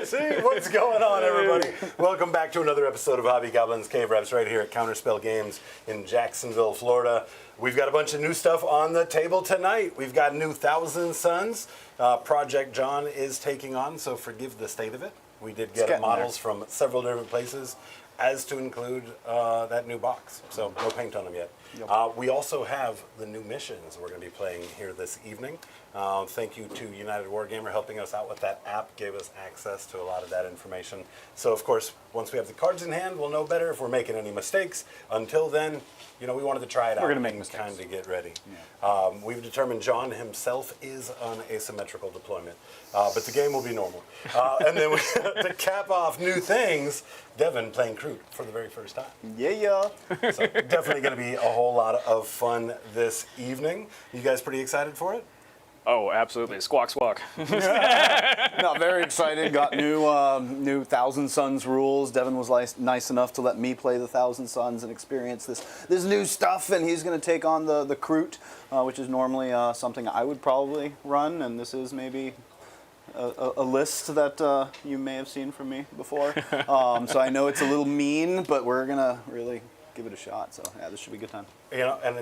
See, what's going on, everybody? Welcome back to another episode of Hobby Goblins Cave Reps right here at Counterspell Games in Jacksonville, Florida. We've got a bunch of new stuff on the table tonight. We've got new Thousand Suns project John is taking on, so forgive the state of it. We did get models from several different places, as to include that new box. So no paint on them yet. Yep. We also have the new missions we're going to be playing here this evening. Thank you to United Wargamer helping us out with that app, gave us access to a lot of that information. So of course, once we have the cards in hand, we'll know better if we're making any mistakes. Until then, you know, we wanted to try it out. We're going to make mistakes. Kind of get ready. Yeah. We've determined John himself is on asymmetrical deployment, but the game will be normal. And then to cap off new things, Devin playing Kroot for the very first time. Yeah. So definitely going to be a whole lot of fun this evening. You guys pretty excited for it? Oh, absolutely. Squawk, squawk. No, very excited. Got new Thousand Suns rules. Devin was nice enough to let me play the Thousand Suns and experience this new stuff, and he's going to take on the Kroot, which is normally something I would probably run, and this is maybe a list that you may have seen from me before. So I know it's a little mean, but we're going to really give it a shot. So yeah, this should be a good time. You know, and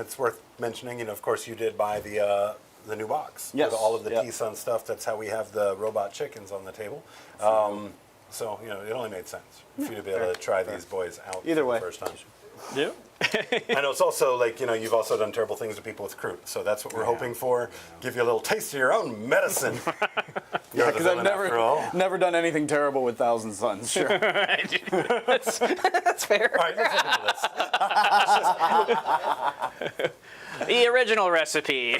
it's worth mentioning, you know, of course you did buy the new box. Yes. With all of the T-Sun stuff. That's how we have the robot chickens on the table. So, you know, it only made sense for you to be able to try these boys out Either for way. the first time. Yeah. I know it's also like, you know, you've also done terrible things to people with Kroot, so that's what we're hoping for. Give you a little taste of your own medicine. Yeah, because I've never done anything terrible with Thousand Suns. Sure. That's fair. All right, let's look at this. The original recipe.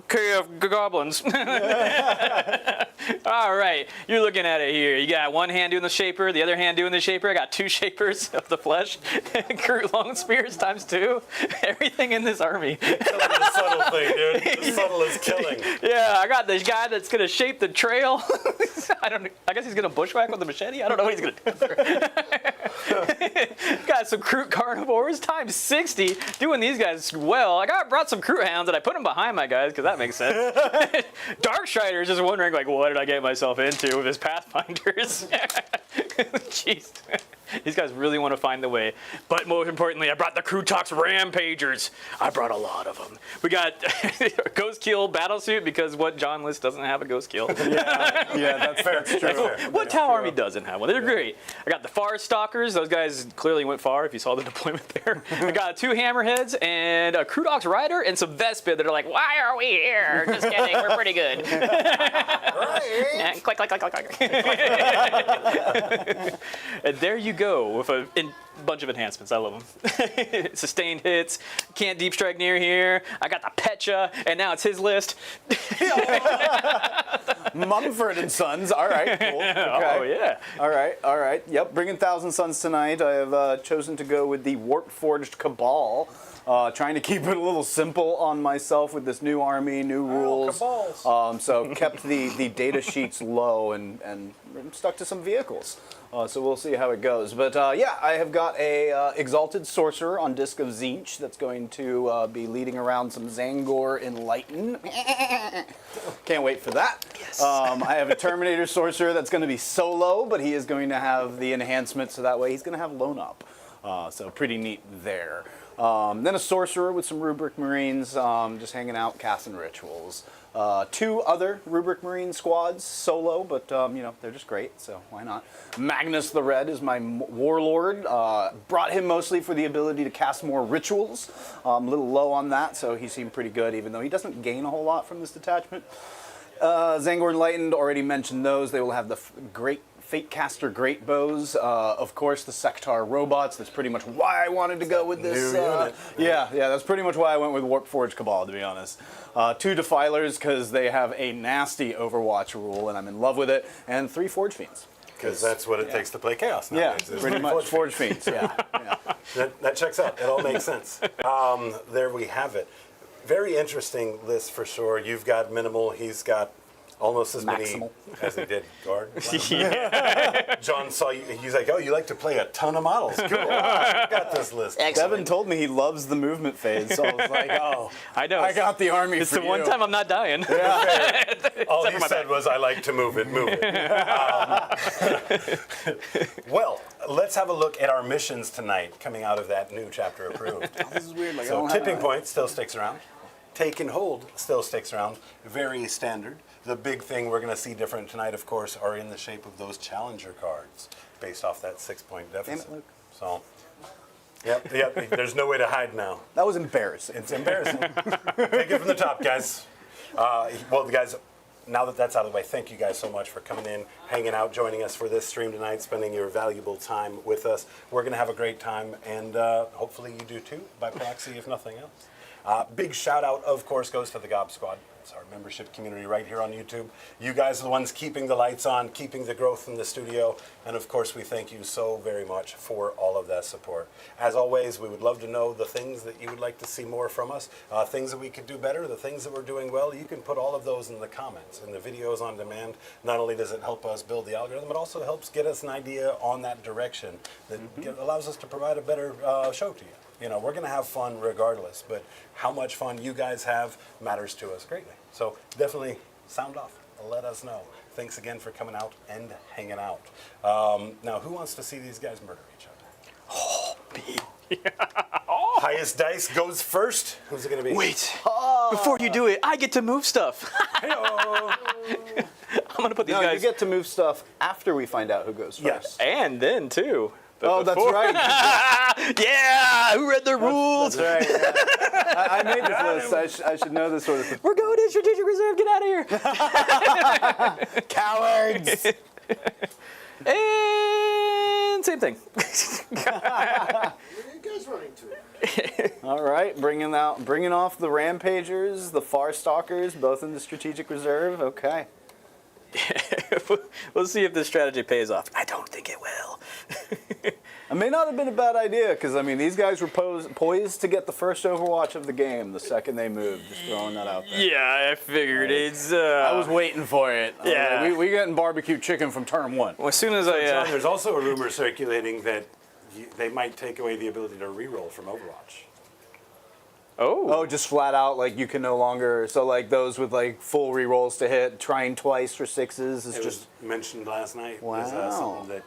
Cave goblins. All right, you're looking at it here. You got one hand doing the shaper, the other hand doing the shaper. I got two shapers of the flesh. Kroot long spears ⑥2. Everything in this army. The subtle thing, dude. The subtle is killing. Yeah, I got this guy that's gonna shape the trail. I guess he's gonna bushwhack with the machete. I don't know what he's gonna do. Got some Kroot carnivores ×60, doing these guys well. I brought some Kroot hounds and I put them behind my guys because that makes sense. Darkstrider is just wondering, like, what did I get myself into with his Pathfinders? Jeez. These guys really want to find the way. But most importantly, I brought the Krootox Rampagers. I brought a lot of them. We got a Ghost Kill Battlesuit because what John list doesn't have a Ghost Kill. Yeah, that's fair. That's true. What Tau Army doesn't have one? They're great. I got the Forest Stalkers. Those guys clearly went far if you saw the deployment there. I got 2 Hammerheads and a Krootox Rider and some Vespid that are like, why are we here? Just kidding, we're pretty good. Right. Click, click, click, click, click. And there you go with a bunch of enhancements. I love them. Sustained hits. Can't deep strike near here. I got the Pecha, and now it's his list. Mumford and Sons. All right, cool. Okay. Oh, yeah. All right. Yep, bringing Thousand Suns tonight. I have chosen to go with the Warpforged Cabal. Trying to keep it a little simple on myself with this new army, new rules. So kept the data sheets low and stuck to some vehicles. So we'll see how it goes. But yeah, I have got a Exalted Sorcerer on Disc of Tzeentch that's going to be leading around some Zangor Enlighten. Can't wait for that. Yes. I have a Terminator Sorcerer that's going to be solo, but he is going to have the enhancement, so that way he's going to have Lone Up. So pretty neat there. Then a Sorcerer with some Rubric Marines, just hanging out, casting rituals. 2 other Rubric Marine squads, solo, but you know, they're just great, so why not? Magnus the Red is my Warlord. Brought him mostly for the ability to cast more rituals. A little low on that, so he seemed pretty good, even though he doesn't gain a whole lot from this detachment. Zangor Enlightened, already mentioned those. They will have the great Fatecaster Great Bows, of course the Sectar robots. That's pretty much why I wanted to go with this. Yeah, that's pretty much why I went with Warpforged Cabal, to be honest. 2 Defilers because they have a nasty Overwatch rule and I'm in love with it, and 3 Forge Fiends. Because that's what it takes to play Chaos nowadays. Yeah, pretty much Forge Fiends. Yeah. That checks out. It all makes sense. There we have it. Very interesting list for sure. You've got minimal. He's got a Almost as Maximal. many as they did guard. John saw you. He's like, "Oh, you like to play a ton of models? Cool. I got this list." Devin told me he loves the movement phase, so I was like, oh, I know. I got the army It's for the one you. time I'm not dying. All he said was, "I like to move it, move it." Well, let's have a look at our missions tonight, coming out of that new chapter approved. This is weird. Like, I So don't have tipping point still sticks around. Take and hold still sticks around. Very standard. The big thing we're going to see different tonight, of course, are in the shape of those challenger cards, based off that 6-point deficit. Luke. So, yep. There's no way to hide now. That was embarrassing. It's embarrassing. Take it from the top, guys. Well, guys, now that that's out of the way, thank you guys so much for coming in, hanging out, joining us for this stream tonight, spending your valuable time with us. We're going to have a great time, and hopefully you do too, by proxy, if nothing else. Big shout out, of course, goes to the Gob Squad. It's our membership community right here on YouTube. You guys are the ones keeping the lights on, keeping the growth in the studio, and of course we thank you so very much for all of that support. As always, we would love to know the things that you would like to see more from us, things that we could do better, the things that we're doing well. You can put all of those in the comments, in the videos on demand. Not only does it help us build the algorithm, it also helps get us an idea on that direction that allows us to provide a better show to you. You know, we're going to have fun regardless, but how much fun you guys have matters to us greatly. So definitely sound off. Let us know. Thanks again for coming out and hanging out. Now, who wants to see these guys murder each other? Oh, me. Highest dice goes first. Who's it going to be? Wait. Before you do it, I get to move stuff. Hey-o. I'm going to put these No, guys... you get to move stuff after we find out who goes first. Yes. And then, too. But Oh, before- that's right. Yeah! Who read the rules? That's right. Yeah. I made this list. I should know this sort of thing. We're going in strategic reserve. Get out of here. Cowards! And same thing. Where are you guys running to? All right, bringing off the Rampagers, the Far Stalkers, both in the strategic reserve. Okay. We'll see if this strategy pays off. I don't think it will. It may not have been a bad idea, because, I mean, these guys were poised to get the first Overwatch of the game the second they moved. Just throwing that out there. Yeah, I figured it's... I was waiting for it. Yeah. We getting barbecue chicken from turn one. Well, as soon as John, I... there's also a rumor circulating that they might take away the ability to reroll from Overwatch. Oh, just flat out, like, you can no longer... So, like, those with, like, full rerolls to hit, trying twice for sixes is It just... was mentioned last night. Wow. As, something that,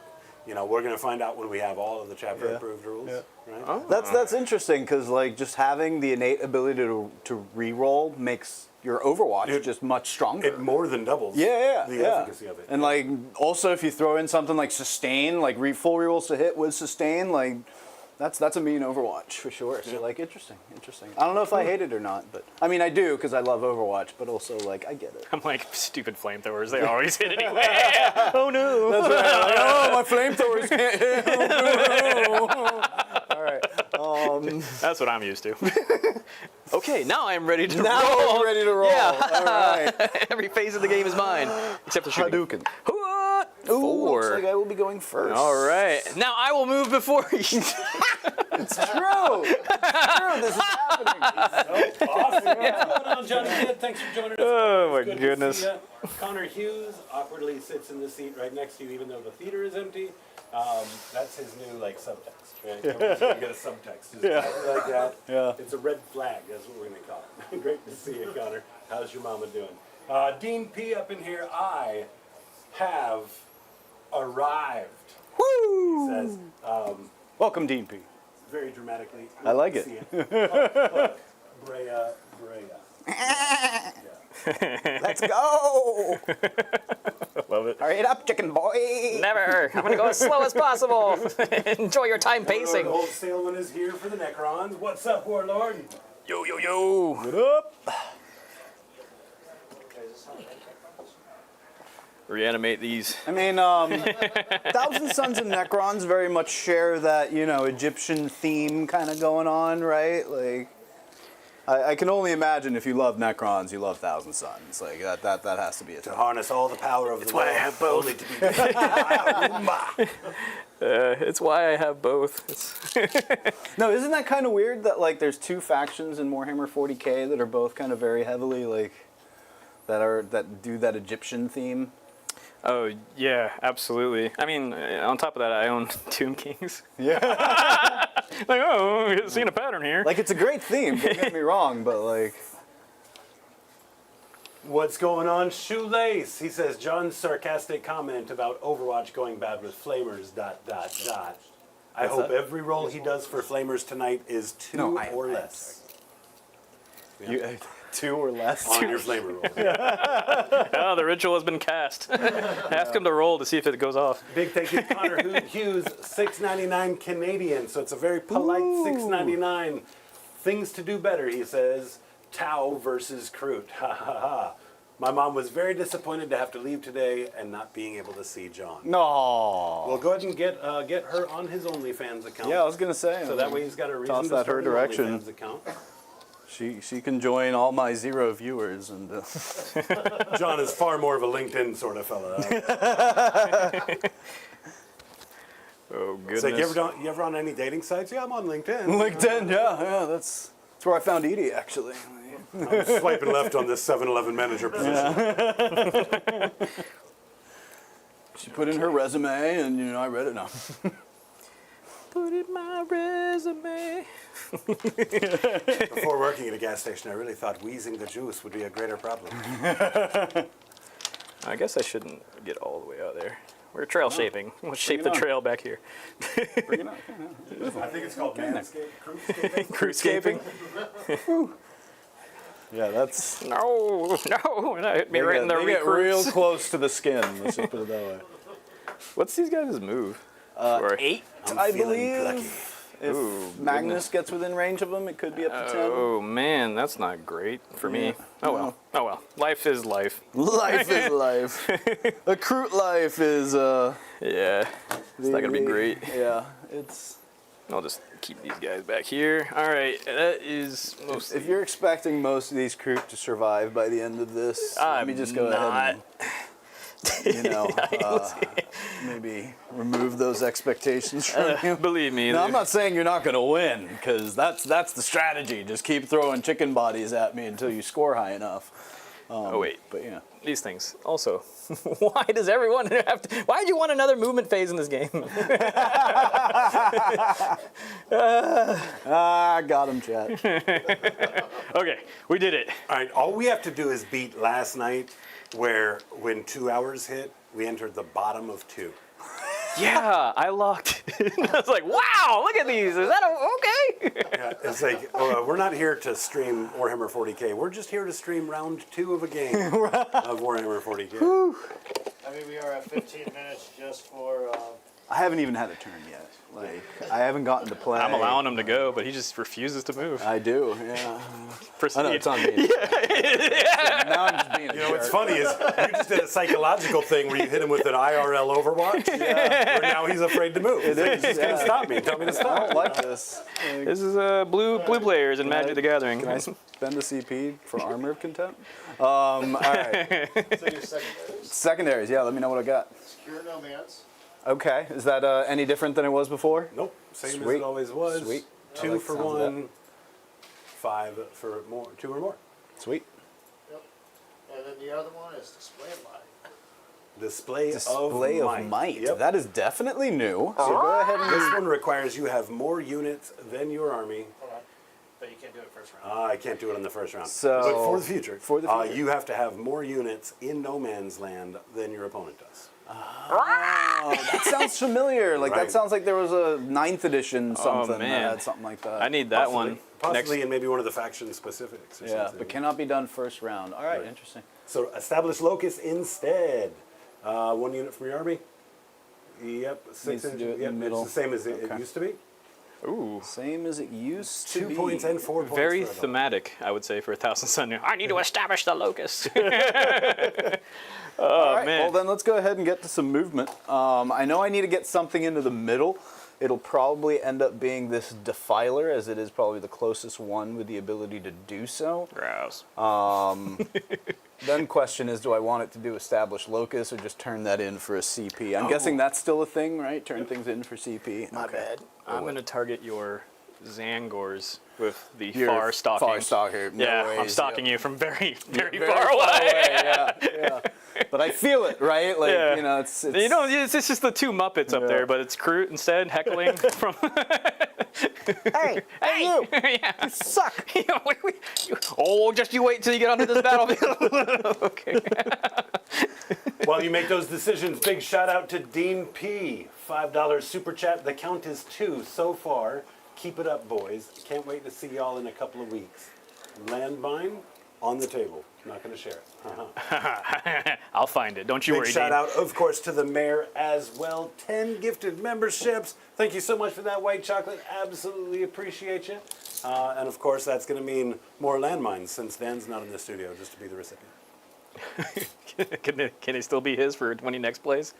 you know, we're going to find out when we have all of the chapter approved rules. Yeah. Right? Oh. That's interesting, because, like, just having the innate ability to re-roll makes your Overwatch just much stronger. It more than doubles the efficacy of it. And, like, also if you throw in something like sustain, like full rerolls to hit with sustain, like, that's a mean Overwatch for sure. So, like, interesting. I don't know if I hate it or not, but, I mean, I do, because I love Overwatch, but also, like, I get it. I'm like, stupid flamethrowers. They always hit anyway. Oh, no. That's right. Like, oh, my flamethrowers can't hit. All right. That's what I'm used to. Okay, now I'm ready to Now roll. we're ready to roll. Yeah. All right. Every phase of the game is mine, except for shooting. Hadouken. Hooah! Ooh, Four. looks like I will be going first. All right. Now I will move before you. It's true. This is happening. Awesome. What's going on, Johnny Kidd? Thanks for joining us. Oh, my Good to goodness. see ya. Connor Hughes awkwardly sits in the seat right next to you, even though the theater is empty. That's his new, like, subtext. Right? You get a subtext. Just like that. Yeah. It's a red flag. That's what we're going to call it. Great to see you, Connor. How's your mama doing? Dean P. up in here. I have arrived. Woo! He says, Welcome, Dean P. very dramatically. I like it. See look, Brea. Let's go! Love it. Hurry it up, chicken boy! Never. I'm going to go as slow as possible. Enjoy your time pacing. Old Sailman is here for the Necrons. What's up, Warlord? Yo, yo, yo. What up? Reanimate these. I mean, Thousand Sons and Necrons very much share that, you know, Egyptian theme kind of going on, right? Like, I can only imagine if you love Necrons, you love Thousand Sons. Like, that has to be a To thing. harness all the power of the why I world, have both. only to be defeated by Roomba. It's why I have both. No, isn't that kind of weird that, like, there's two factions in Warhammer 40k that are both kind of very heavily, like that do that Egyptian theme. Oh yeah, absolutely. I mean, on top of that, I own Tomb Kings. Yeah. Like, oh, seeing a pattern here. Like, it's a great theme, don't get me wrong, but like... What's going on, Shoelace? He says, John's sarcastic comment about Overwatch going bad with flamers, ... I What's hope that? every roll he does for flamers tonight is two or less. You, 2 or less? On your flamer roll. Oh, the ritual has been cast. Ask him to roll to see if it goes off. Big thank you, Connor Hughes, $6.99 Canadian. So it's a very polite $6.99. Things to do better, he says. Tau versus Kroot. Ha ha ha. My mom was very disappointed to have to leave today and not being able to see John. No. Well, go ahead and get her on his OnlyFans account. Yeah, I was gonna say. So that way he's got a reason Toss to that start her an direction. OnlyFans account. She can join all my 0 viewers and. John is far more of a LinkedIn sort of fella. Oh goodness. It's like, you ever on any dating sites? Yeah, I'm on LinkedIn. LinkedIn, yeah, that's where I found Edie actually. I'm swiping left on this 7-Eleven manager position. She put in her resume, and I read it now. Put in my resume. Before working at a gas station, I really thought wheezing the juice would be a greater problem. I guess I shouldn't get all the way out there. We're trail shaping. We'll shape it the on. trail back here. Bring it up. I think it's called manscaping. Cruisescaping? Yeah, that's. No, and that hit me right in the they get recruits. real close to the skin. Let's just put it that way. What's these guys' move? Or 8, I'm I feeling believe. lucky. If Ooh, Magnus gets within range of them, it could be up to 10. Oh man, that's not great for me. Oh well. Oh well. Life is life. Life is life. A Kroot life is. Yeah. It's not gonna be great. Yeah, it's. I'll just keep these guys back here. All right, that is mostly. If you're expecting most of these Kroot to survive by the end of this, let me just go ahead and, maybe remove those expectations from you. Believe me. No, I'm not saying you're not going to win, because that's the strategy. Just keep throwing chicken bodies at me until you score high enough. Oh wait, But yeah. these things. Also, why does everyone have to? Why do you want another movement phase in this game? Got him, chat. Okay, we did it. All right, all we have to do is beat last night, where when 2 hours hit, we entered the bottom of 2. Yeah, I locked. I was like, wow, look at these. Is that okay? Yeah, it's like, we're not here to stream Warhammer 40k. We're just here to stream round 2 of a game of Warhammer 40k. I mean, we are at 15 minutes just for. I haven't even had a turn yet. Like, I haven't gotten to play. I'm allowing him to go, but he just refuses to move. I do, yeah. Proceed. I know, it's on me. Yeah. Now I'm just being a You know, what's jerk. funny is you just did a psychological thing where you hit him with an IRL Overwatch, where now he's afraid to move. It is. He's going to stop me. Tell me to I stop. don't like this. Like, This is blue players in Magic the Gathering. can I spend a CP for Armor of Contempt? All right. So your secondaries. Secondaries, yeah, let me know what I got. Secure No Man's. Okay, is that any different than it was before? Nope, same as Sweet. it always was. Sweet. I 2 like for the sound of 1, 5 for more, 2 or more. Sweet. Yep. And then the other one is Display of Light. Display Display of of might. Yep. That is definitely new. So go ahead and This one requires you have more units than your army. Hold on. But you can't do it first round. I can't do it in the first round. So- but for the future, For the future. you have to have more units in no man's land than your opponent does. Oh, that sounds familiar. Like Right. that sounds like there was a 9th edition something that man. had something like that. I need that one. Possibly in maybe one of the faction specifics or Yeah, something. but cannot be done first round. All right, Right. interesting. So establish locus instead. 1 unit from your army. Yep, 6 Needs to do it in the yep, middle. It's the same as it Okay. used to be. Ooh. Same as it used to 2 be. points and 4 points. Very for a dog. thematic, I would say, for 1,000 Sun. I need to establish the locus. All right, man. well then let's go ahead and get to some movement. I know I need to get something into the middle. It'll probably end up being this Defiler, as it is probably the closest one with the ability to do so. Grouse. Then question is, do I want it to do Establish Locus or just turn that in for a CP? I'm guessing that's still a thing, right? Turn things in for CP. My bad. I'm going to target your Zangors with the You're far stalking. Far stalker. No Yeah, I'm ways, stalking yep. you from very, very, Very far away. yeah. But I feel it, right? Like, Yeah. you know, it's You know, it's just the two Muppets up there, but it's Kroot instead heckling from. hey, you, Yeah. you suck. Oh, just you wait till you get onto this battlefield. Okay. While you make those decisions, big shout out to Dean P. $5 super chat. The count is 2 so far. Keep it up, boys. Can't wait to see y'all in a couple of weeks. Landmine on the table. Not going to share it. I'll find it. Don't you Big worry, shout Dean. out, of course, to the mayor as well. 10 gifted memberships. Thank you so much for that white chocolate. Absolutely appreciate you. And of course, that's going to mean more landmines since Dan's not in the studio, just to be the recipient. Can it still be his for when he next plays?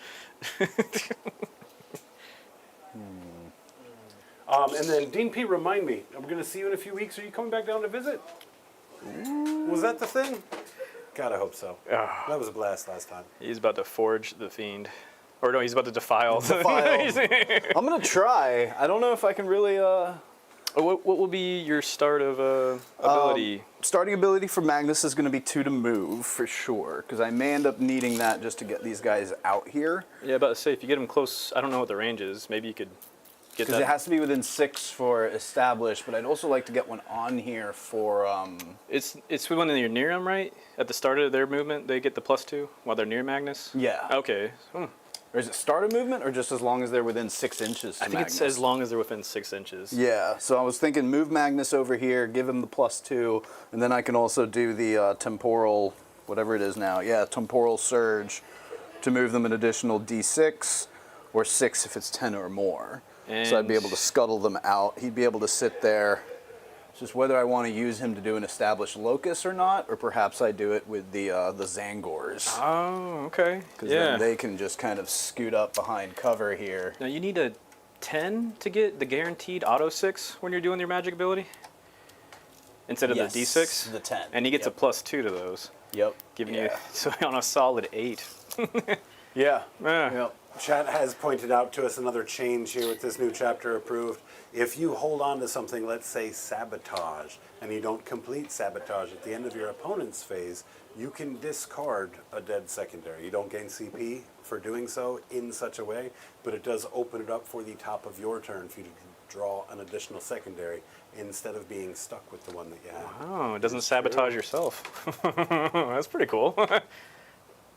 And then Dean P, remind me, I'm going to see you in a few weeks. Are you coming back down to visit? Was that the thing? God, I hope so. That was a blast last time. He's about to forge the fiend. Or no, he's about to defile. I'm gonna try. I don't know if I can really. What will be your start of ability? Starting ability for Magnus is going to be 2 to move for sure, because I may end up needing that just to get these guys out here. Yeah, about to say, if you get him close, I don't know what the range is. Maybe you could get Because that. it has to be within 6 for established, but I'd also like to get one on here for. It's when you're near them, right? At the start of their movement, they get the +2 while they're near Magnus? Yeah. Okay. Or is it start a movement, or just as long as they're within 6 inches to I think Magnus? it's as long as they're within 6 inches. Yeah, so I was thinking move Magnus over here, give him the +2, and then I can also do the temporal, whatever it is now. Yeah, temporal surge to move them an additional d6, or 6 if it's 10 or more. So I'd be able to scuttle them out. He'd be able to sit there. It's just whether I want to use him to do an established locus or not, or perhaps I do it with the Zangors. Oh, okay. Because Yeah. then they can just kind of scoot up behind cover here. Now you need a 10 to get the guaranteed auto 6 when you're doing your magic ability? Instead of Yes, the d6? the 10. And he gets Yep. a +2 to those. Yep. Giving Yeah. you so on a solid 8. Yeah. Yeah. Yep. Chat has pointed out to us another change here with this new chapter approved. If you hold on to something, let's say sabotage, and you don't complete sabotage at the end of your opponent's phase, you can discard a dead secondary. You don't gain CP for doing so in such a way, but it does open it up for the top of your turn for you to draw an additional secondary instead of being stuck with the one that you have. Oh, it doesn't sabotage yourself. That's pretty cool.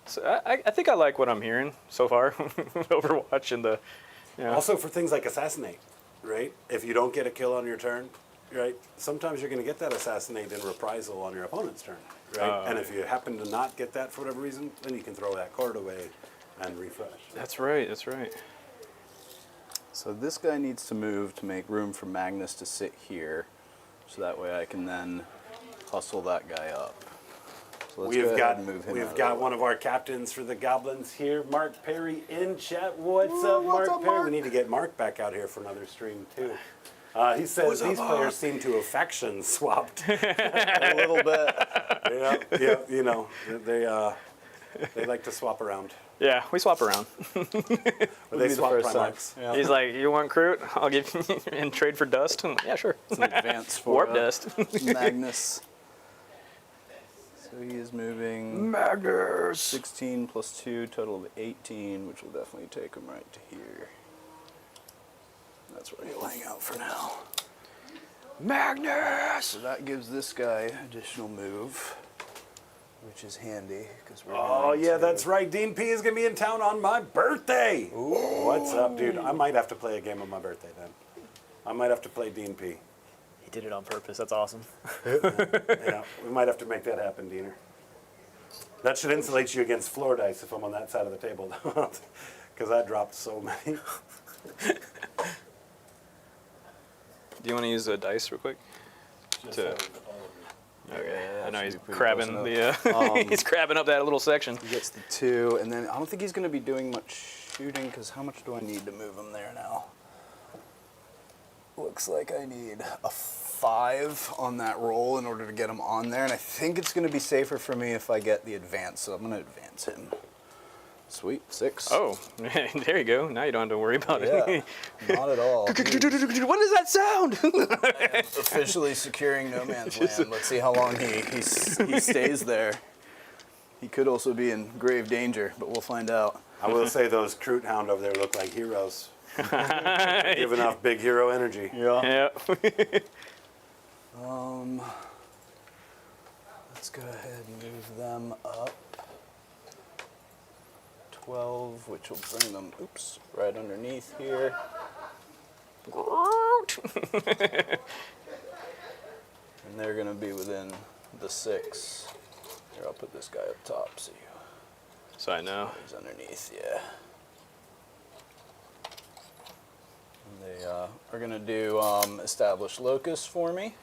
So I think I like what I'm hearing so far. Overwatch and the. Yeah. Also for things like assassinate, right? If you don't get a kill on your turn, right? Sometimes you're going to get that assassinate in reprisal on your opponent's turn, right? And if you happen to not get that for whatever reason, then you can throw that card away and refresh. That's right. That's right. So this guy needs to move to make room for Magnus to sit here, so that way I can then hustle that guy up. So let's go ahead and move him We've out got of the one of our captains for the Goblins here, Mark Perry in chat. What's up, Mark Perry? Mark? We need to get Mark back out here for another stream too. He says these players seem to have faction swapped. a little bit. Yeah, you know, they like to swap around. Yeah, we swap around. But be they the swap first Primarchs. time. Yeah. He's like, "You want Kroot? I'll give you and trade for dust." I'm like, yeah, sure. It's an advance for Warp dust. Magnus. So he is moving Magnus. 16 plus 2, total of 18, which will definitely take him right to here. That's where he'll hang out for now. Magnus. So that gives this guy additional move, which is handy because we're. Oh going yeah, to- that's right. Dean P is gonna be in town on my birthday. What's up, dude? I might have to play a game on my birthday then. I might have to play Dean P. He did it on purpose. That's awesome. Yeah, we might have to make that happen, Diener. That should insulate you against floor dice if I'm on that side of the table, because I dropped so many. Do you want to use the dice real quick? Okay. I know he's should be pretty crabbing close the. He's crabbing up that little section. He gets the 2, and then I don't think he's going to be doing much shooting because how much do I need to move him there now? Looks like I need a 5 on that roll in order to get him on there, and I think it's going to be safer for me if I get the advance, so I'm going to advance him. Sweet, 6. Oh, there you go. Now you don't have to worry about Yeah, it. not at all. What is that sound? Officially securing no man's land. Let's see how long he stays there. He could also be in grave danger, but we'll find out. I will say those Kroot Hound over there look like heroes. Giving off big hero energy. Yeah. Yeah. Let's go ahead and move them up. 12, which will bring them, right underneath here. And they're going to be within the 6. Here, I'll put this guy up top so So I know. he's underneath, yeah. And they are going to do establish locus for me.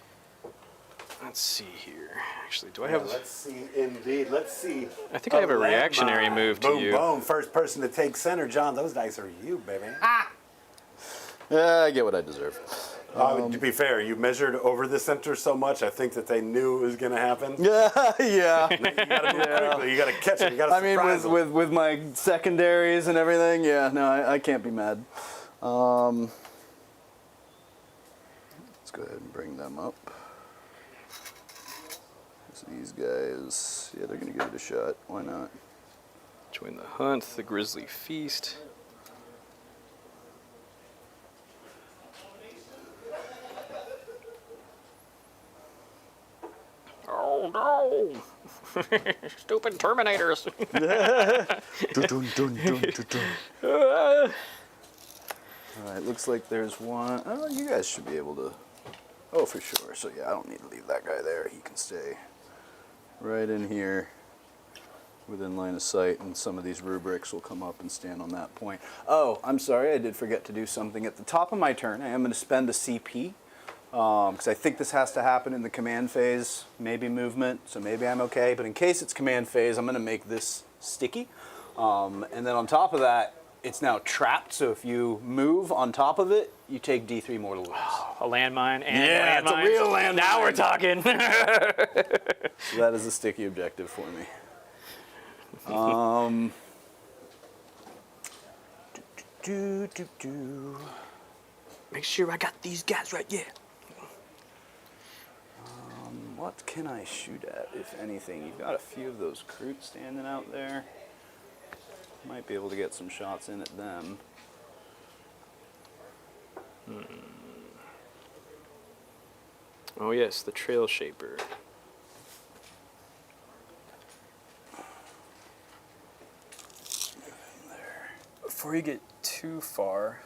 Let's see here. Actually, do I Yeah, have? let's see, indeed. Let's see. I think I have a reactionary landmine. move to boom, you. Boom, first person to take center. John, those dice are you, baby. Yeah, I get what I deserve. To be fair, you measured over the center so much, I think that they knew it was going to happen. Yeah, yeah. You got to move quickly. You got to catch it. You got to I mean, surprise them. with my secondaries and everything, yeah, no, I can't be mad. Let's go ahead and bring them up. So these guys, yeah, they're going to give it a shot. Why not? Join the hunt, the Grizzly Feast. Oh no! Stupid Terminators. All right, looks like there's one. Oh, you guys should be able to. Oh, for sure. So yeah, I don't need to leave that guy there. He can stay right in here within line of sight, and some of these rubrics will come up and stand on that point. Oh, I'm sorry, I did forget to do something at the top of my turn. I am going to spend a CP because I think this has to happen in the command phase, maybe movement, so maybe I'm okay. But in case it's command phase, I'm going to make this sticky. And then on top of that, it's now trapped, so if you move on top of it, you take D3 more to lose. A landmine and Yeah, it's a landmines. real landmine. Now we're talking. So that is a sticky objective for me. Make sure I got these guys right. Yeah. What can I shoot at, if anything? You've got a few of those Kroot standing out there. Might be able to get some shots in at them. Oh yes, the Trail Shaper. Before you get too far,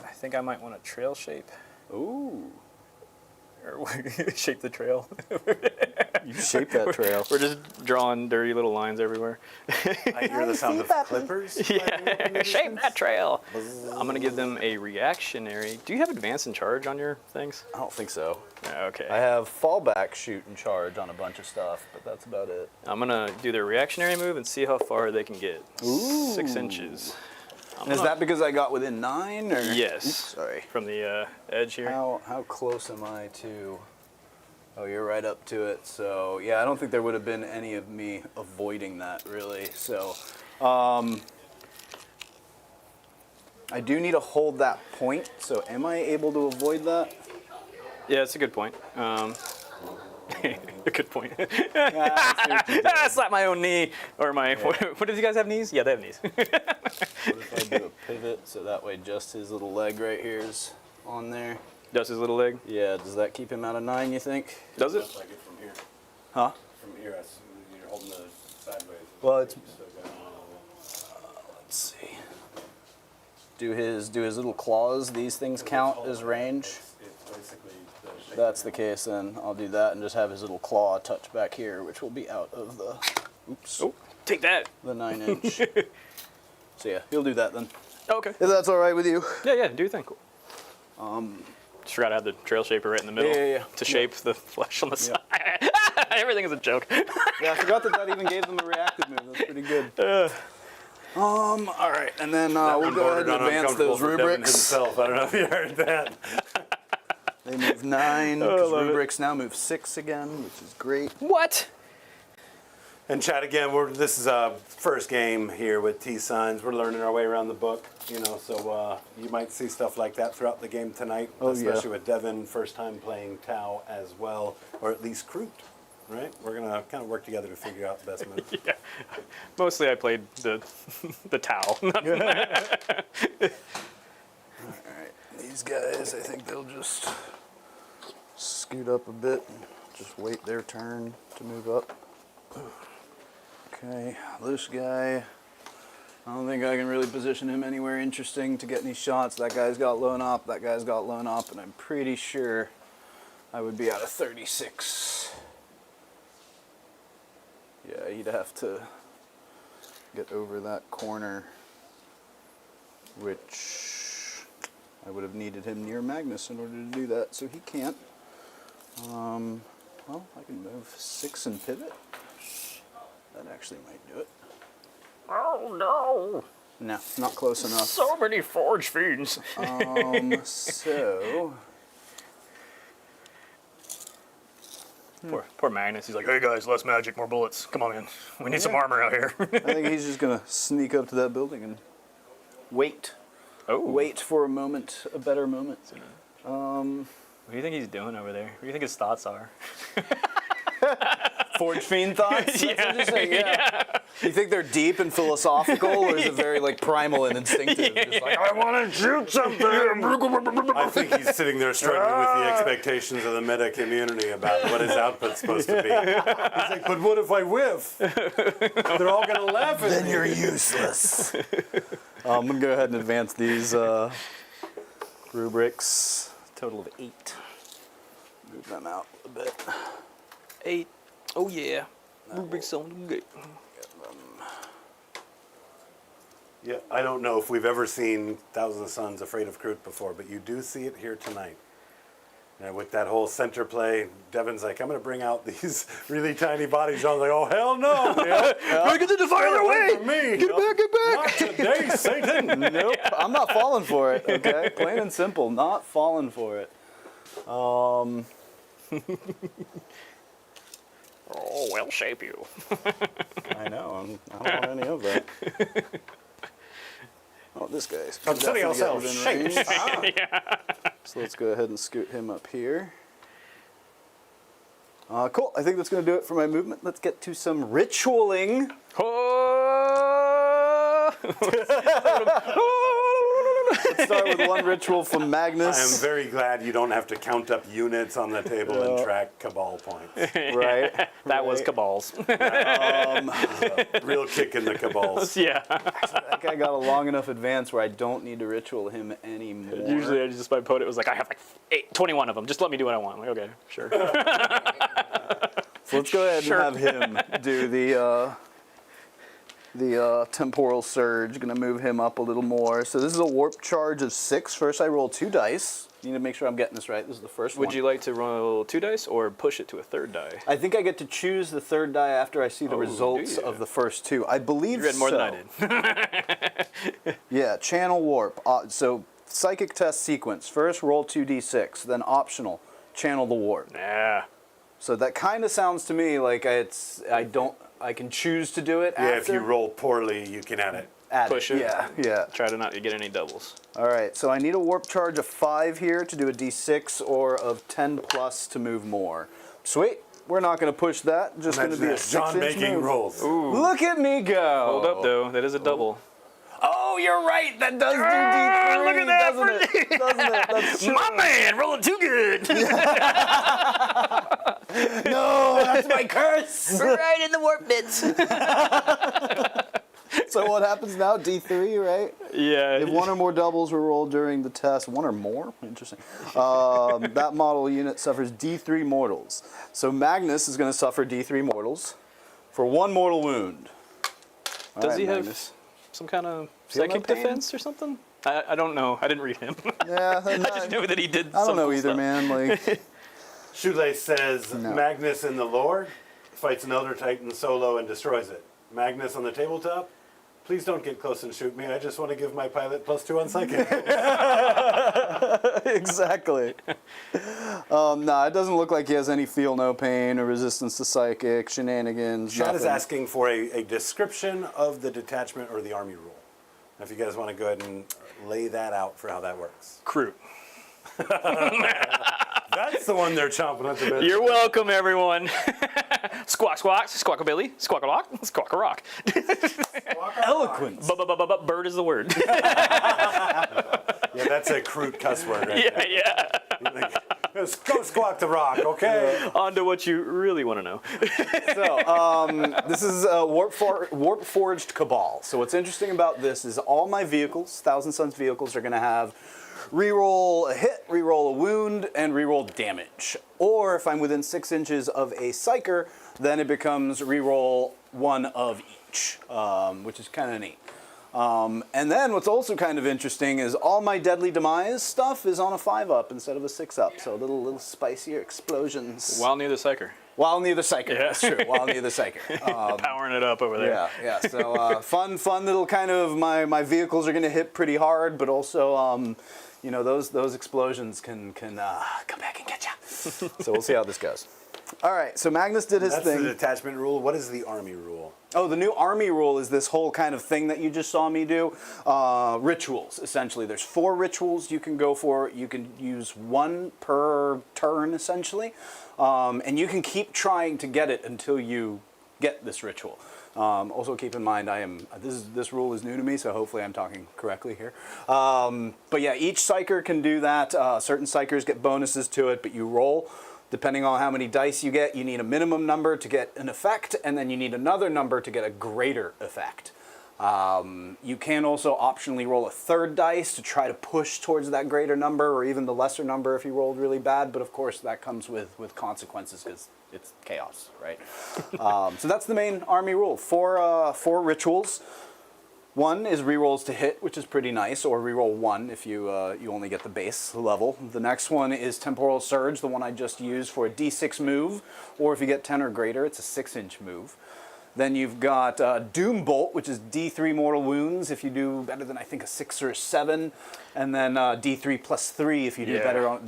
I think I might want to trail shape. Ooh, Or shape the trail. you shaped that trail. We're just drawing dirty little lines everywhere. I hear the sound of clippers. Yeah, shape that trail. I'm gonna give them a reactionary. Do you have advance and charge on your things? I don't think so. Okay. I have fallback, shoot, and charge on a bunch of stuff, but that's about it. I'm gonna do their reactionary move and see how far they can get. Ooh. 6 inches. And is that because I got within 9? Or? Yes. Oops, sorry. From the edge here. How close am I to? Oh, you're right up to it. So yeah, I don't think there would have been any of me avoiding that really. So I do need to hold that point. So am I able to avoid that? Yeah, it's a good point. A good point. Yeah, Slap my own knee or my. Yeah. What do you guys have knees? Yeah, they have knees. what if I do a pivot so that way just his little leg right here is on there? Just his little leg. Yeah, does that keep him out of 9, you think? Does it? Looks like it from here. Huh? From here, you're holding the sideways. Well, it's So go down a little bit. let's see. Do his little claws, these things count as range? It's basically the shape. That's the case, then I'll do that and just have his little claw touch back here, which will be out of the, oops, Oh, take that. the 9-inch. So yeah, he'll do that then. Okay. If that's all right with you. Yeah, do your thing. Cool. Just forgot to have the trail shaper right in the middle Yeah. to shape the flesh on the side. Everything is a joke. Yeah, I forgot that even gave them a reactive move. That's pretty good. All right, and then we'll go ahead and advance those rubrics. Himself. I don't know if you heard that. They move 9, Oh, I because love it. rubrics now move 6 again, which is great. What? And chat again. This is a first game here with T-Sons. We're learning our way around the book, you know. So you might see stuff like that throughout the game tonight, especially with Devin, first time playing Tau as well, or at least Kroot. Right? We're gonna kind of work together to figure out the best move. Yeah. Mostly I played the towel. All right, these guys, I think they'll just scoot up a bit and just wait their turn to move up. Okay, this guy, I don't think I can really position him anywhere interesting to get any shots. That guy's got lone op, that guy's got lone op, and I'm pretty sure I would be out of 36. Yeah, he'd have to get over that corner, which I would have needed him near Magnus in order to do that, so he can't. Well, I can move 6 and pivot. That actually might do it. Oh no! No, not close enough. So many forge fiends. So... Poor Magnus. He's like, hey guys, less magic, more bullets. Come on, man. We need some armor out here. I think he's just going to sneak up to that building and wait. Oh. Wait for a moment, a better moment. What do you think he's doing over there? What do you think his thoughts are? Forge fiend thoughts? Yeah. That's interesting, yeah. You think they're deep and philosophical, or is it very like primal and instinctive? Just like, I want to shoot something! I think he's sitting there struggling with the expectations of the meta community about what his output's supposed to be. He's like, but what if I whiff? They're all going to laugh at me. Then you're useless. I'm going to go ahead and advance these rubrics. Total of 8. Move them out a bit. 8. Oh yeah. Rubric sound good. Yeah, I don't know if we've ever seen Thousand of Suns Afraid of Kroot before, but you do see it here tonight. And with that whole center play, Devin's like, I'm going to bring out these really tiny bodies. John's like, oh, hell no. Make it the Defiler way! Me. Get back, get back! Not today, Satan. Nope, I'm not falling for it, okay? Plain and simple, not falling for it. Oh, well, shape you. I know, I don't want any of that. Oh, this guy's Consider yourself definitely shaped. getting range. So let's go ahead and scoot him up here. Cool, I think that's going to do it for my movement. Let's get to some ritualing. Let's start with one ritual from Magnus. I am very glad you don't have to count up units on the table and track Cabal points. Right. That was Cabal's. Real kick in the Cabals. Yeah. That guy got a long enough advance where I don't need to ritual him anymore. Usually my opponent was like, I have like 21 of them. Just let me do what I want. I'm like, okay, sure. So let's go ahead and have him do the temporal surge. Gonna move him up a little more. So this is a warp charge of 6. First I roll 2 dice. Need to make sure I'm getting this right. This is the first one. Would you like to roll 2 dice or push it to a 3rd die? I think I get to choose the 3rd die after I see the results do you? of the first 2. I believe You read more so. than I did. Yeah, channel warp. So psychic test sequence. First roll 2d6, then optional, channel the warp. Yeah. So that kind of sounds to me like I can choose to do it Yeah, after. if you roll poorly, you can add it. Add Push it. Yeah. Try to not get any doubles. All right, so I need a warp charge of 5 here to do a d6 or of 10 plus to move more. Sweet. We're not going to push that. Just going to Imagine be a that. John 6-inch making move. rolls. Look at me go. Hold up, though. That is a double. Oh, you're right. That does do D3, look at that, doesn't it? Doesn't it? That's true. My man, rolling too good. No, that's my curse. Right in the warp bits. So what happens now? D3, right? Yeah. If one or more doubles were rolled during the test, one or more? Interesting. That model unit suffers D3 mortals. So Magnus is going to suffer D3 mortals for 1 mortal wound. All Does right, he have Magnus. some kind of Feel no psychic pain? defense or something? I don't know. I didn't read him. Yeah, I just knew that he did I don't some know cool either, stuff. man. Like, Shoelace says No. Magnus in the lore fights an Elder Titan solo and destroys it. Magnus on the tabletop Please don't get close and shoot me. I just want to give my pilot +2 on psychic. Exactly. No, it doesn't look like he has any feel no pain or resistance to psychic, shenanigans. Chad is nothing. asking for a description of the detachment or the army rule. Now, if you guys want to go ahead and lay that out for how that works. Kroot. That's the one they're chomping at the bit. You're welcome, everyone. Squawk, squawk, squawkabilly, squawk-a-lock, squawk-a-rock. Eloquence. Bird is the word. Yeah, that's a Kroot cuss word right there. Yeah. Just go squawk the rock, okay? On to what you really want to know. So, this is Warpforged Cabal. So what's interesting about this is all my vehicles, Thousand Suns vehicles, are going to have reroll a hit, reroll a wound, and reroll damage. Or if I'm within 6 inches of a psyker, then it becomes reroll one of each, which is kind of neat. And then what's also kind of interesting is all my Deadly Demise stuff is on a 5-up instead of a 6-up. So little spicier explosions. While near the psyker. While near the psyker, Yeah. that's true. While near the psyker. Powering it up over there. Yeah. So fun little kind of my vehicles are going to hit pretty hard, but also you know those explosions can come back and get you. So we'll see how this goes. All right. So Magnus did his That's thing. the detachment rule. What is the army rule? Oh, the new army rule is this whole kind of thing that you just saw me do. Rituals, essentially. There's 4 rituals you can go for. You can use 1 per turn, essentially. And you can keep trying to get it until you get this ritual. Also keep in mind, this rule is new to me, so hopefully I'm talking correctly here. But yeah, each psyker can do that. Certain psykers get bonuses to it, but you roll. Depending on how many dice you get, you need a minimum number to get an effect, and then you need another number to get a greater effect. You can also optionally roll a 3rd dice to try to push towards that greater number, or even the lesser number if you rolled really bad, but of course that comes with consequences because it's chaos, right? So that's the main army rule. 4 rituals. 1 is rerolls to hit, which is pretty nice, or reroll 1 if you only get the base level. The next one is Temporal Surge, the one I just used for a D6 move, or if you get 10 or greater, it's a 6-inch move. Then you've got Doom Bolt, which is D3 mortal wounds if you do better than I think a 6 or a 7, and then D3 plus 3 if you do better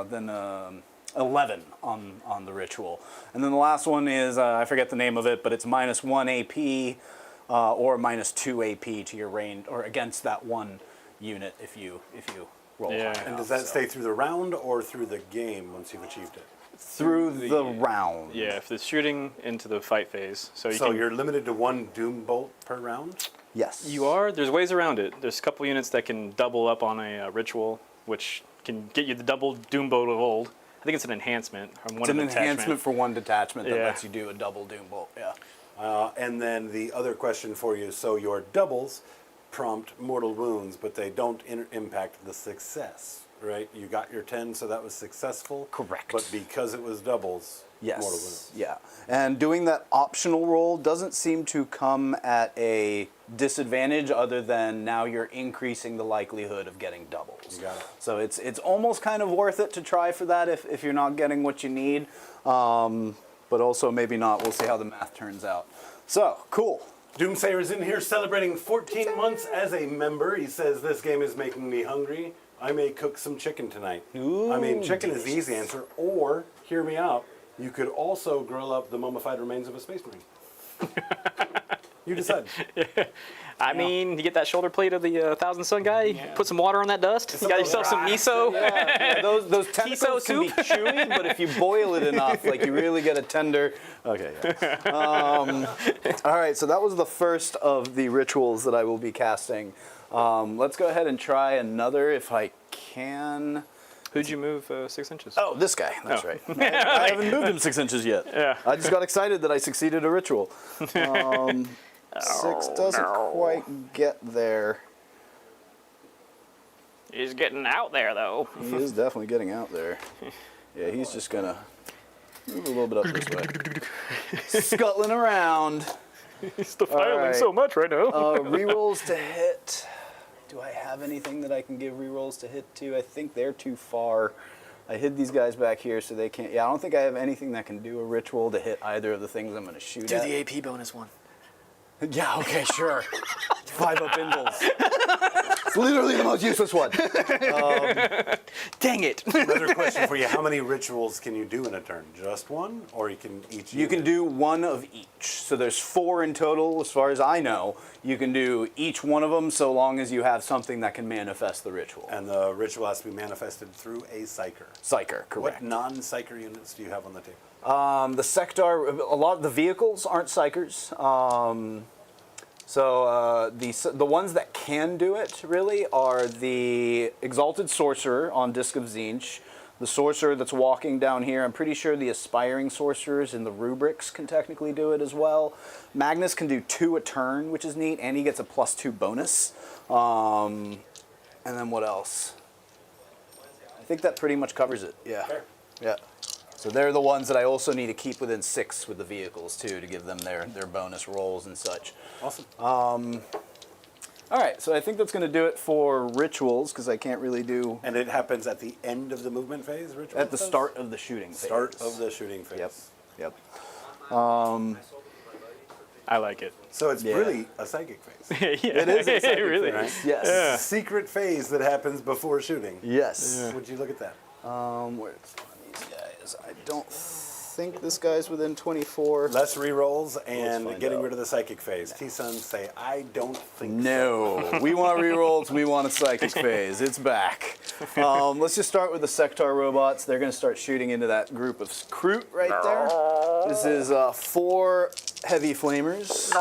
than 11 on the ritual. And then the last one is I forget the name of it, but it's -1 AP. Or -2 AP to your range, or against that one unit if you roll high enough. And does that stay through the round or through the game once you've achieved it? Through the round. Yeah, if it's shooting into the fight phase. So You're limited to 1 Doom Bolt per round? Yes. You are. There's ways around it. There's a couple units that can double up on a ritual, which can get you the double Doom Bolt of old. I think it's an enhancement. It's an enhancement for 1 detachment that Yeah. lets you do a double Doom Bolt. Yeah. And then the other question for you, so your doubles prompt mortal wounds, but they don't impact the success, right? You got your 10, so that was successful. Correct. But because it was doubles, Yes. mortal wounds. Yeah. And doing that optional roll doesn't seem to come at a disadvantage other than now you're increasing the likelihood of getting doubles. You got it. So it's almost kind of worth it to try for that if you're not getting what you need. But also maybe not. We'll see how the math turns out. So, cool. Doomsayer's in here celebrating 14 months as a member. He says, this game is making me hungry. I may cook some chicken tonight. Ooh, I mean, chicken is the easy answer. Or, hear me out, you could also grill up the mummified remains of a space marine. You decide. I mean, you get that shoulder plate of the Thousand Sun guy, put some water on that dust, you got yourself some miso. Yeah, those tentacles can be soup? chewy, but if you boil it enough, like you really get a tender. Okay. Yeah. All right, so that was the first of the rituals that I will be casting. Let's go ahead and try another if I can. Who'd you move 6 inches? Oh, this guy. That's Oh. right. I haven't moved him 6 inches yet. Yeah. I just got excited that I succeeded a ritual. 6 doesn't quite get there. He's getting out there, though. He is definitely getting out there. Yeah, he's just gonna move a little bit up this way. Scuttling around. He's still failing right. so much right now. Rerolls to hit. Do I have anything that I can give rerolls to hit to? I think they're too far. I hid these guys back here so they can't. Yeah, I don't think I have anything that can do a ritual to hit either of the things I'm going to shoot Do at. the AP bonus one. Yeah, okay, sure. 5-up Invils. It's literally the most useless one. Dang it. Another question for you: how many rituals can you do in a turn? Just one, or you can each? You can do one of each. So there's 4 in total, as far as I know. You can do each one of them so long as you have something that can manifest the ritual. And the ritual has to be manifested through a psyker. Psyker, correct. What non-psyker units do you have on the table? The Sectar, a lot of the vehicles aren't psychers. The ones that can do it, really, are the Exalted Sorcerer on Disc of Tzeentch, the Sorcerer that's walking down here. I'm pretty sure the Aspiring Sorcerers in the Rubrics can technically do it as well. Magnus can do 2 a turn, which is neat, and he gets a +2 bonus. And then what else? I think that pretty much covers it, yeah. Fair. Yeah. So they're the ones that I also need to keep within 6 with the vehicles, too, to give them their bonus rolls and such. Awesome. All right, so I think that's going to do it for rituals, because I can't really do... And it happens at the end of the movement phase, ritual? At the start of the shooting phase. Start of the shooting phase. Yep. I like it. So it's really a psychic phase. It is a psychic really phase. Right? Yes. Yeah. Secret phase that happens before shooting. Yes. Would you look at that? Where's these guys? I don't think this guy's within 24. Less rerolls Let's and find getting out. rid of the psychic phase. T-Sun say, I don't think so. No, we want rerolls. We want a psychic phase. It's back. Let's just start with the Sectar robots. They're going to start shooting into that group of Kroot right there. This is 4 heavy flamers.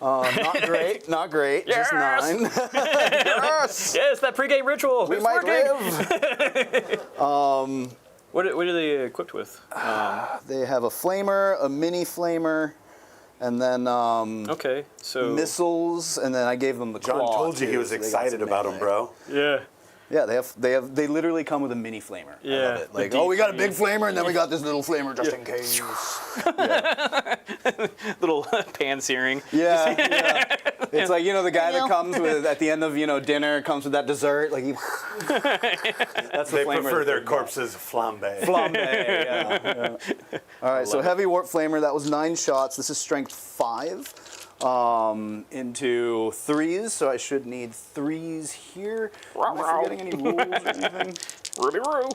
Not great. Not great. Yes! Just 9. Yes. Yes, that pregame ritual. We It's might working. live. What are they equipped with? They have a flamer, a mini flamer, and then Okay, so missiles, and then I gave them the John claw, told you too, he was so they got excited some about him, melee. bro. yeah. Yeah, they literally come with a mini flamer. I Yeah, love it. the Like, oh, we got a D3. big flamer, and then we got this little flamer just in case. Little pan searing. Yeah, yeah. It's like, the guy that comes with, at the end of, dinner, comes with that dessert. Like, that's the They flamer. prefer that their they got. corpses flambe. Flambe, yeah. All right, so heavy warp flamer. That was 9 shots. This is strength 5 into 3s, so I should need 3s here. Am I forgetting any rules or anything? Ruby Roo.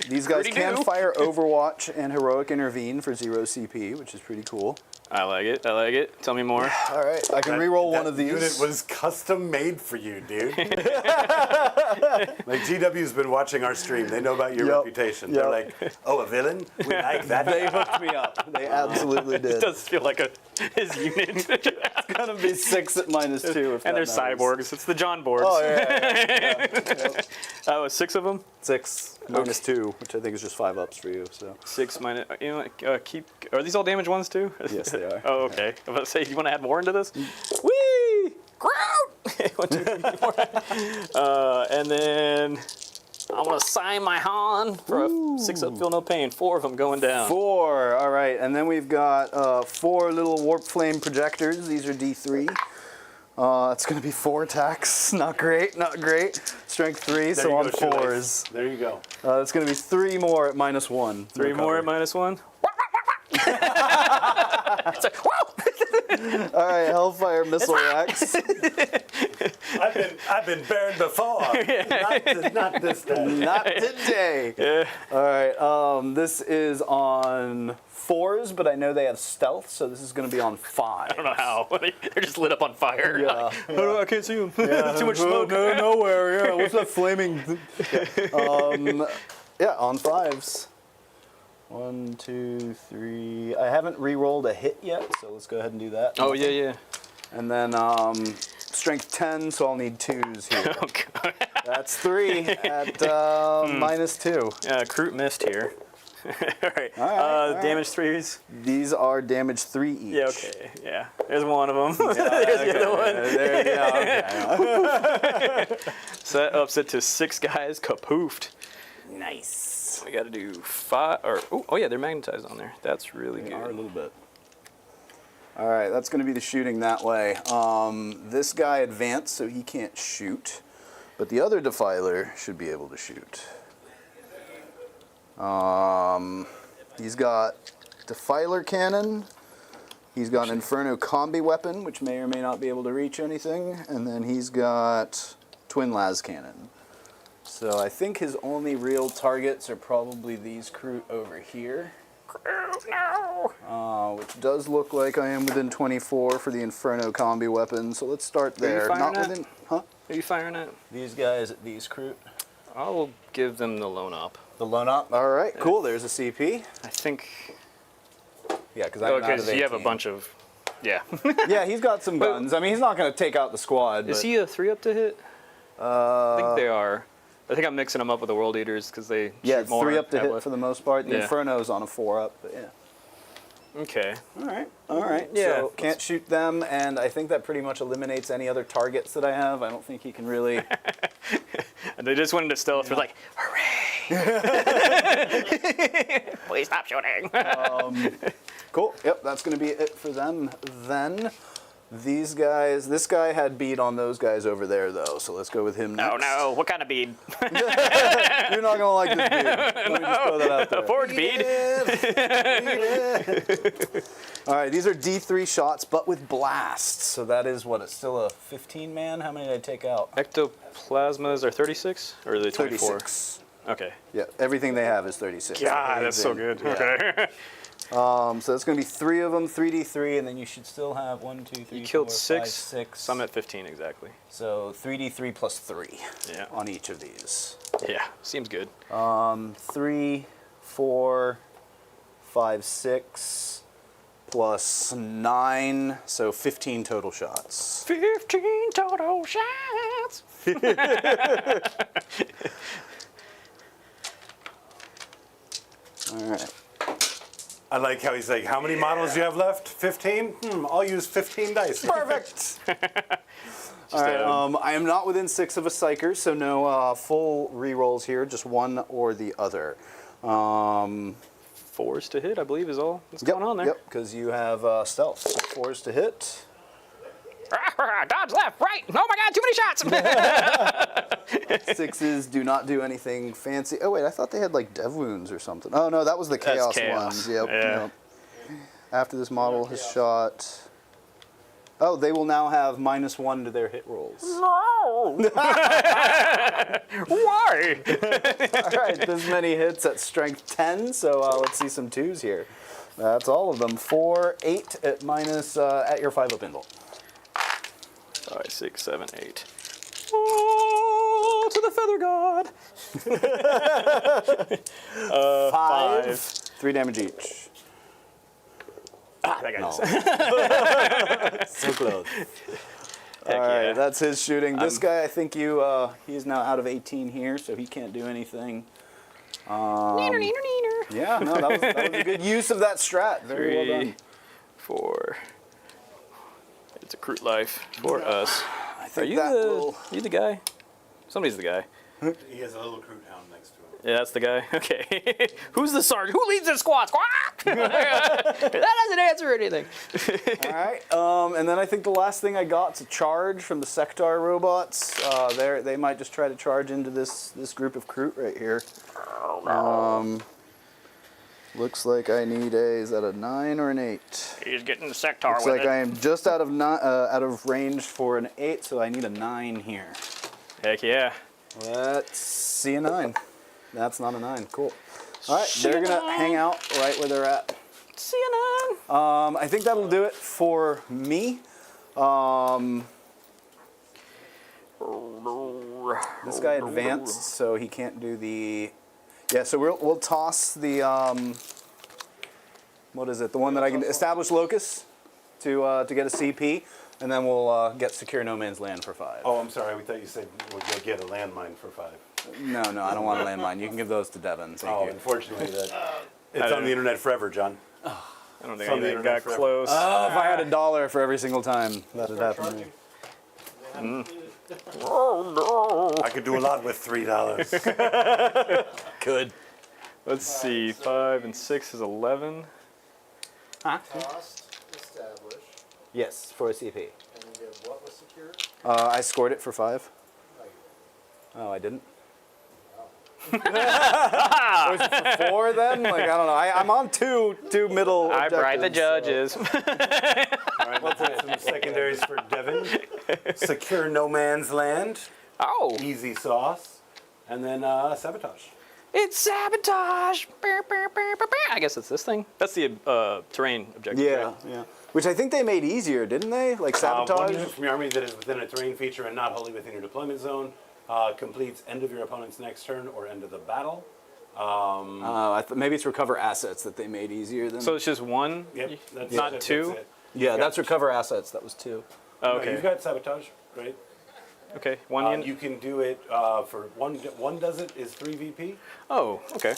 These guys can Rudy-doo. fire Overwatch and Heroic Intervene for 0 CP, which is pretty cool. I like it. I like it. Tell me more. All right, I can reroll one of these. Unit was custom made for you, dude. Like GW's been watching our stream. They know about your Yep. reputation. Yep. They're like, oh, a villain? We like that. They hooked me up. They absolutely It did. does feel like his unit. It's gonna be 6 at -2. If And they're that matters. cyborgs. It's the John Borgs. Oh yeah. Oh, 6 of them? 6 -2, which I think is just 5 ups for you. So 6 minus. You know, what, keep. Are these all damage ones too? yes, they are. Oh, okay. I was about to say, you want to add more into this? Whee! Grout! 1, 2, 3, 4. And then I'm gonna sign my Han for a 6 up, feel no pain. 4 of them going down. 4. All right, and then we've got 4 little warp flame projectors. These are D3. It's going to be 4 attacks. Not great, not great. Strength 3, There so you on go, fours. Shoelace. There you go. It's going to be 3 more at -1. 3 No more cover. at -1. It's like, whoa! All right, Hellfire Missile Rex. I've been burned before. Not this time. Not today. Yeah. All right, this is on 4s, but I know they have stealth, so this is going to be on 5. I don't know how. They're just lit up on fire. Yeah. I can't see them. Too much smoke. No, nowhere. Yeah, what's that flaming? Yeah, on 5s. 1, 2, 3. I haven't re-rolled a hit yet, so let's go ahead and do that. Oh, yeah, yeah. And then strength 10, so I'll need 2s here. Oh, God. That's 3 at -2. Kroot missed here. All right. all right. Damage 3s. These are damage 3 each. Yeah, okay. Yeah. There's one of them. There's the other one. Okay. So that ups it to 6 guys kapoofed. Nice. We got to do 5. Oh, yeah, they're magnetized on there. That's really They good. are a little bit. All right, that's going to be the shooting that way. This guy advanced, so he can't shoot. But the other Defiler should be able to shoot. He's got Defiler Cannon, He's got an Inferno combi weapon, which may or may not be able to reach anything, and then he's got twin las cannon. So I think his only real targets are probably these Kroot over here. Which does look like I am within 24 for the Inferno combi weapon, so let's start there. firing Not at? within, huh? Are you firing at? These guys at these Kroot. I'll give them the lone op. The lone op. All right, cool. There's a CP. I think. Yeah, because I'm out of 18. Because you have a bunch of. Yeah. Yeah, he's got some guns. I mean, he's not going to take out the squad. Is but, he a 3-up to hit? I think they are. I think I'm mixing them up with the World Eaters because they yeah, shoot more. 3-up to hit with. for the most part. The Yeah. Inferno's on a 4-up, but yeah. Okay. All right, all right. Yeah. So can't shoot them, and I think that pretty much eliminates any other targets that I have. I don't think he can really. And they just went into stealth. They're like, hooray! Please stop shooting. Cool. Yep, that's going to be it for them then. These guys, this guy had bead on those guys over there, though, so let's go with him next. Oh no! What kind of bead? You're not going to like this bead. Let me just throw that out there. Forge bead. All right, these are D3 shots, but with blasts. So that is what? It's still a 15-man? How many did I take out? Ectoplasmas are 36, or are they 24? 36. Okay. Yeah, everything they have is 36. God, that's so good. Yeah. Okay. So that's going to be 3 of them, 3D3, and then you should still have 1, 2, 3, You killed 4, 6. 5, 6. So I'm at 15 exactly. So 3D3 plus 3 Yeah. on each of these. Yeah. Seems good. 3, 4, 5, 6, plus 9, so 15 total shots. 15 total shots. All right. I like how he's like, how many models do you have left? 15? I'll use 15 dice. Perfect. All right. I am not within 6 of a psyker, so no full rerolls here, just one or the other. 4s to hit, I believe, is all that's going on there. Yep, because you have stealth. So 4s to hit. Dodge left, right. Oh my God, too many shots. 6s do not do anything fancy. Oh wait, I thought they had like dev wounds or something. Oh no, that was the chaos, ones. Yep, Yeah. yep. After this model has shot. Oh, they will now have -1 to their hit rolls. No. Why? All right, this many hits at strength 10, so let's see some 2s here. That's all of them. 4, 8 at minus at your 5-up invul. 5, 6, 7, 8. Oh, to the feather god. 5, 3 damage each. Ah, that guy No. is. So close. Heck All right, yeah. that's his shooting. This guy, I think he's now out of 18 here, so he can't do anything. Yeah, no, that was a good use of that strat. Very well 3, done. 4. It's a Kroot life for us. I Are think you that the will. you the guy? Somebody's the guy. He has a little Kroot hound next to him. Yeah, that's the guy. Okay. Who's the sergeant? Who leads the squad? Squawk! That doesn't answer anything. All right, and then I think the last thing I got is a charge from the Sectar robots. They might just try to charge into this group of Kroot right here. Looks like I need is that a 9 or an 8? He's getting the sectar Looks with like it. I am just out of range for an 8, so I need a 9 here. Heck yeah. Let's see a 9. That's not a 9. Cool. All right, they're gonna hang out right where they're at. CNN. I think that'll do it for me. This guy advanced, so he can't do the. Yeah, so we'll toss the what is it? The one that I can establish locus to get a CP, and then we'll get secure no man's land for 5. Oh, I'm sorry. We thought you said we'll get a landmine for 5. No, I don't want a landmine. You can give those to Devin. Thank you. Unfortunately, it's on the internet forever, John. I don't think From the anything internet got forever. close. Oh, if I had $1 for every single time that had happened to me. I could do a lot with $3. Good. Let's see. 5 and 6 is 11. Cost established. Yes, for a CP. And you did what was secured? I scored it for 5. Right. Oh, I didn't? Or is it for 4 then? Like, I don't know. I'm on two middle I bribe the objectives, so- judges. All right, let's add some secondaries for Devin. Secure no man's land, Oh, easy sauce, and then sabotage. it's sabotage. I guess it's this thing. That's the terrain objective. Yeah, right? yeah. Which I think they made easier, didn't they? Like One sabotage? unit from your army that is within a terrain feature and not wholly within your deployment zone completes end of your opponent's next turn or end of the battle. Maybe it's recover assets that they made easier than. So it's just one. Yep, that's Not that's two? it. yeah, that's recover assets. That was 2. Oh, No, okay. you've got sabotage, right? Okay. One unit. You can do it for one. One does it is 3 VP. Oh, okay.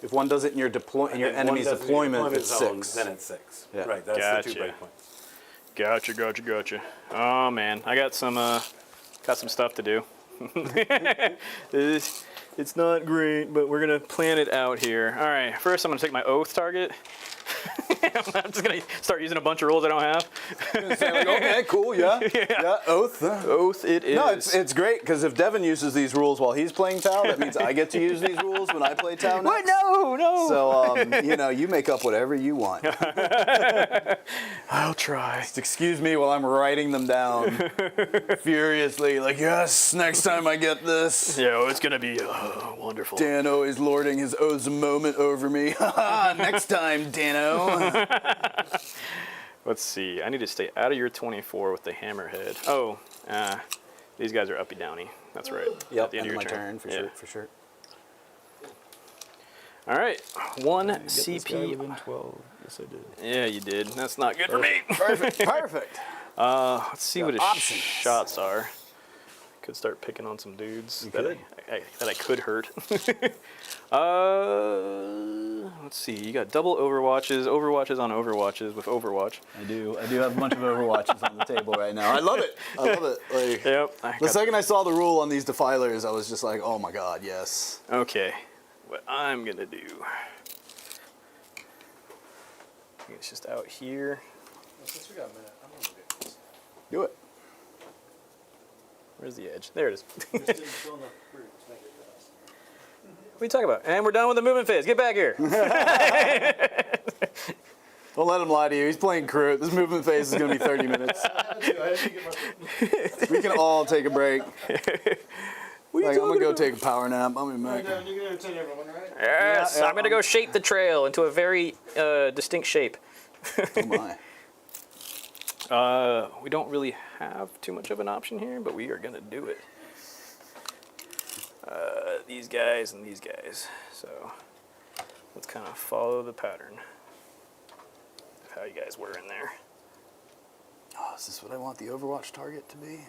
If one does it in your And then enemy's one does it in your deployment, it's zone, 6. Then it's 6. Yeah. Right, that's Gotcha. the 2 breakpoints. Gotcha. Oh man, I got some stuff to do. It's not great, but we're gonna plan it out here. All right, first I'm gonna take my oath target. I'm just gonna start using a bunch of rules I don't have. Okay, cool, yeah. Yeah, oath. Oath it is. No, it's great because if Devin uses these rules while he's playing Tau, that means I get to use these rules when I play Tau next. What? No. So, you make up whatever you want. I'll try. Just excuse me while I'm writing them down furiously. Like, yes, next time I get this. Yeah, it's gonna be wonderful. Dano is lording his oaths moment over me. Next time, Dano. Let's see. I need to stay out of your 24 with the hammerhead. Oh, these guys are uppy downy. That's right. Yep, At the end end of of your my turn, for Yeah. sure, for sure. All right, 1 CP. 12. Yes, I did. Yeah, you did. That's not good for me. Perfect. Let's see what his options. shots are. Could start picking on some dudes that I could hurt. Let's see. You got double overwatches on overwatches with Overwatch. I do have a bunch of Overwatches on the table right now. I love it. Like, Yep. the second I saw the rule on these defilers, I was just like, oh my god, yes. Okay. What I'm gonna do. It's just out here. Since we got a minute, I'm gonna do this. Do it. Where's the edge? There it is. Just didn't fill enough fruit to make it fast. What are you talking about? And we're done with the movement phase. Get back here. Don't let him lie to you. He's playing Kroot. This movement phase is going to be 30 minutes. I had to get my We can all take a break. What are Like, you I'm going to go talking take a power nap. I'll be back. You're gonna entertain everyone, right? about? Yes, Yeah, I'm gonna go shape the trail into a very distinct shape. Oh my. We don't really have too much of an option here, but we are gonna do it. These guys and these guys. So let's kind of follow the pattern of how you guys were in there. Oh, is this what I want the Overwatch target to be?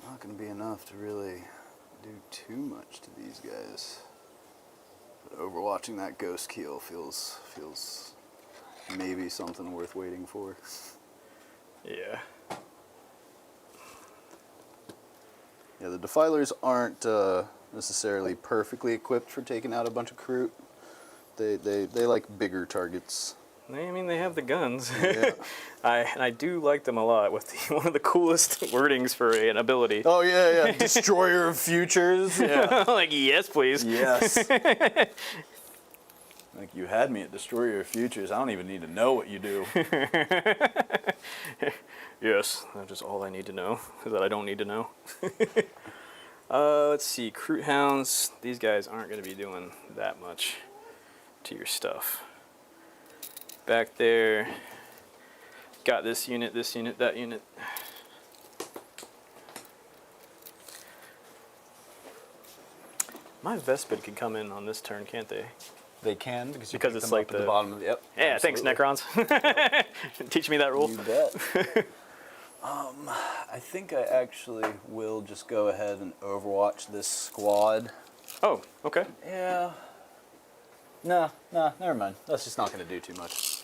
Not going to be enough to really do too much to these guys. But overwatching that ghost keel feels maybe something worth waiting for. Yeah. Yeah, the defilers aren't necessarily perfectly equipped for taking out a bunch of Kroot. They like bigger targets. I mean, they have the guns. Yeah. I do like them a lot with one of the coolest wordings for an ability. Oh yeah, yeah. Destroyer of futures. Yeah. Like, yes, please. Yes. Like, you had me at Destroyer of Futures. I don't even need to know what you do. Yes, that's just all I need to know, is that I don't need to know. Let's see, Kroot Hounds. These guys aren't going to be doing that much to your stuff. Back there, got this unit, that unit. My Vespid can come in on this turn, can't they? They can because Because pick it's them like up at the the- bottom of yep. Yeah, absolutely. thanks, Necrons. Teach me that rule. You bet. I think I actually will just go ahead and Overwatch this squad. Oh, okay. Yeah. Nah, never mind. That's just not going to do too much.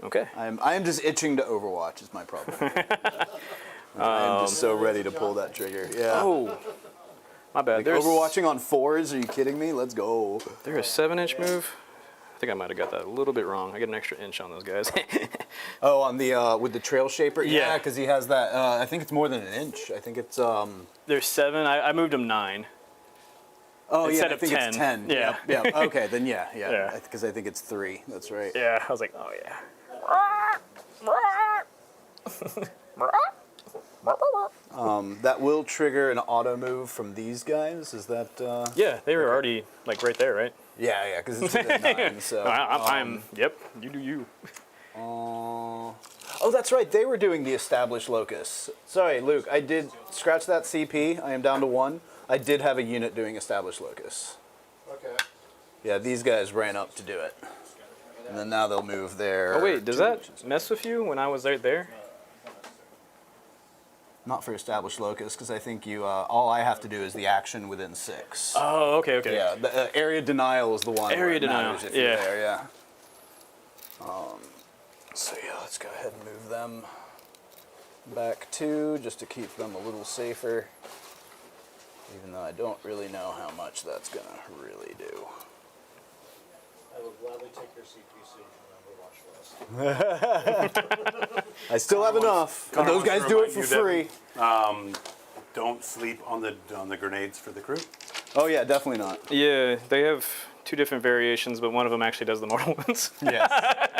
Okay. I am just itching to Overwatch is my problem. I am just so ready to pull that trigger. Yeah. Oh, my bad. Like, Overwatching on 4s? Are you kidding me? Let's go. There's a 7-inch move. I think I might have got that a little bit wrong. I get an extra inch on those guys. Oh, on the with the trail shaper. Yeah. Because he has that. I think it's more than an inch. I think it's. There's 7. I moved them 9. Oh Instead yeah, I of think 10. it's 10. Yeah. Yeah. Okay, then yeah. Yeah. Because I think it's 3. That's right. Yeah, I was like, oh yeah. That will trigger an auto move from these guys. Is that? Yeah, they were already like right there, right? Yeah, because it's within 9. So. I'm. Yep. You do you. Oh, that's right. They were doing the established locus. Sorry, Luke. I did scratch that CP. I am down to 1. I did have a unit doing established locus. Okay. Yeah, these guys ran up to do it. And then now they'll move there. Oh wait, does that mess with you when I was right there? Not for established locus, because I think you. All I have to do is the action within 6. Oh, okay. Yeah, the area denial is the one. Area where it denial, matters if you're yeah. there, yeah. So yeah, let's go ahead and move them back 2, just to keep them a little safer. Even though I don't really know how much that's gonna really do. I will gladly take your CPC from Overwatch list. I still have enough. Connor Those wants guys to do it remind for you free. Don't sleep on the grenades for the crew. Oh yeah, definitely not. Yeah, they have 2 different variations, but one of them actually does the mortal ones. Yes.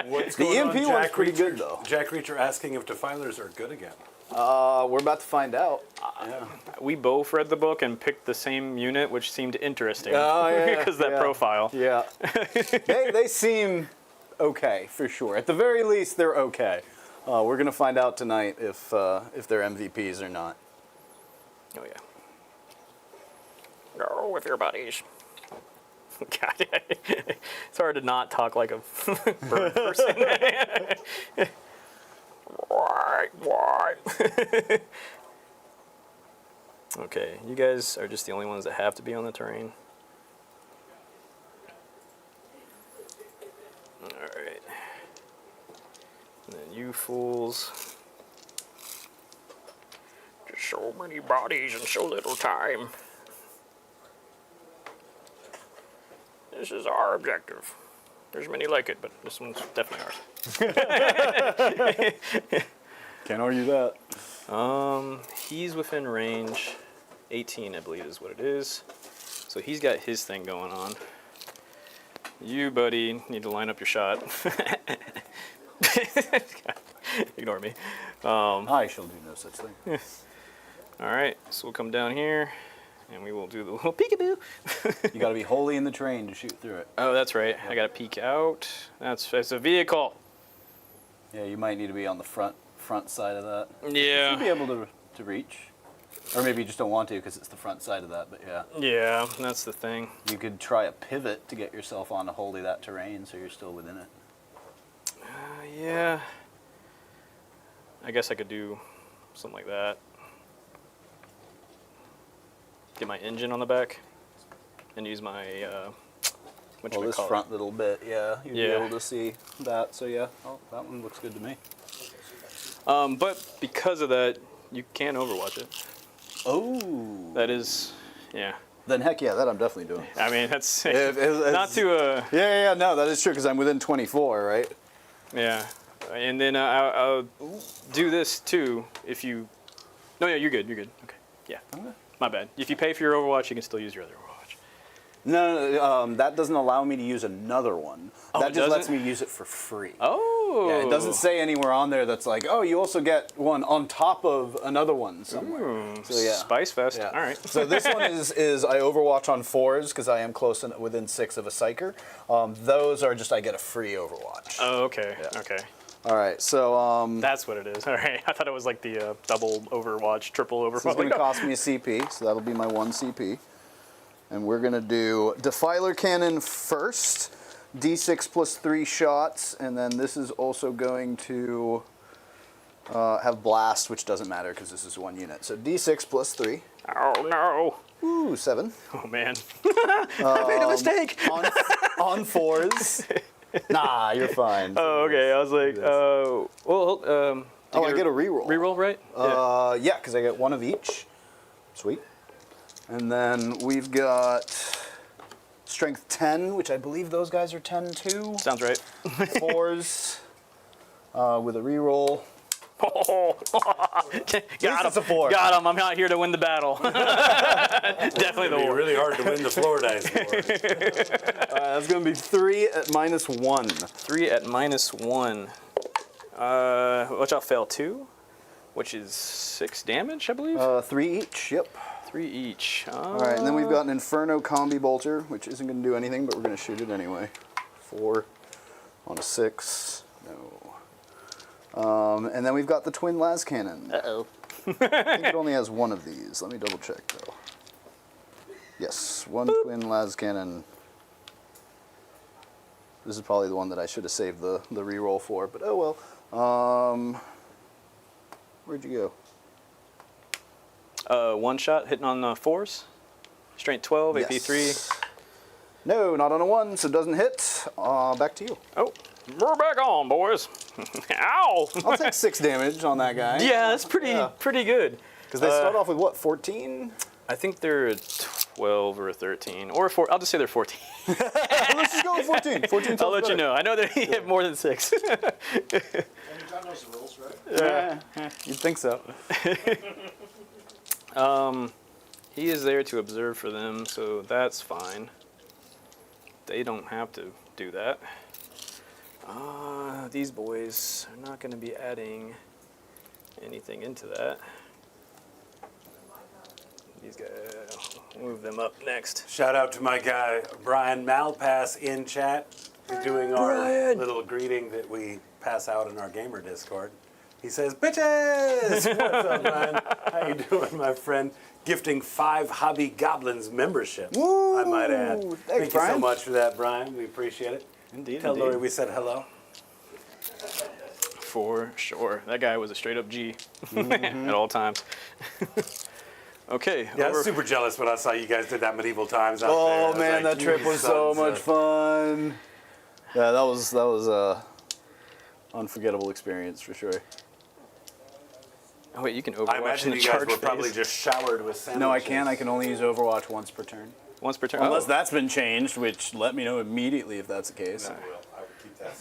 What's The going EMP on, one's Jack pretty Reacher? good though. Jack Reacher asking if defilers are good again. We're about to find out. Yeah. We both read the book and picked the same unit, which seemed interesting. Oh, yeah, because that yeah. profile. Yeah. they seem okay for sure. At the very least, they're okay. We're gonna find out tonight if they're MVPs or not. Oh yeah. Go with your buddies. God, it's hard to not talk like a bird person. Why? Okay, you guys are just the only ones that have to be on the terrain. Alright. And then you fools. Just so many bodies and so little time. This is our objective. There's many like it, but this one's definitely ours. Can't argue that. He's within range. 18, I believe, is what it is. So he's got his thing going on. You, buddy, need to line up your shot. Ignore me. I shall do no such thing. All right, so we'll come down here, and we will do the little peekaboo. You got to be wholly in the train to shoot through it. Oh, that's right. I gotta peek out. That's a vehicle. Yeah, you might need to be on the front side of that. Yeah. You'll be able to reach. Or maybe you just don't want to because it's the front side of that, but yeah. Yeah, that's the thing. You could try a pivot to get yourself onto wholly that terrain so you're still within it. Yeah. I guess I could do something like that. Get my engine on the back and use my Well, this front little bit, yeah, you'd be Yeah. able to see that. So yeah, oh, that one looks good to me. But because of that, you can Overwatch it. Oh. That is, yeah. Then heck yeah, that I'm definitely doing. I mean, that's If- not to Yeah, no, that is true because I'm within 24, right? yeah. And then I'll do this too if you. No, yeah, you're good. You're good. Okay. Yeah. Okay. My bad. If you pay for your Overwatch, you can still use your other Overwatch. No, that doesn't allow me to use another one. Oh, That it just lets doesn't? me use it for free. Oh. Yeah, it doesn't say anywhere on there that's like, oh, you also get one on top of another one somewhere. So yeah. Spice Fest. Yeah. All right. So this one is I Overwatch on 4s because I am close within 6 of a Psyker. Those are just I get a free Overwatch. Oh, okay. Yeah. Okay. All right, so That's what it is. All right. I thought it was like the double Overwatch, triple Overwatch. this is going to cost me a CP, so that'll be my 1 CP. And we're going to do Defiler Cannon first, D6 plus 3 shots, and then this is also going to have Blast, which doesn't matter because this is 1 unit. So D6 plus 3. Oh no. Ooh, 7. Oh man. I made a mistake. On 4s. Nah, you're fine. Oh, okay. I was like, well, I get a reroll. Reroll, right? Yeah, because I get 1 of each. Sweet. And then we've got strength 10, which I believe those guys are 10 too. Sounds right. 4s with a reroll. Got it's a him. 4. Got him. I'm not here to win the battle. Definitely the It'd be war. really hard to win the floor dice war. That's going to be 3 at -1. 3 at -1. Watch out, fail 2, which is 6 damage, I believe. 3 each, yep. 3 each. All right, and then we've got an Inferno Combi Bolter, which isn't going to do anything, but we're going to shoot it anyway. 4 on a 6. No. And then we've got the Twin Las Cannon. Uh-oh. I think it only has one of these. Let me double check, though. Yes, one Twin Las Cannon. This is probably the one that I should have saved the reroll for, but oh well. Where'd you go? 1 shot hitting on 4s. Strength 12, AP 3. Yes. No, not on a 1, so it doesn't hit. Back to you. Oh, we're back on, boys. Ow! I'll take 6 damage on that guy. Yeah, that's pretty good. Because they start off with what, 14? I think they're a 12 or a 13 or a 4. I'll just say they're 14. Let's just go with 14. 14 I'll let you know. I know they have more than 6. And you got those rules, right? Yeah, you'd think so. He is there to observe for them, so that's fine. They don't have to do that. These boys are not going to be adding anything into that. These guys, move them up next. Shout out to my guy, Brian Malpass in chat. He's doing our little greeting that we pass out in our gamer Discord. He says, bitches! What's up, Brian? How you doing, my friend? Gifting 5 Hobby Goblins membership, I might add. Thank you so Brian. much for that, Brian. We appreciate it. Indeed, Tell indeed. Lori we said hello. For sure. That guy was a straight up G at all times. Okay. Yeah, I over- was super jealous when I saw you guys did that medieval times out there. I Oh was man, like, that trip you was so sons much of- fun. Yeah, that was a unforgettable experience for sure. Oh, wait, you can I overwatch in imagine the you guys charge were probably phase. just showered with sandwiches. No, I can't. I can only use Overwatch once per turn. Once per turn. Unless Oh. that's been changed, which let me know immediately if that's the case. I will. I will keep that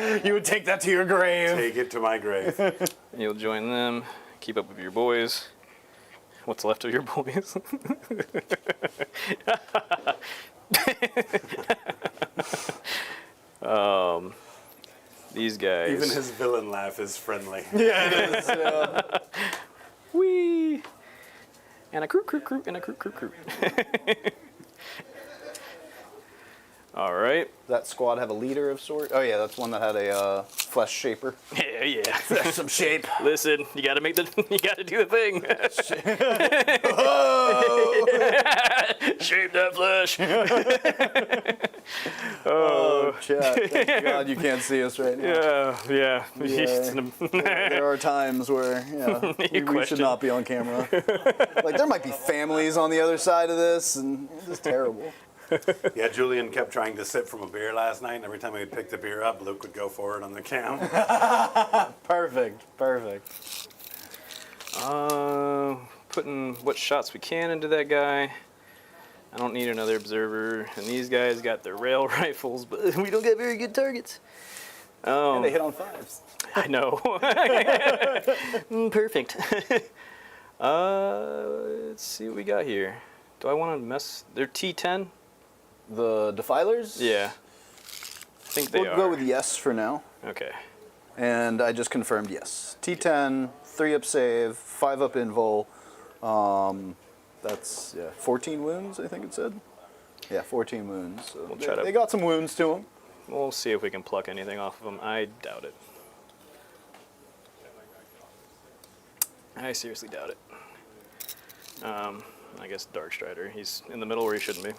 secret. You would take that to your grave. Take it to my grave. You'll join them. Keep up with your boys. What's left of your boys? These guys. Even his villain laugh is friendly. Yeah, it is. Whee! And a Kroot, and a Kroot. All right. That squad have a leader of sort? Oh yeah, that's one that had a flesh shaper. Yeah. There's some shape. Listen, you gotta you gotta do the thing. Shape that flesh. Oh, chat. Thank God you can't see us right now. Yeah. There are times where we should question. not be on camera. Like there might be families on the other side of this, and it's just terrible. Yeah, Julian kept trying to sip from a beer last night, and every time we would pick the beer up, Luke would go forward on the count. Perfect. Putting what shots we can into that guy. I don't need another observer. And these guys got their rail rifles, but we don't get very good targets. And they hit on 5s. I know. Perfect. Let's see what we got here. Do I want to mess? They're T10? The Defilers? Yeah. I think they We'll are. go with yes for now. Okay. And I just confirmed yes. T10, 3-up save, 5-up invul. That's 14 wounds, I think it said. Yeah, 14 wounds. So We'll try to- they got some wounds to them. We'll see if we can pluck anything off of them. I doubt it. I seriously doubt it. I guess Darkstrider. He's in the middle where he shouldn't be.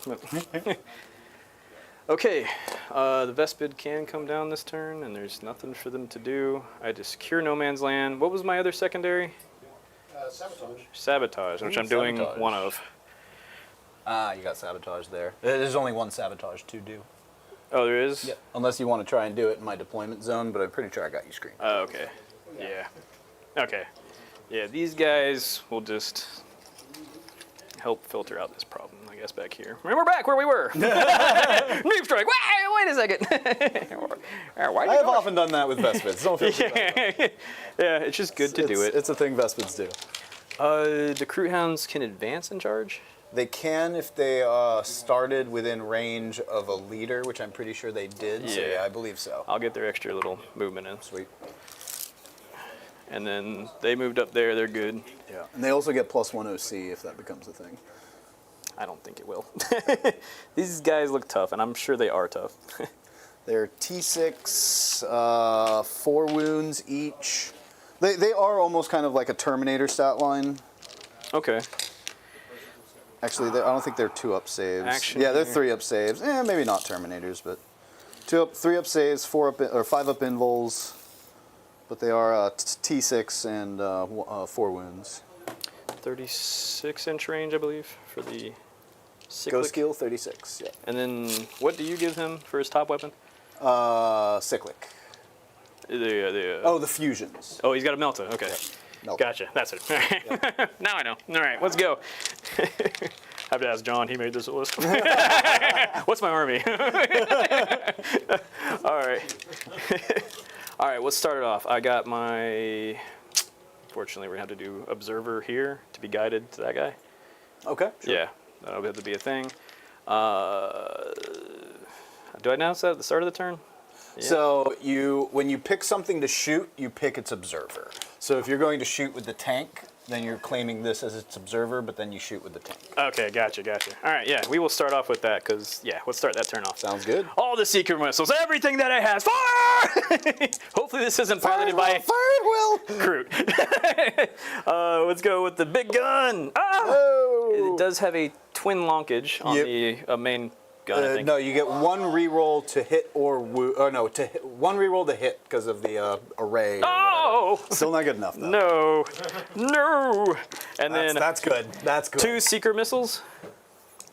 Okay, the Vespid can come down this turn, and there's nothing for them to do. I just cure No Man's Land. What was my other secondary? Sabotage. Sabotage, which I'm doing Sabotage. one of. You got Sabotage there. There's only one Sabotage to do. Oh, there is? Yep. Unless you want to try and do it in my deployment zone, but I'm pretty sure I got you screened. Oh, okay. Yeah. Okay. Yeah, these guys will just help filter out this problem, I guess, back here. And we're back where we were. Noob strike. Wait a second. I have often done that with Vespids. Don't feel too bad. Yeah, it's just good to do it. It's a thing Vespids do. The Kroot Hounds can advance in charge? They can if they started within range of a leader, which I'm pretty sure they did. So Yeah. yeah, I believe so. I'll get their extra little movement in. Sweet. And then they moved up there. They're good. Yeah. And they also get +1 OC if that becomes a thing. I don't think it will. These guys look tough, and I'm sure they are tough. They're T6, 4 wounds each. They are almost kind of like a Terminator stat line. Okay. Actually, I don't think they're 2-up saves. Action Yeah, they're here. 3-up saves. Maybe not Terminators, but 3-up saves, 5-up invols. But they are T6 and 4 wounds. 36-inch range, I believe, for the Go cyclic. skill 36. Yeah. And then what do you give him for his top weapon? Cyclic. Oh, The fusions. oh, he's got a Melta. Okay. Melt. Gotcha. That's it. All right. Now I know. All right, let's go. I have to ask John. He made this list. What's my army? All right. All right, let's start it off. I got my... Fortunately, we're going to have to do Observer here to be guided to that guy. Okay. Sure. Yeah, that'll have to be a thing. Do I announce that at the start of the turn? Yeah. So when you pick something to shoot, you pick its observer. So if you're going to shoot with the tank, then you're claiming this as its observer, but then you shoot with the tank. Okay, gotcha. All right, yeah, we will start off with that because, yeah, let's start that turn off. Sounds good. All the secret missiles, everything that I have, fire! Hopefully this isn't piloted by Will. Kroot. Let's go with the big gun. Ah! Oh. It does have a twin lonkage on the main gun, I think. No, you get 1 reroll to hit or no, to hit, 1 reroll to hit because of the array. Oh! Still not good enough though. No. And then That's good. That's good. 2 secret missiles.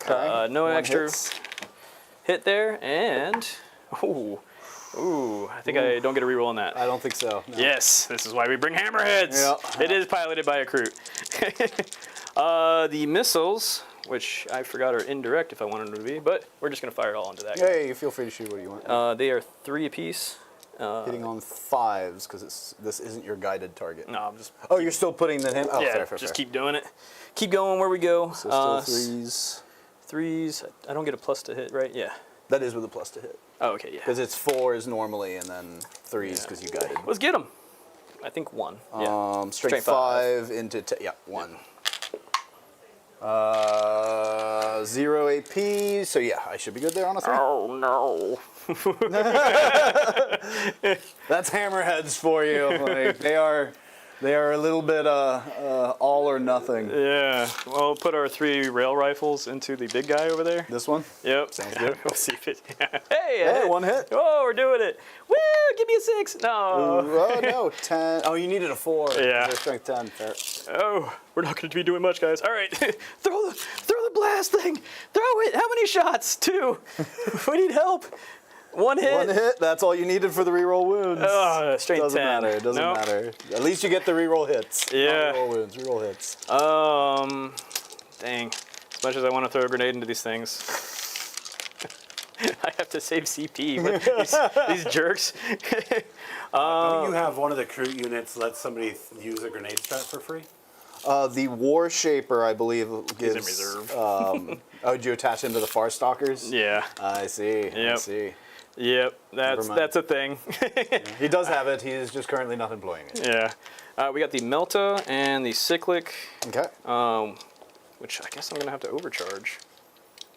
Okay. No 1 extra hits. hit there, and ooh, I think I don't get a reroll on that. I don't think so. No. Yes, this is why we bring hammerheads. Yeah. It is piloted by a Kroot. The missiles, which I forgot are indirect if I wanted them to be, but we're just gonna fire it all into that guy. Hey, feel free to shoot what you want. They are 3 apiece. Hitting on 5s because this isn't your guided target. No, I'm just Oh, you're still putting that in? Oh, yeah, fair. just keep doing it. Keep going where we go. So still 3s. 3s. I don't get a plus to hit, right? Yeah. That is with a plus to hit. Oh, okay, yeah. Because it's 4s normally and then 3s because you guided. Let's get them. I think 1. Yeah. Straight 5 into 1. 0 AP, so yeah, I should be good there on a 3. Oh no. That's hammerheads for you. Like, they are a little bit all or nothing. Yeah. Well, we'll put our 3 rail rifles into the big guy over there. This one? Yep. Sounds good. We'll see if it. Hey, a Hey, hit. 1 hit. Oh, we're doing it. Woo! Give me a 6. No. Oh no, 10. Oh, you needed a 4. Yeah. They're strength 10. Fair. Oh, we're not going to be doing much, guys. All right. throw the blast thing. Throw it. How many shots? 2. We need help. 1 hit. 1 hit. That's all you needed for the reroll wounds. Strength Doesn't 10. matter. It doesn't Nope. matter. At least you get the reroll hits. Yeah. Not reroll wounds. Reroll hits. Dang. As much as I want to throw a grenade into these things, I have to save CP with these jerks. Don't you have one of the Kroot units let somebody use a grenade strat for free? The War Shaper, I believe, gives. He's in reserve. Oh, did you attach him to the Far Stalkers? Yeah. I see. I Yep. see. Yep. mind. That's a thing. He does have it. He is just currently not employing it. Yeah. We got the Melta and the Cyclic, Okay. which I guess I'm gonna have to overcharge.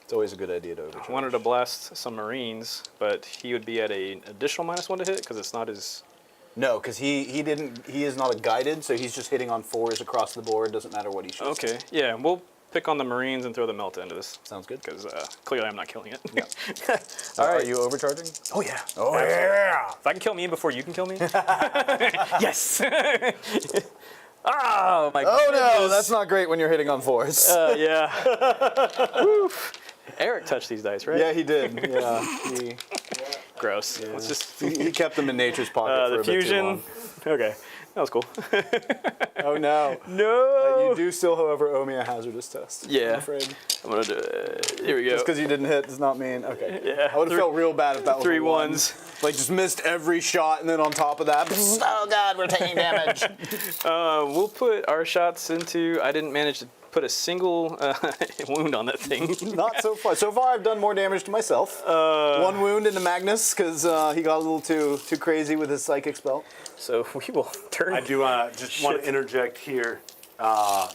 It's always a good idea to overcharge. I wanted to blast some Marines, but he would be at an additional -1 to hit because it's not his. No, because he is not a guided, so he's just hitting on 4s across the board. Doesn't matter what he shoots. Okay. Yeah. We'll pick on the Marines and throw the Melta into this. Sounds good. Because clearly I'm not killing it. Yeah. All right. Are you overcharging? Oh yeah. Oh yeah. If I can kill me before you can kill me. Yes. Oh my. Oh no, goodness. that's not great when you're hitting on 4s. Yeah. Woof. Eric touched these dice, right? Yeah, he did. Yeah. Gross. Let's just. He kept them in nature's pocket for The a bit too fusion. long. Okay. That was cool. Oh no. No. You do still, however, owe me a hazardous test. Yeah. I'm afraid. I'm gonna do it. Here we go. Just because you didn't hit does not mean, okay. Yeah. I would have felt real bad if that was Three a one. ones. Like just missed every shot and then on top of that, oh god, we're taking damage. We'll put our shots into. I didn't manage to put a single wound on that thing. Not so far. So far I've done more damage to myself. One wound into Magnus because he got a little too crazy with his psychic spell. So we will turn. I do just want to interject here. Our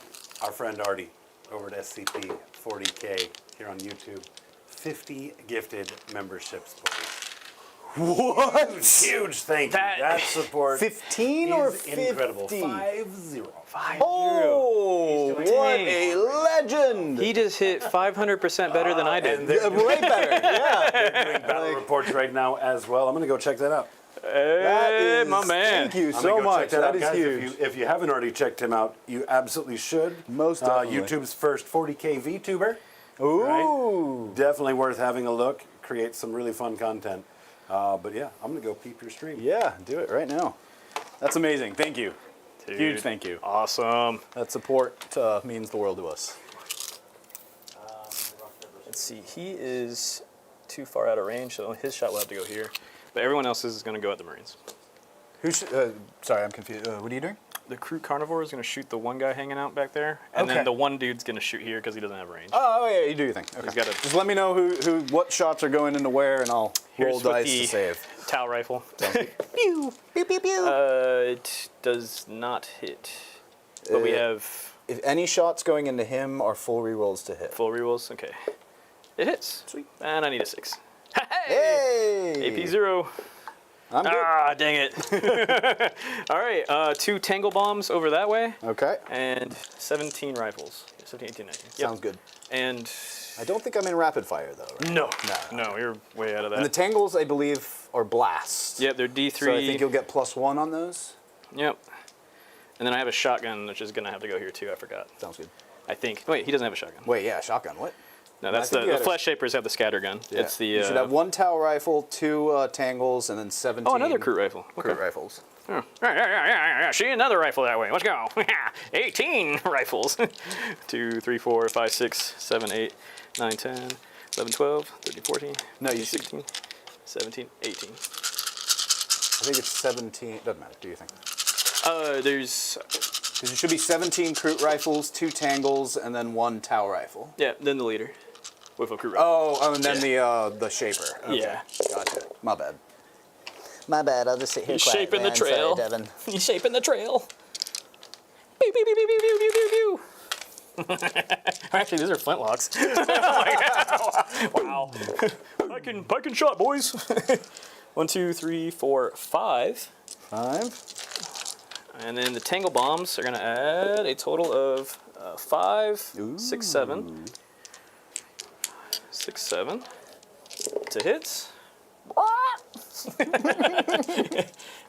friend Artie over at SCP 40k here on YouTube. 50 gifted memberships, buddy. What? Huge thank you. That support 15 or is 50? incredible. 5-0. Oh, what a legend! He just hit 500% better than I did. And they're Way better, yeah. doing battle reports right now as well. I'm going to go check that out. Hey, my man. Thank you I'm so gonna go much. check that out, That is guys. huge. If you haven't already checked him out, you absolutely should. Most definitely. YouTube's first 40k VTuber. Ooh. Right? Definitely worth having a look. Create some really fun content. But yeah, I'm going to go peep your stream. Yeah, do it right now. That's amazing. Thank you. Dude, Huge thank you. Awesome. That support means the world to us. Let's see. He is too far out of range, so his shot will have to go here. But everyone else's is going to go at the Marines. Sorry, I'm confused. What are you doing? The Kroot Carnivore is going to shoot the one guy hanging out back there, and Okay. then the one dude's going to shoot here because he doesn't have range. Oh, yeah, you do your thing. Okay. He's got a- Just let me know what shots are going into where, and I'll roll Here's with dice the to save. Tau rifle. Pew, pew, pew, pew. It does not hit, but we have If any shots going into him are full rerolls to hit. full rerolls. Okay, it hits. Sweet. And I need a 6. Hey! AP 0. I'm good. Ah, dang it. All right, 2 Tangle Bombs over that way, Okay. and 17 rifles. 17, 18, 19. Yep. Sounds good. And I don't think I'm in rapid fire, though, right? no, you're way out of that. And the tangles, I believe, are blasts. Yep, they're D3. So I think you'll get +1 on those. Yep. And then I have a shotgun, which is going to have to go here, too. I forgot. Sounds good. I think. Wait, he doesn't have a shotgun. Wait, yeah, shotgun. What? No, that's I think the you had a- flesh shapers have the scatter gun. Yeah. It's the. You should have 1 Tau rifle, 2 tangles, and then 17. Oh, another Kroot rifle. Okay. Kroot rifles. Oh. Yeah. See, another rifle that way. Let's go. 18 rifles. 2, 3, 4, 5, 6, 7, 8, 9, 10, 11, 12, 13, 14, No, you 16, 17, 18. I think it's 17. Doesn't matter. Do you think? There's. Because it should be 17 Kroot rifles, 2 tangles, and then 1 Tau rifle. Yeah, then the leader. With a Kroot rifle. Oh, and then the shaper. Okay. Yeah. Gotcha. My bad. My bad. I'll just sit here He's quiet. shaping the man. Sorry, trail. Devin. He's shaping the trail. Pew, pew, pew, pew, pew, pew, pew, pew. Actually, these are flintlocks. Wow. I can shot, boys. 1, 2, 3, 4, 5. 5. And then the Tangle Bombs are going to add a total of 5, 6, 7. 6, 7 to hits.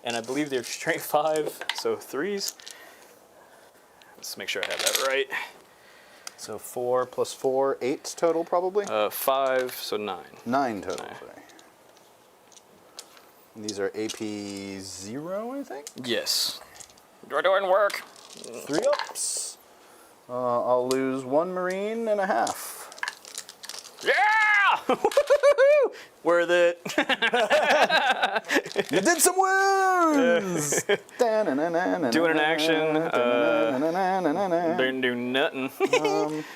And I believe they're straight 5, so 3s. Let's make sure I have that right. So 4 plus 4, 8 total probably? 5, so 9. 9 total. Nine. Sorry. And these are AP 0, I think? Yes. You're doing work. 3 ups. I'll lose 1 Marine and a half. Yeah! Worth it. You did some wounds! Doing an action. Didn't do nothing.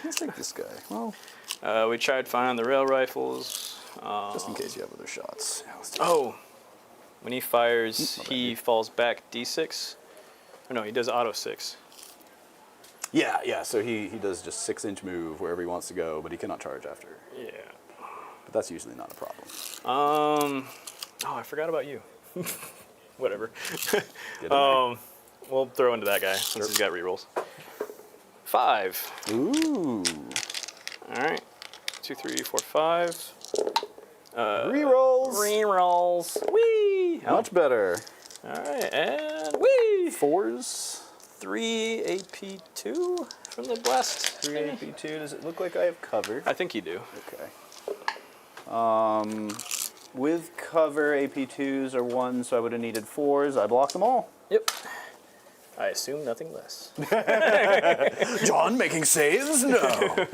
Let's take this guy. Well, We tried finding the rail rifles. just in case you have other shots. Yeah, let's do Oh, when he fires, he falls back D6. Or no, he does auto 6. Yeah, so he does just 6-inch move wherever he wants to go, but he cannot charge after. Yeah. But that's usually not a problem. Oh, I forgot about you. Whatever. We'll throw into that guy since he's got rerolls. 5. Ooh. All right. 2, 3, 4, 5. Rerolls. Rerolls. Whee! Much better. All right, and whee! 4s. 3 AP2 from the blast. 3 AP2. Does it look like I have cover? I think you do. Okay. With cover, AP2s are 1, so I would have needed 4s. I blocked them all. Yep. I assume nothing less. John making saves? No.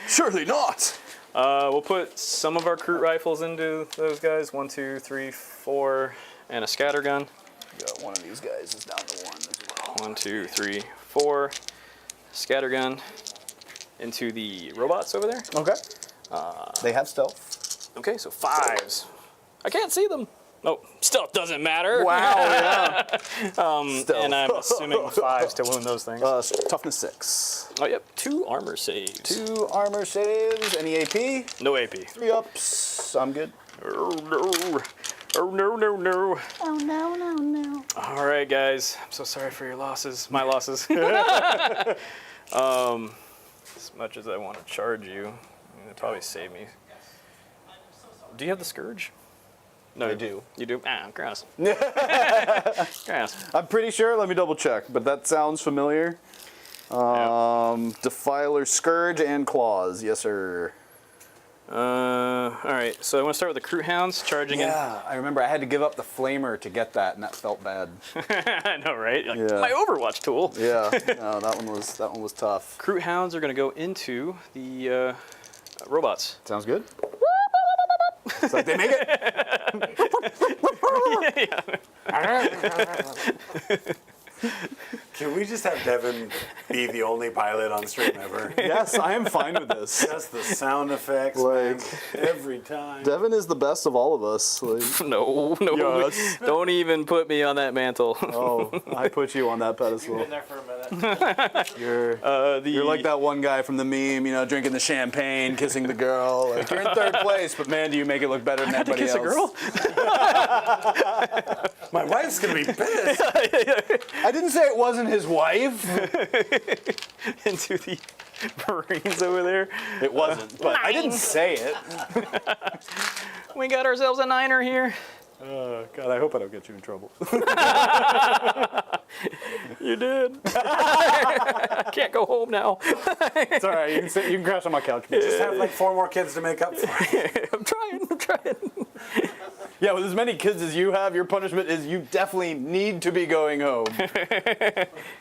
Surely not. We'll put some of our Kroot rifles into those guys. 1, 2, 3, 4, and a scattergun. Got one of these guys is down to 1 as well. 1, 2, 3, 4. Scattergun into the robots over there. Okay. They have stealth. Okay, so 5s. I can't see them. Oh, stealth doesn't matter. Wow, yeah. And I'm assuming 5s to wound those things. Toughness 6. Oh, yep. 2 armor saves. 2 armor saves. Any AP? No AP. 3 ups. I'm good. Oh, no. Oh, no, no, no. Oh no, no, no. All right, guys. I'm so sorry for your losses. My losses. As much as I want to charge you, it'd probably save me. Do you have the Scourge? No, I do. You do? Ah, gross. Gross. I'm pretty sure. Let me double check, but that sounds familiar. Defiler, Scourge, and Claws. Yes, sir. All right, so I want to start with the Kroot Hounds charging in. Yeah, I remember I had to give up the Flamer to get that, and that felt bad. I know, right? Like, Yeah. my Overwatch tool. Yeah, no, that one was tough. Kroot Hounds are going to go into the robots. Sounds good. It's like they make it. Can we just have Devin be the only pilot on stream ever? Yes, I am fine with this. Just the sound effects, Like- man, every time. Devin is the best of all of us. Like, No, no. Yes. Don't even put me on that mantle. oh, I put you on that pedestal. Been there for a minute. You're like that one guy from the meme, you know, drinking the champagne, kissing the girl. Like, you're in 3rd place, but man, do you make it look better than everybody Kiss a else. girl? My wife's gonna be pissed. I didn't say it wasn't his wife. Into the Marines over there. It wasn't, but I didn't say it. We got ourselves a 9er here. Oh, God, I hope I don't get you in trouble. You did. I can't go home now. It's all right. You can crash on my couch. Just have like 4 more kids to make up for it. I'm trying. Yeah, with as many kids as you have, your punishment is you definitely need to be going home.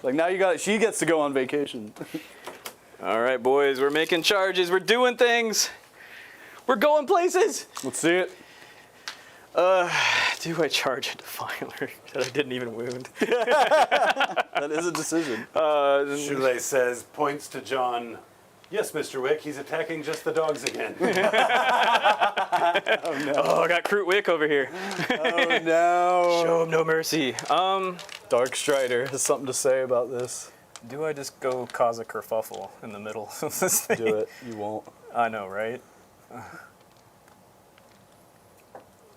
Like now she gets to go on vacation. All right, boys, we're making charges. We're doing things. We're going places. Let's see it. Do I charge a Defiler that I didn't even wound? That is a decision. Shule says, points to John. Yes, Mr. Wick, he's attacking just the dogs again. Oh, I got Kroot Wick over here. Oh no. Show him no mercy. Dark Strider has something to say about this. Do I just go cause a kerfuffle in the middle of this thing? Do it. You won't. I know, right?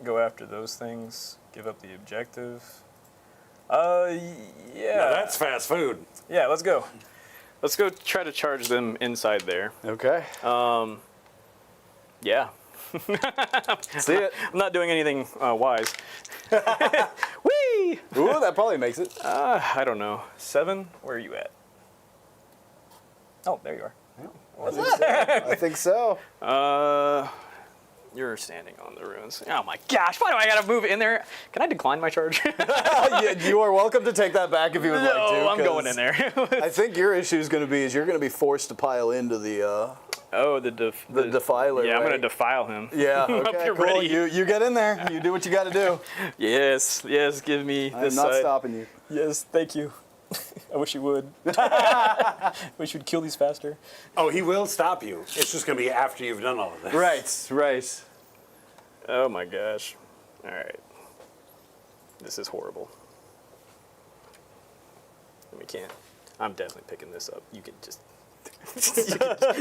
Go after those things. Give up the objective. Yeah. Now that's fast food. Yeah, let's go. Let's go try to charge them inside there. Okay. Yeah. See it. I'm not doing anything wise. Whee! Ooh, that probably makes it. I don't know. 7? Where are you at? Oh, there you are. I think so. You're standing on the ruins. Oh my gosh, why do I gotta move in there? Can I decline my charge? You are welcome to take that back if you would like to. No, I'm 'cause going in there. I think your issue is going to be you're going to be forced to pile into the Oh, the defiler. Yeah, I'm right? gonna defile him. Yeah. Okay. you're Cool. ready. You get in there. You do what you got to do. Yes, give me I'm this not side. stopping you. Yes, thank you. I wish you would. Wish you'd kill these faster. Oh, he will stop you. It's just going to be after you've done all of this. Right. Oh my gosh. All right. This is horrible. We can't. I'm definitely picking this up. You can just.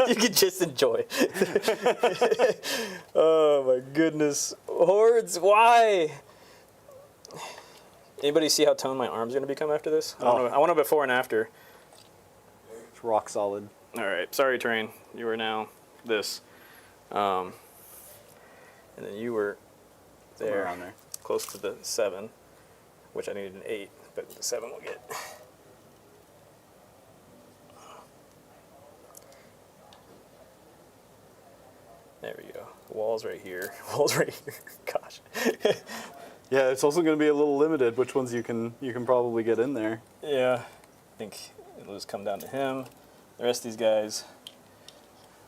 you can just enjoy. Oh my goodness. Hordes, why? Anybody see how toned my arm's gonna become after this? I want a before and after. It's rock solid. All right, sorry, Train. You are now this. And then you were Somewhere there, around there. close to the 7, which I needed an 8, but the 7 will get. There we go. Walls right here. Walls right here. Gosh. Yeah, it's also going to be a little limited which ones you can probably get in there. Yeah. think it'll just come down to him. The rest of these guys,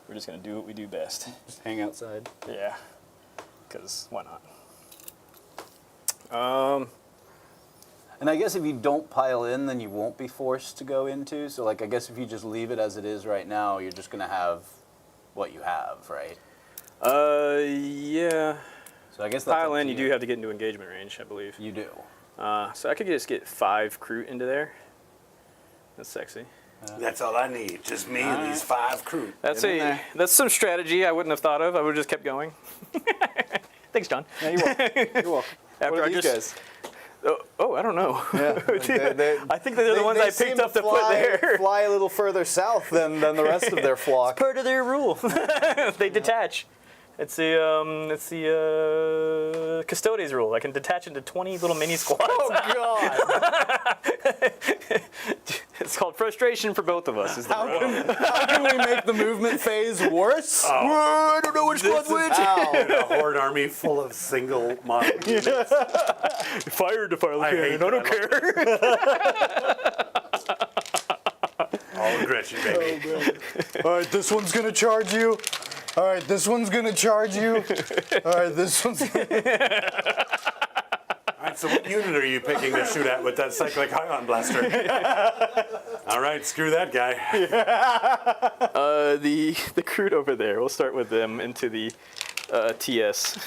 we're just going to do what we do best. Just hang outside. Yeah, because why not? And I guess if you don't pile in, then you won't be forced to go into. So, like, I guess if you just leave it as it is right now, you're just going to have what you have, right? Yeah. So I guess that's Pile up in, to you do have to get into engagement range, I believe. You do. So I could just get 5 Kroot into there. That's sexy. That's all I need. Just me and these 5 crew. That's Get in there. that's some strategy I wouldn't have thought of. I would have just kept going. Thanks, John. Yeah, you're welcome. You're welcome. After What are I these just- guys? Oh, I don't know. Yeah, I think they're the ones I picked up to put there. Fly a little further south than the rest of their flock. Part of their rule. They detach. It's the Custodes rule. I can detach into 20 little mini squads. Oh God! It's called frustration for both of us. Is the rule. How can we make the movement phase worse? I don't know which one's which. How? A horde army full of single model units. Fire to fire the I hate cannon. I don't care. All aggression, baby. All right, this one's gonna charge you. All right, this one's gonna charge you. All right, this one's. All right, so what unit are you picking to shoot at with that cyclic ion blaster? All right, screw that guy. The Kroot over there. We'll start with them into the TS.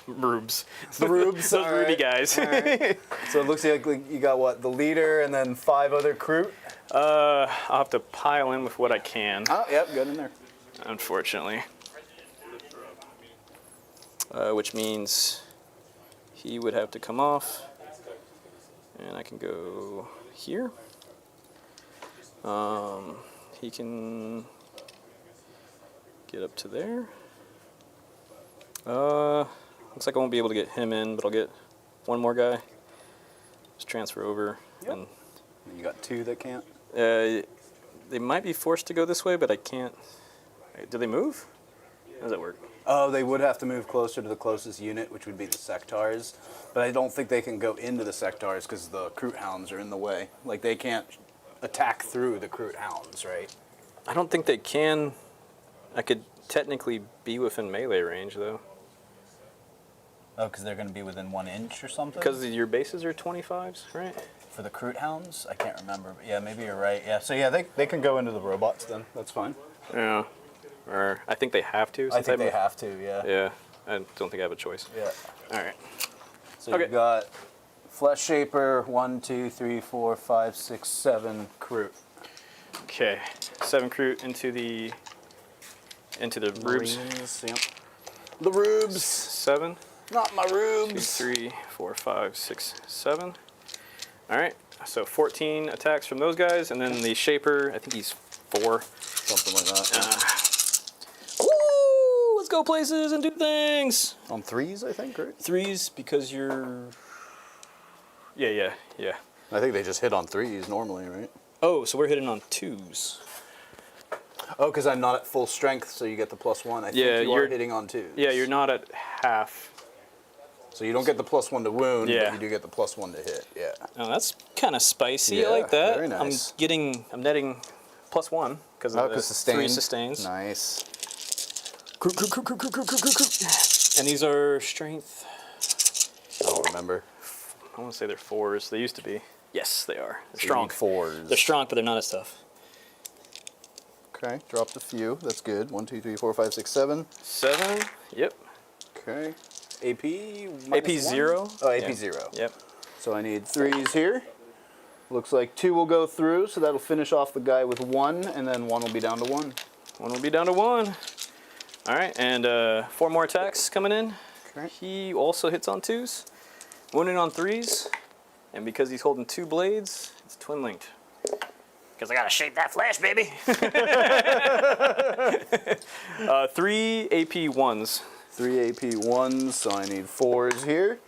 Rubes. The rubes. Those all ruby right. guys. So it looks like you got what? The leader and then 5 other Kroot. I'll have to pile in with what I can, Oh, yep, good in there. unfortunately. Which means he would have to come off, and I can go here. He can get up to there. Looks like I won't be able to get him in, but I'll get one more guy. Just transfer over. Yep. And you got 2 that can't. They might be forced to go this way, but I can't. Do they move? How does that work? Oh, they would have to move closer to the closest unit, which would be the sectars. But I don't think they can go into the sectars because the Kroot hounds are in the way. Like, they can't attack through the Kroot hounds, right? I don't think they can. I could technically be within melee range, though. Oh, because they're going to be within 1 inch or something? Because your bases are 25s, right? For the Kroot hounds? I can't remember. But yeah, maybe you're right. Yeah, so yeah, they can go into the robots then. That's fine. Yeah. Or I think they have to. I since think they have to, yeah. Yeah. I don't think I have a choice. Yeah. All right. So Okay. you've got Flesh Shaper, 1, 2, 3, 4, 5, 6, 7 Kroot. Okay. 7 Kroot into the rubes. Marines, yep. The rubes. 7. Not my 2, rubes. 3, 4, 5, 6, 7. All right. So 14 attacks from those guys, and then the Shaper, I think he's 4. Something like that. Woo! Let's go places and do things. On 3s, I think, right? 3s because you're. Yeah. I think they just hit on 3s normally, right? Oh, so we're hitting on 2s. Oh, because I'm not at full strength, so you get the +1. I think Yeah, you are you're- hitting on 2s. Yeah, you're not at half. So you don't get the +1 to wound, Yeah. but you do get the +1 to hit. Yeah. Oh, that's kind of spicy. Yeah, I like that. very nice. I'm netting +1 because of the 3 sustains. Nice. And these are strength. I don't remember. I want to say they're 4s. They used to be. Yes, they are. They're So you strong. need 4s. They're strong, but they're not as tough. Okay, dropped a few. That's good. 1, 2, 3, 4, 5, 6, 7. 7. Yep. Okay. AP? AP -1? 0. Oh, AP Yeah. 0. Yep. So I need 3s here. Looks like 2 will go through, so that'll finish off the guy with 1, and then 1 will be down to 1. 1 will be down to 1. All right, and 4 more attacks coming in. Okay. He also hits on 2s, wounded on 3s, and because he's holding 2 blades, it's twin linked. Because I gotta shape that flesh, baby. 3 AP 1s. 3 AP 1s, so I need 4s here.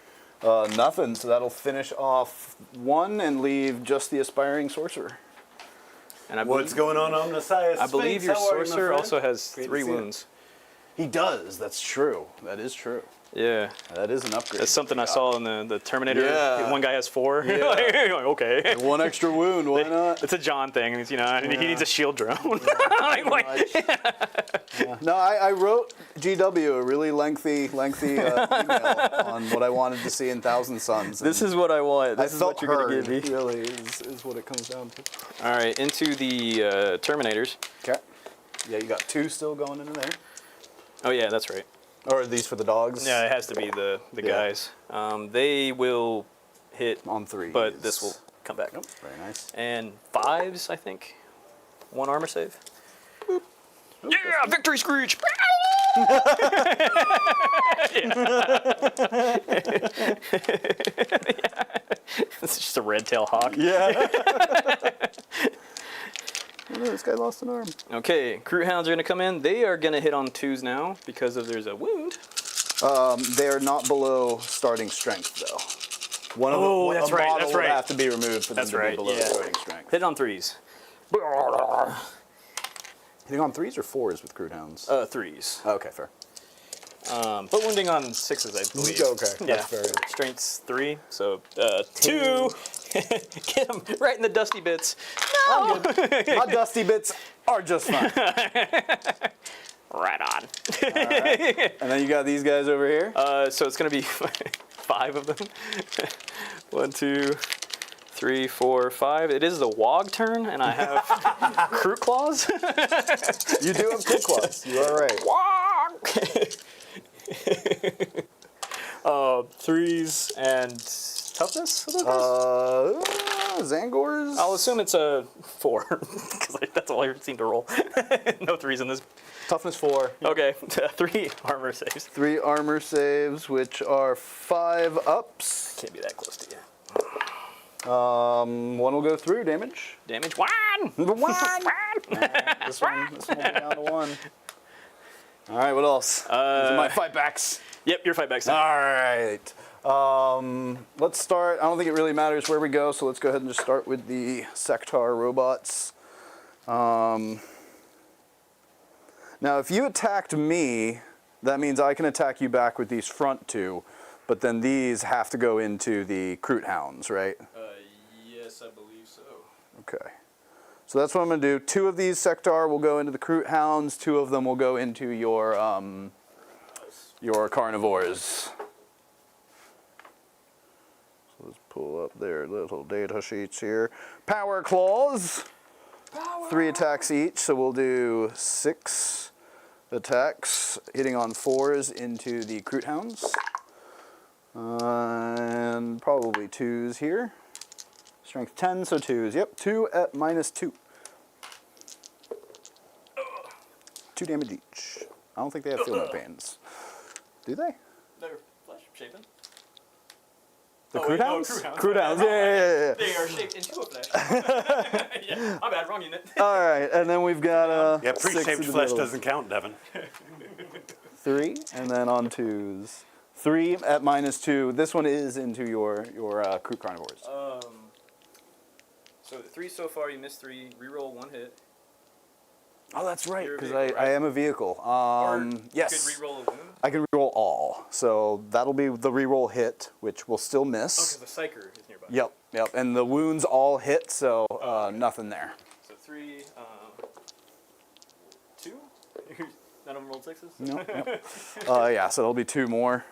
Nothing, so that'll finish off 1 and leave just the Aspiring Sorcerer. And I What's believe, going on Messiah? I believe your How are you, my sorcerer friend? also has Great to 3 see you. wounds. He does, that's true. That is true. Yeah. That is an upgrade. That's something I saw in the Terminator. Yeah. One guy has 4. Yeah. Like, okay. One extra wound, why not? It's a John thing. It's, you know, he needs a shield drone. Like, Yeah. No, I wrote GW a really lengthy email on what I wanted to see in Thousand Suns. this is what I want. This is felt what you're going to heard, give me. really, is what it comes down to. All right, into the Terminators. Okay. Yeah, you got 2 still going into there. Oh, yeah, that's right. Or are these for the dogs? Yeah, it has to be the guys. They will hit On 3. but this will come back. Yep, very nice. And 5s, I think. 1 armor save. Boop. Yeah, victory screech! It's just a red-tailed hawk. Yeah. Oh, no, this guy lost an arm. Okay, Kroot Hounds are going to come in. They are going to hit on 2s now because there's a wound. They are not below starting strength, though. One of Oh, the that's a right, model that's would right. have to be removed for them That's to right, be below yeah. starting strength. Hit on 3s. Hitting on 3s or 4s with Kroot Hounds? 3s. Okay, fair. But wounding on 6s, I believe. Okay, Yeah. that's fair. Strength's 3, so 2. Get him right in the dusty bits. I'm good. My dusty bits are just fine. Right on. And then you got these guys over here. So it's going to be 5 of them. 1, 2, 3, 4, 5. It is the Wog turn, and I have Kroot Claws. You do have Kroot Claws. You are right. Wog! 3s and toughness? Are those guys? Zangors? I'll assume it's a 4, because that's all I seem to roll. No 3s in this. Toughness 4. Okay, 3 armor saves. 3 armor saves, which are 5 ups. Can't be that close to you. 1 will go through damage. Damage 1! This one will be down to 1. All right, what else? These are my fight backs. Yep, your fight back. All right. Let's start. I don't think it really matters where we go, so let's go ahead and just start with the Sectar robots. Now, if you attacked me, that means I can attack you back with these front 2, but then these have to go into the Kroot Hounds, right? Yes, I believe so. Okay. So that's what I'm going to do. 2 of these Sectar will go into the Kroot Hounds. 2 of them will go into your carnivores. So let's pull up their little data sheets here. Power Claws. 3 attacks each, so we'll do 6 attacks, hitting on 4s into the Kroot Hounds. And probably 2s here. Strength 10, so 2s. Yep, 2 at -2. 2 damage each. I don't think they have feel no pains. Do they? They're flesh shaping. The Oh, Kroot wait, no, Hounds? Kroot Hounds. Kroot Hounds, yeah. They are shaped into a flesh. Yeah, my bad, wrong unit. All right, and then we've got Yeah, 6 pre-shaped in the flesh middle. doesn't count, Devin. 3, and then on 2s. 3 at -2. This one is into your Kroot carnivores. So 3 so far, you missed 3, reroll 1 hit. Oh, that's right, You're a because vehicle, I right? am a vehicle. Or Yes. you could reroll a wound. I can reroll all, so that'll be the reroll hit, which will still miss. Oh, because the Psyker is nearby. Yep, and the wounds all hit, so nothing there. So 3, 2? None of them rolled 6s? No. Yeah, so there'll be 2 more.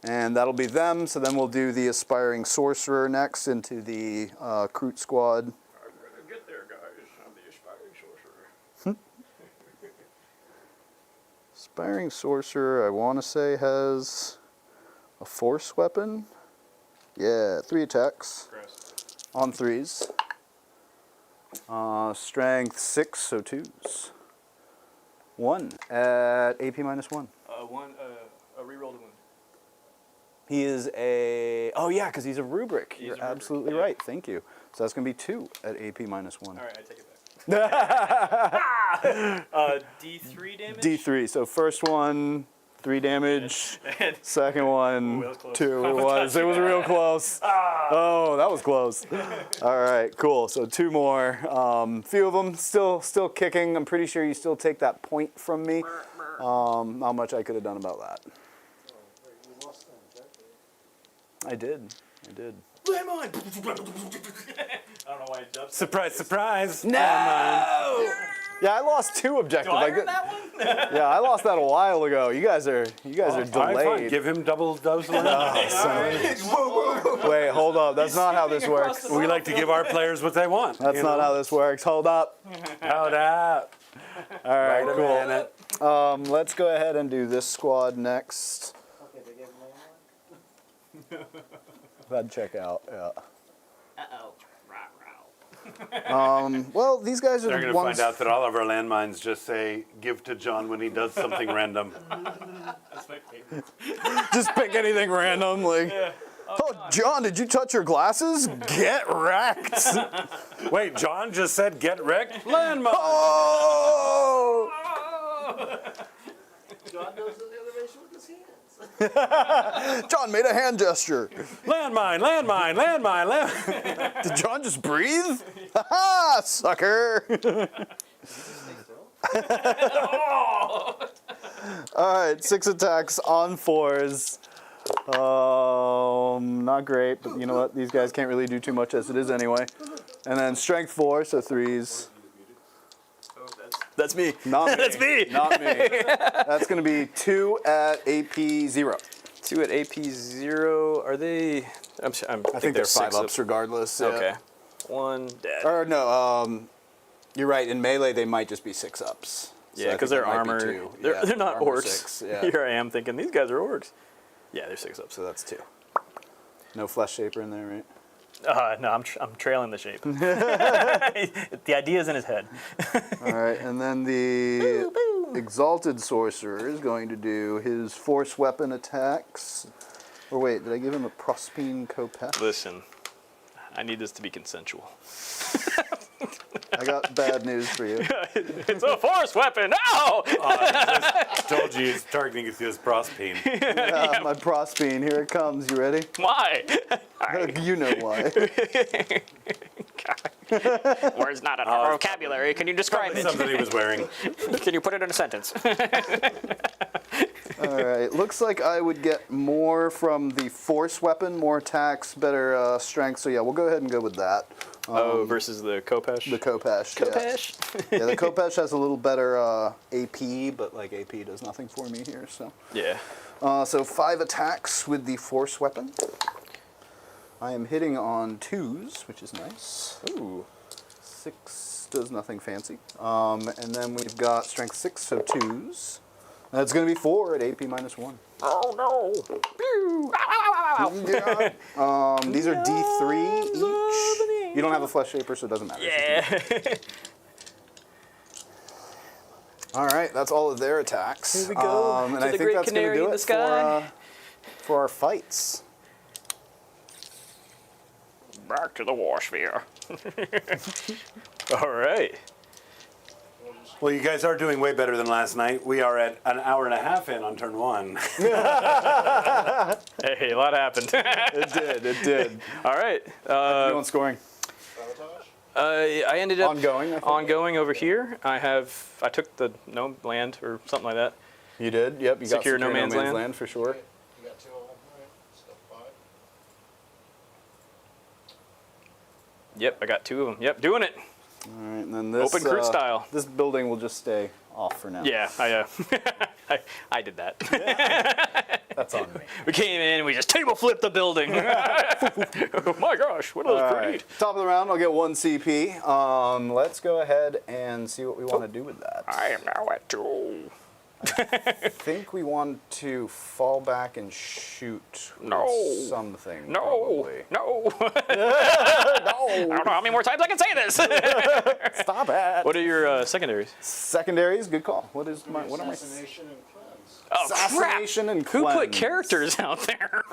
And that'll be them, so then we'll do the Aspiring Sorcerer next into the Kroot squad. I'm gonna get there, guys. I'm the Aspiring Sorcerer. Aspiring Sorcerer, I want to say, has a Force weapon. Yeah, 3 attacks Gross. on 3s. Strength 6, so 2s. 1 at AP -1. A reroll to wound. He is a... Oh, yeah, because he's a rubric. He's You're a rubric, absolutely yeah. right. Thank you. So that's going to be 2 at AP -1. All right, I take it back. D3 damage? D3. So first one, 3 damage. And Second one, Ooh, that was close. 2. It was real close. Oh, that was close. All right, cool. So 2 more. Few of them still kicking. I'm pretty sure you still take that point from me. Not much I could have done about that. I did. Landmine! I don't know why I jumped. Surprise, surprise! No! Yeah, I lost 2 objectives. Do I earn that one? Yeah, I lost that a while ago. You guys are All right, fine. delayed. Give him double dose. Wait, hold up. That's not how this works. We like to give our players what they want. That's not how this works. Hold up. Hold up. All right, Wait a cool. minute. Let's go ahead and do this squad next. Okay, they gave him landmark? That'd check out. Yeah. Uh-oh. Row. Well, these guys are They're the going to ones. find out that all of our landmines just say, give to John when he does something random. That's my favorite. Just pick anything random, like. Oh, John, did you touch your glasses? Get wrecked. Wait, John just said, get wrecked? Landmine! Oh! John does the animation with his hands. John made a hand gesture. Landmine, landmine, landmine, landmine. Did John just breathe? Ha sucker! All right, 6 attacks on 4s. Not great, but you know what? These guys can't really do too much as it is anyway. And then strength 4, so 3s. That's me. Not me. That's me. Not me. That's going to be 2 at AP 0. 2 at AP 0. Are they? I think they're 5 ups regardless. Yeah. Okay. 1 dead. Or no, you're right. In melee, they might just be 6 ups. So Yeah, I because think they're that might be armored. 2. They're, Yeah, they're not armor orcs. 6, yeah. Here I am thinking these guys are orcs. Yeah, they're 6 ups. So that's 2. No flesh shaper in there, right? No, I'm trailing the shape. The idea is in his head. All right, and then the Exalted Sorcerer is going to do his force weapon attacks. Or wait, did I give him a Prospine Kopech? Listen, I need this to be consensual. I got bad news for you. It's a force weapon. No! Told you he's targeting it through his prospine. Yeah, my Prospine, here it comes. You ready? Why? You know why. Words not in our vocabulary. Can you describe it? Something he was wearing. Can you put it in a sentence? All right, looks like I would get more from the force weapon, more attacks, better strength. So yeah, we'll go ahead and go with that. Versus the Kopech. The Kopech. Kopech. Yeah, the Kopech has a little better AP, but like AP does nothing for me here. So Yeah. so 5 attacks with the force weapon. I am hitting on 2s, which is nice. Ooh. 6 does nothing fancy. And then we've got strength 6, so 2s. That's going to be 4 at AP -1. Oh no! Pew! Ow, ow, ow, ow, ow. Yeah. These are D3 each. You don't have a flesh shaper, so it doesn't matter. Yeah. All right, that's all of their attacks. Here we go, And to I the think great that's going to canary do in it the sky. for our fights. Back to the war sphere. All right. Well, you guys are doing way better than last night. We are at an hour and a half in on turn 1. Hey, a lot happened. It did. All right. You want scoring? I ended up Ongoing, I think. ongoing over here. I took the no land or something like that. You did? Yep, you got Secure no man's land. for sure. You got 2 of them, right? Stuff 5. Yep, I got 2 of them. Yep, doing it. All right, and then this Open Kroot style. This building will just stay off for now. Yeah, I did that. That's on me. We came in, we just table flipped the building. Oh my gosh, what are those All pretty? right, top of the round, I'll get 1 CP. Let's go ahead and see what we want to do with that. I am now at 2. I think we want to fall back and shoot with No. something. No, probably. no. I don't know how many more times I can say this. Stop it. What are your secondaries? Secondaries, good call. What is my? What am I? Assassination and cleanse. Oh, crap. Assassination and Who put cleanse. characters out there?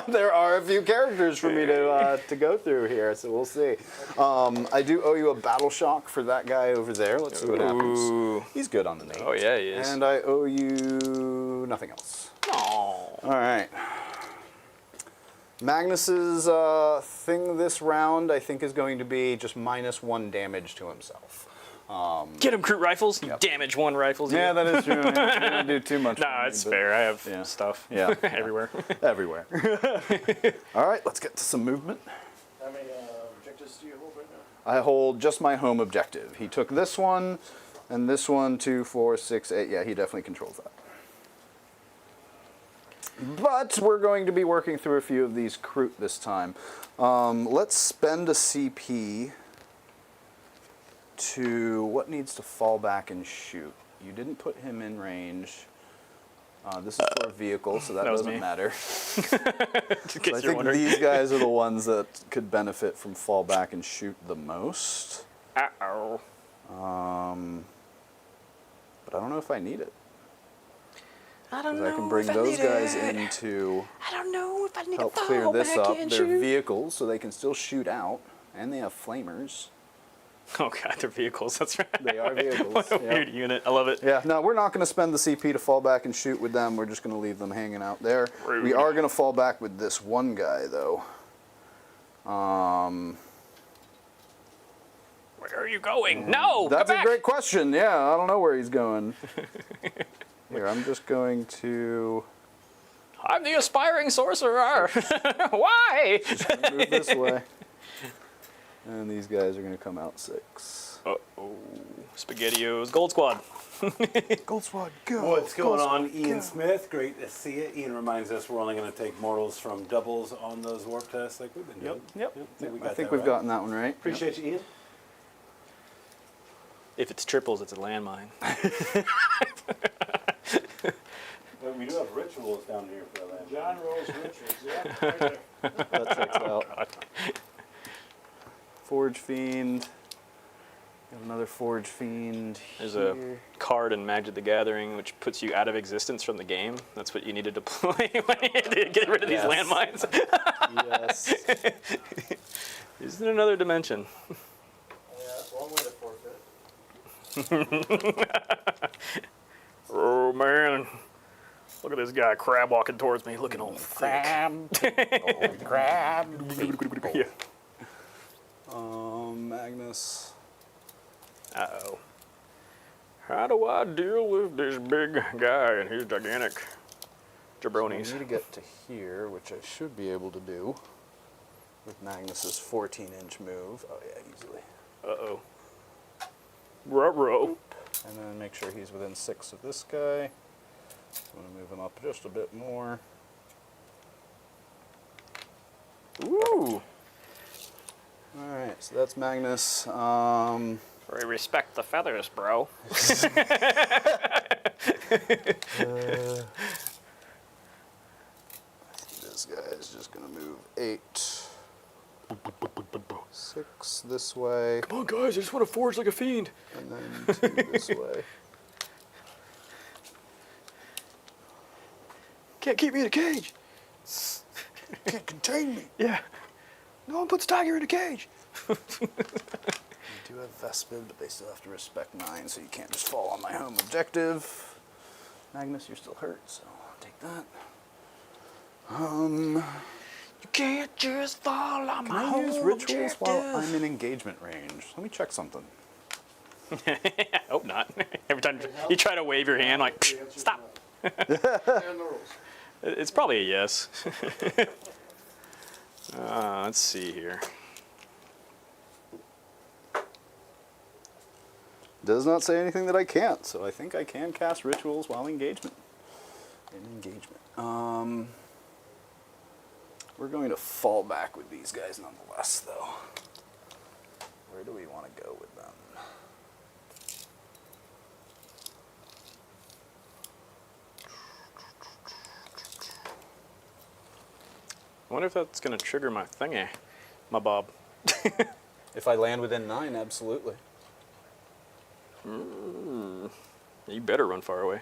There are a few characters for me to go through here, so we'll see. I do owe you a battle shock for that guy over there. Let's see what happens. Ooh. He's good on the name. Oh, yeah, he is. And I owe you nothing else. Oh. All right. Magnus's thing this round, I think, is going to be just -1 damage to himself. Get him, Kroot rifles. You damage one rifles. Yeah, you. that is true. Yeah, they don't do too much. No, for me, it's but fair. I have yeah. stuff. Yeah. everywhere. Everywhere. All right, let's get to some movement. How many objectives do you hold right now? I hold just my home objective. He took this one, and this one, 2, 4, 6, 8. Yeah, he definitely controls that. But we're going to be working through a few of these Kroot this time. Let's spend a CP to what needs to fall back and shoot. You didn't put him in range. This is for a vehicle, so that was doesn't me. matter. Just in So case I you're think wondering. these guys are the ones that could benefit from fall back and shoot the most. Uh-oh. But I don't know if I need it. I don't Because know I can bring if I those need guys it. in to I don't know if I need help to clear fall this back up. and They're shoot. vehicles, so they can still shoot out. And they have flamers. Oh god, they're vehicles. That's right. They are vehicles. What a yeah. weird unit. I love it. Yeah, no, we're not going to spend the CP to fall back and shoot with them. We're just going to leave them hanging out there. Rude. We are going to fall back with this one guy, though. Where are you going? No. That's come a back. great question. Yeah, I don't know where he's going. Here, I'm just going to I'm the aspiring sorcerer. Why? move this way. And these guys are going to come out 6. Uh-oh. SpaghettiOs. Gold Squad. Gold Squad, go! What's going on, Ian Smith? Great to see you. Ian reminds us we're only going to take mortals from doubles on those warp tests like we've been doing. Yep. I think we've gotten that one right. Appreciate you, Ian. If it's triples, it's a landmine. But we do have rituals down here for that. John rolls rituals. Yeah, right there. That checks out. Forge Fiend. We have another Forge Fiend. There's here. a card in Magic the Gathering which puts you out of existence from the game. That's what you need to deploy when you had to get rid of Yes. these landmines. Yes. Is there another dimension? Yeah, that's one way to forfeit. Oh man. Look at this guy crab walking towards me, looking all thick. Crab. Yeah. Magnus. Uh-oh. How do I deal with this big guy and his gigantic I jabronis? need to get to here, which I should be able to do with Magnus's 14-inch move. Oh yeah, easily. Uh-oh. Ruh-roh. And then make sure he's within 6 of this guy. I'm going to move him up just a bit more. Ooh. Alright, so that's Magnus. We respect the feathers, bro. This guy is just going to move 8. 6 this way, Come on, guys, I just want to forge like a fiend. and then 2 this way. Can't keep me in a cage. Can't contain me. Yeah. No one puts Tiger in a cage. You do have Vespid, but they still have to respect 9, so you can't just fall on my home objective. Magnus, you're still hurt, so I'll take that. You can't just fall on Can my I home use rituals objective. while I'm in engagement range? Let me check something. I hope not. Every time you try to wave your hand, like, The answer's stop. no. And the rules. It's probably a yes. Let's see here. Does not say anything that I can't, so I think I can cast rituals while in engagement. We're going to fall back with these guys nonetheless, though. Where do we want to go with them? I wonder if that's going to trigger my thingy, my bob. If I land within 9, absolutely. You better run far away.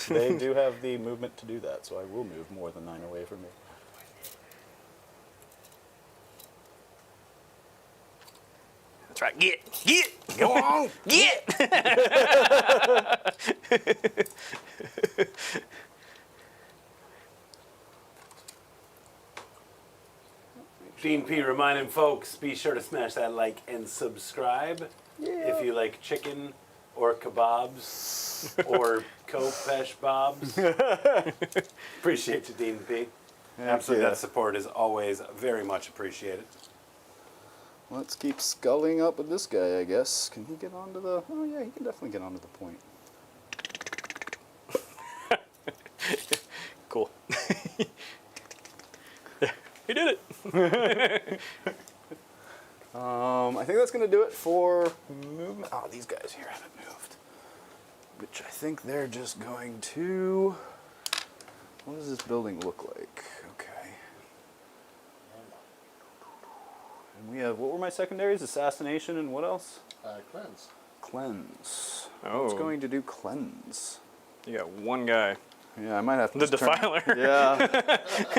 They do have the movement to do that, so I will move more than 9 away from me. That's right. Get, go on, get. Gene P reminding folks, be sure to smash that like and subscribe. Yeah. if you like chicken or kebabs or Kopesh bobs. Appreciate you, Dean P. Absolutely, that support is always very much appreciated. Let's keep sculling up with this guy, I guess. Can he get onto the... Oh, yeah, he can definitely get onto the point. Cool. He did it. I think that's going to do it for movement. Oh, these guys here haven't moved. Which I think they're just going to... What does this building look like? Okay. And we have... What were my secondaries? Assassination and what else? Cleanse. Cleanse. Oh. What's going to do cleanse? You got one guy. Yeah, I might have to... The just turn- Defiler. Yeah.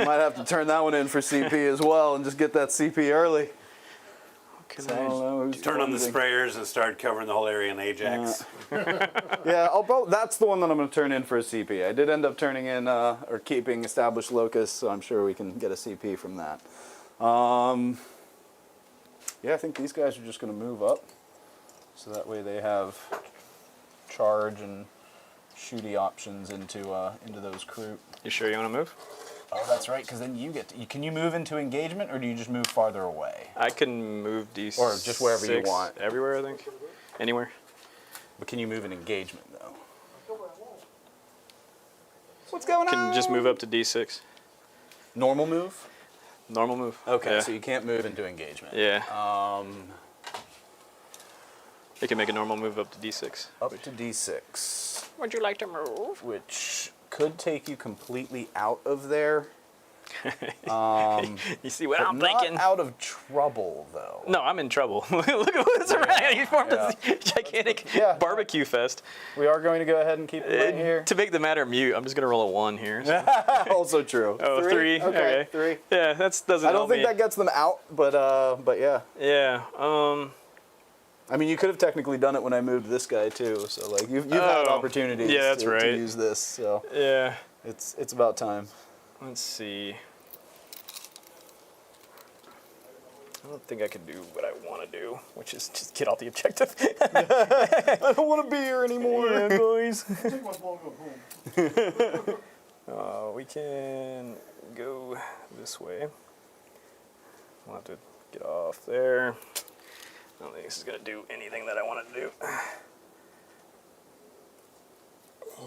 Might have to turn that one in for CP as well and just get that CP early. Can I don't know who's Turn on the cleansing. sprayers and start covering the whole area in Ajax. Yeah, that's the one that I'm going to turn in for a CP. I did end up turning in, or keeping established locus, so I'm sure we can get a CP from that. Yeah, I think these guys are just going to move up, so that way they have charge and shooty options into those Kroot. You sure you want to move? Oh, that's right, because then you get to, can you move into engagement, or do you just move farther away? I can move D6. Or just wherever you want. Everywhere, I think. Anywhere. But can you move in engagement, though? What's going on? Can just move up to D6. Normal move? Normal move. Okay, Yeah. so you can't move into engagement. Yeah. You can make a normal move up to D6. Up to D6. Would you like to move? Which could take you completely out of there. You see what But I'm not thinking? out of trouble, though. No, I'm in trouble. Look at what's around. You formed a gigantic barbecue fest. We are going to go ahead and keep it right here. To make the matter mute, I'm just going to roll a 1 here. So. Also true. Oh, three? Okay, Okay. 3. Yeah, that doesn't I don't help think me. that gets them out, but yeah. Yeah. I mean, you could have technically done it when I moved this guy too. So like you've had opportunities yeah, that's to right. use this. So Yeah. it's about time. Let's see. I don't think I can do what I want to do, which is just get off the objective. I don't want to be here anymore. Yeah, boys. Take my ball and go home. We can go this way. We'll have to get off there. I don't think this is going to do anything that I want it to do.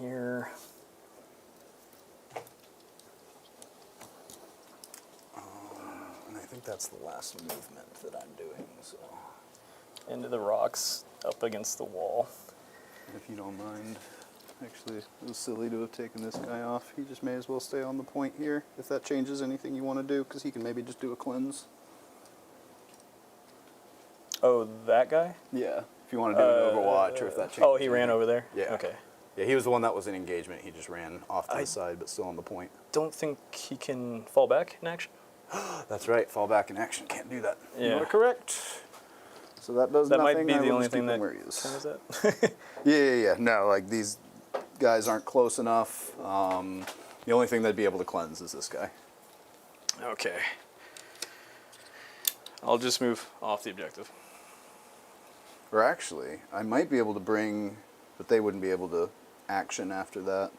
Here. And I think that's the last movement that I'm doing. So Into the rocks, up against the wall. if you don't mind, actually, it was silly to have taken this guy off. He just may as well stay on the point here. If that changes anything you want to do, because he can maybe just do a cleanse. Oh, that guy? Yeah, if you want to do an Overwatch, or if that changes. Oh, he ran over there? Yeah. Okay. Yeah, he was the one that was in engagement. He just ran off to the side, but still on the point. Don't think he can fall back in action. That's right. Fall back in action. Can't do that. Yeah. You are correct. So that does That nothing. might be I the will only just thing keep that him where he is. covers that. Yeah. No, like these guys aren't close enough. The only thing that'd be able to cleanse is this guy. Okay. I'll just move off the objective. Or actually, I might be able to bring, but they wouldn't be able to action after that,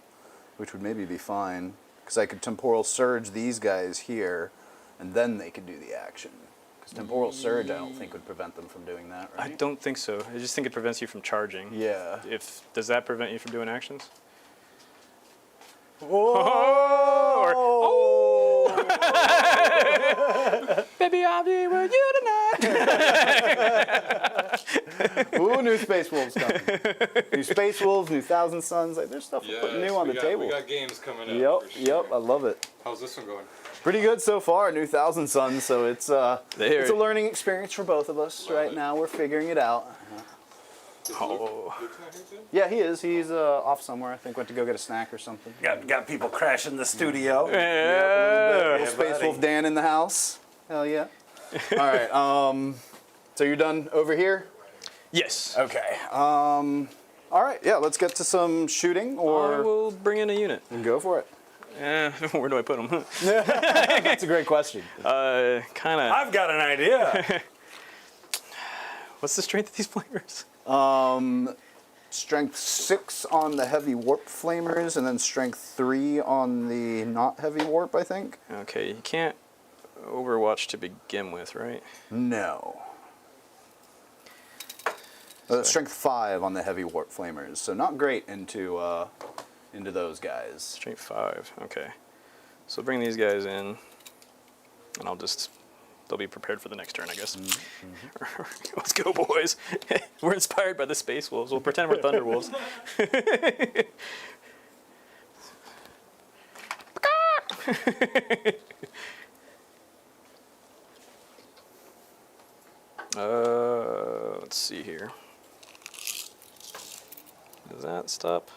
which would maybe be fine. Because I could temporal surge these guys here, and then they could do the action. Because temporal surge, I don't think would prevent them from doing that, I right? don't think so. I just think it prevents you from charging. Yeah. Does that prevent you from doing actions? Baby, I'll be with you tonight. Ooh, new Space Wolves coming. New Space Wolves, new Thousand Suns. Like, there's stuff we're putting new on the table. We got games coming up. Yep, for yep, sure. I love it. How's this one going? Pretty good so far, new Thousand Suns, so it's a learning experience for both of us right now. We're figuring it out. Is Oh. Luke's not here too? Yeah, he is. He's off somewhere. I think went to go get a snack or something. Got people crashing the studio. Yeah. Little Space Wolf Dan in the house. Hell yeah. All right. So you're done over here? Yes. Okay. All right. Yeah. Let's get to some shooting, I or will bring in a unit. go for it. Where do I put them? That's a great question. Kind of. I've got an idea. What's the strength of these players? Strength 6 on the heavy warp flamers, and then strength 3 on the not heavy warp, I think. Okay, you can't Overwatch to begin with, right? No. Strength 5 on the heavy warp flamers, so not great into those guys. Strength 5. Okay. So bring these guys in, and they'll be prepared for the next turn, I guess. Let's go, boys. We're inspired by the Space Wolves. We'll pretend we're Thunder Wolves. Let's see here. Does that stop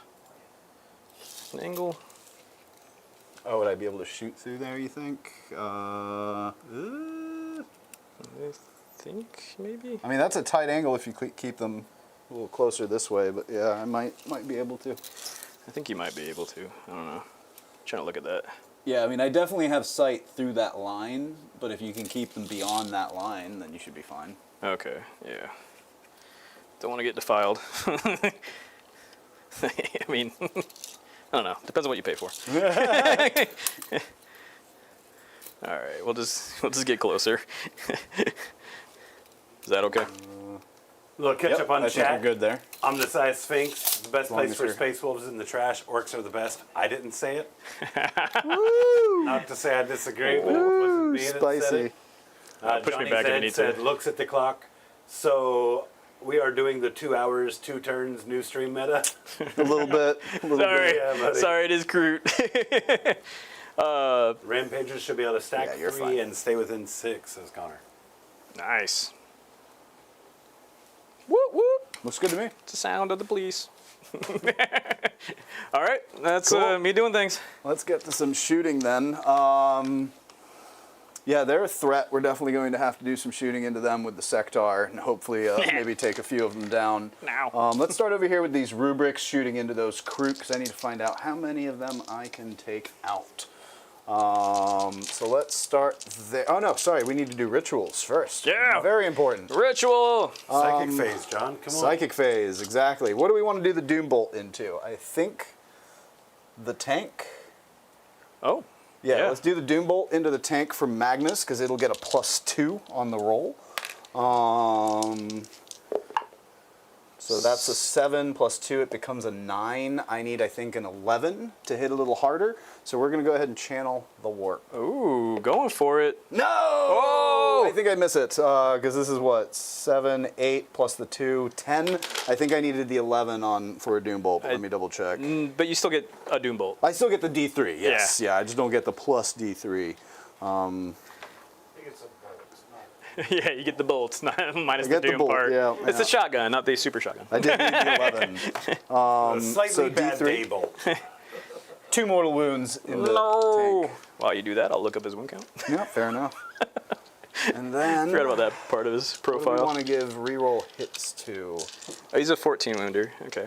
an angle? Oh, would I be able to shoot through there, you think? I think maybe. I mean, that's a tight angle if you keep them a little closer this way, but yeah, I might be able to. I think you might be able to. I don't know. Trying to look at that. Yeah, I mean, I definitely have sight through that line, but if you can keep them beyond that line, then you should be fine. Okay, yeah. Don't want to get defiled. I mean, I don't know. Depends on what you pay for. All right, we'll just get closer. Is that okay? Little catch up on I think chat. you're good there. Omniscience Sphinx, the best long place as for you're- Space Wolves is in the trash. Orcs are the best. I didn't say it. Not to say I disagree, but it wasn't me that said Spicy. it. Push me Johnny back if you Zed need said, to. looks at the clock. So we are doing the 2 hours, 2 turns new stream meta. A little bit. Sorry, Yeah, buddy. sorry, it is Kroot. Rampagers should be able to stack Yeah, you're 3 fine. and stay within 6, says Connor. Nice. Whoop whoop. Looks good to me. It's the sound of the police. All right, that's Cool. me doing things. Let's get to some shooting then. Yeah, they're a threat. We're definitely going to have to do some shooting into them with the Sectar, and hopefully maybe take a few of them down. Now. Let's start over here with these rubrics, shooting into those Kroot, because I need to find out how many of them I can take out. So let's start there. Oh no, sorry, we need to do rituals first. Yeah. Very important. Ritual. Psychic phase, John. Come on. Psychic phase, exactly. What do we want to do the Doom Bolt into? I think the tank. Oh. Yeah, let's do the Doom Bolt into the tank for Magnus, because it'll get a +2 on the roll. So that's a 7 + 2, it becomes a 9. I need, I think, an 11 to hit a little harder. So we're going to go ahead and channel the warp. Ooh, going for it. No! Oh! I think I miss it, because this is what, 7, 8 plus the 2, 10. I think I needed the 11 for a Doom Bolt, but let me double check. But you still get a Doom Bolt. I still get the D3, yes. Yeah, I just don't get the plus D3. Yeah, you get the bolts, minus I the get the Doom bolt, part. yeah, It's yeah. a shotgun, not the super shotgun. I did need the 11. Slightly so bad D3. day bolt. 2 mortal wounds in the No. tank. While you do that, I'll look up his wound count. Yeah, fair enough. And then, Forgot about that part of his what do we profile. want to give reroll hits to? Oh, he's a 14 wounder. Okay.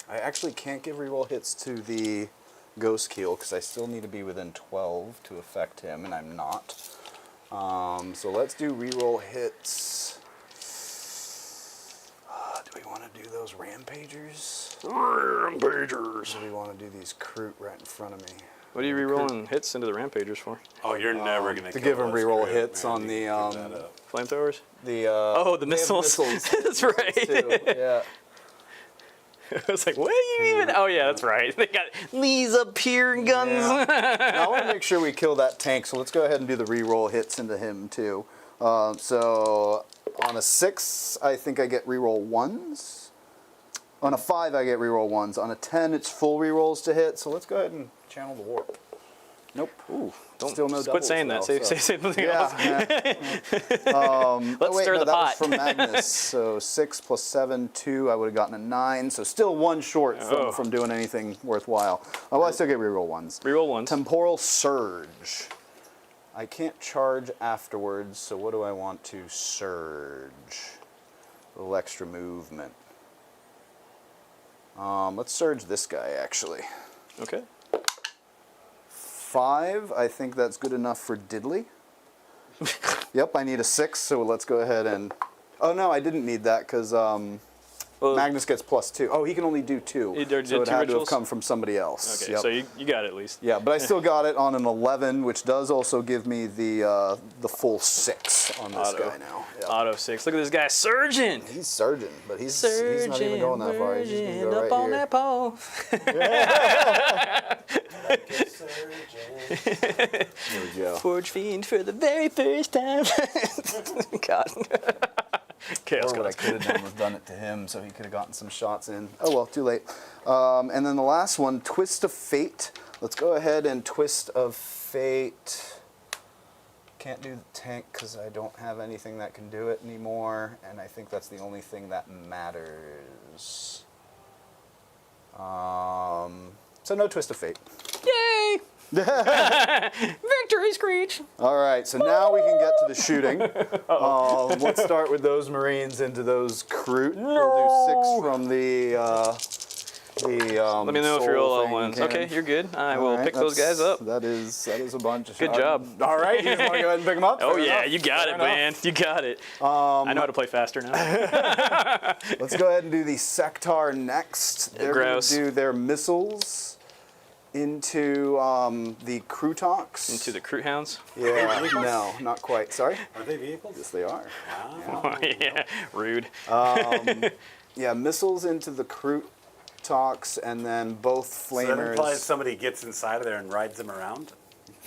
I actually can't give reroll hits to the Ghost Keel because I still need to be within 12 to affect him, and I'm not. So let's do reroll hits. Do we want to do those Rampagers? Rampagers. Or do we want to do these Kroot right in front of me? What are you rerolling hits into the Rampagers for? Oh, you're never going to give him reroll hits on the, Flamethrowers? The Oh, the they have missiles. That's right. too. Yeah. I was like, what do you even? Oh yeah, that's right. They got these up here guns. Now, I want to make sure we kill that tank, so let's go ahead and do the reroll hits into him too. So on a 6, I think I get reroll 1s. On a 5, I get reroll 1s. On a 10, it's full rerolls to hit. So let's go ahead and channel the warp. Nope. Ooh, don't Still no quit doubles, saying that. though, Say so- something else. Yeah. Let's stir the that pot. was from Magnus. So 6 + 7, 2. I would have gotten a 9. So still 1 short Oh. from doing anything worthwhile. Oh, well, I still get reroll 1s. Reroll ones. Temporal Surge. I can't charge afterwards, so what do I want to surge? A little extra movement. Let's surge this guy, actually. Okay. 5, I think that's good enough for Diddley. Yep, I need a 6, so let's go ahead and... Oh no, I didn't need that, because Well, Magnus gets +2. Oh, he can only do 2. He did so it two had to rituals? have come from somebody else. Okay, Yep. so you got it at least. Yeah, but I still got it on an 11, which does also give me the full 6 on this Auto. guy now. Yep. Auto 6. Look at this guy, surgeon. He's surging, but he's Surgeon, not even going that far. He's just virgin, going to up go on right that pole. here. There we go. Forge Fiend for the very first time. God. Chaos Or what I Gods. could have done was done it to him, so he could have gotten some shots in. Oh well, too late. And then the last one, Twist of Fate. Let's go ahead and Twist of Fate. Can't do the tank because I don't have anything that can do it anymore, and I think that's the only thing that matters. So no Twist of Fate. Yay! Victory screech. All right, so now we can get to the shooting. Let's start with those Marines into those Kroot. We'll do 6 from the Let me know if you're all on ones. Okay, you're good. I will pick those guys up. That is a bunch. Good job. All right, you just want to go ahead and pick them up? Oh Fair yeah, enough. you got Fair it, enough. man. You got it. I know how to play faster now. Let's go ahead and do the Sectar next. They're going Gross. to do their missiles into the Krootox. Into the Kroot Hounds. Yeah, no, not quite. Sorry? Are they vehicles? Yes, they are. Yeah, rude. Yeah, missiles into the Krootox, and then both So that implies flamers. somebody gets inside of there and rides them around?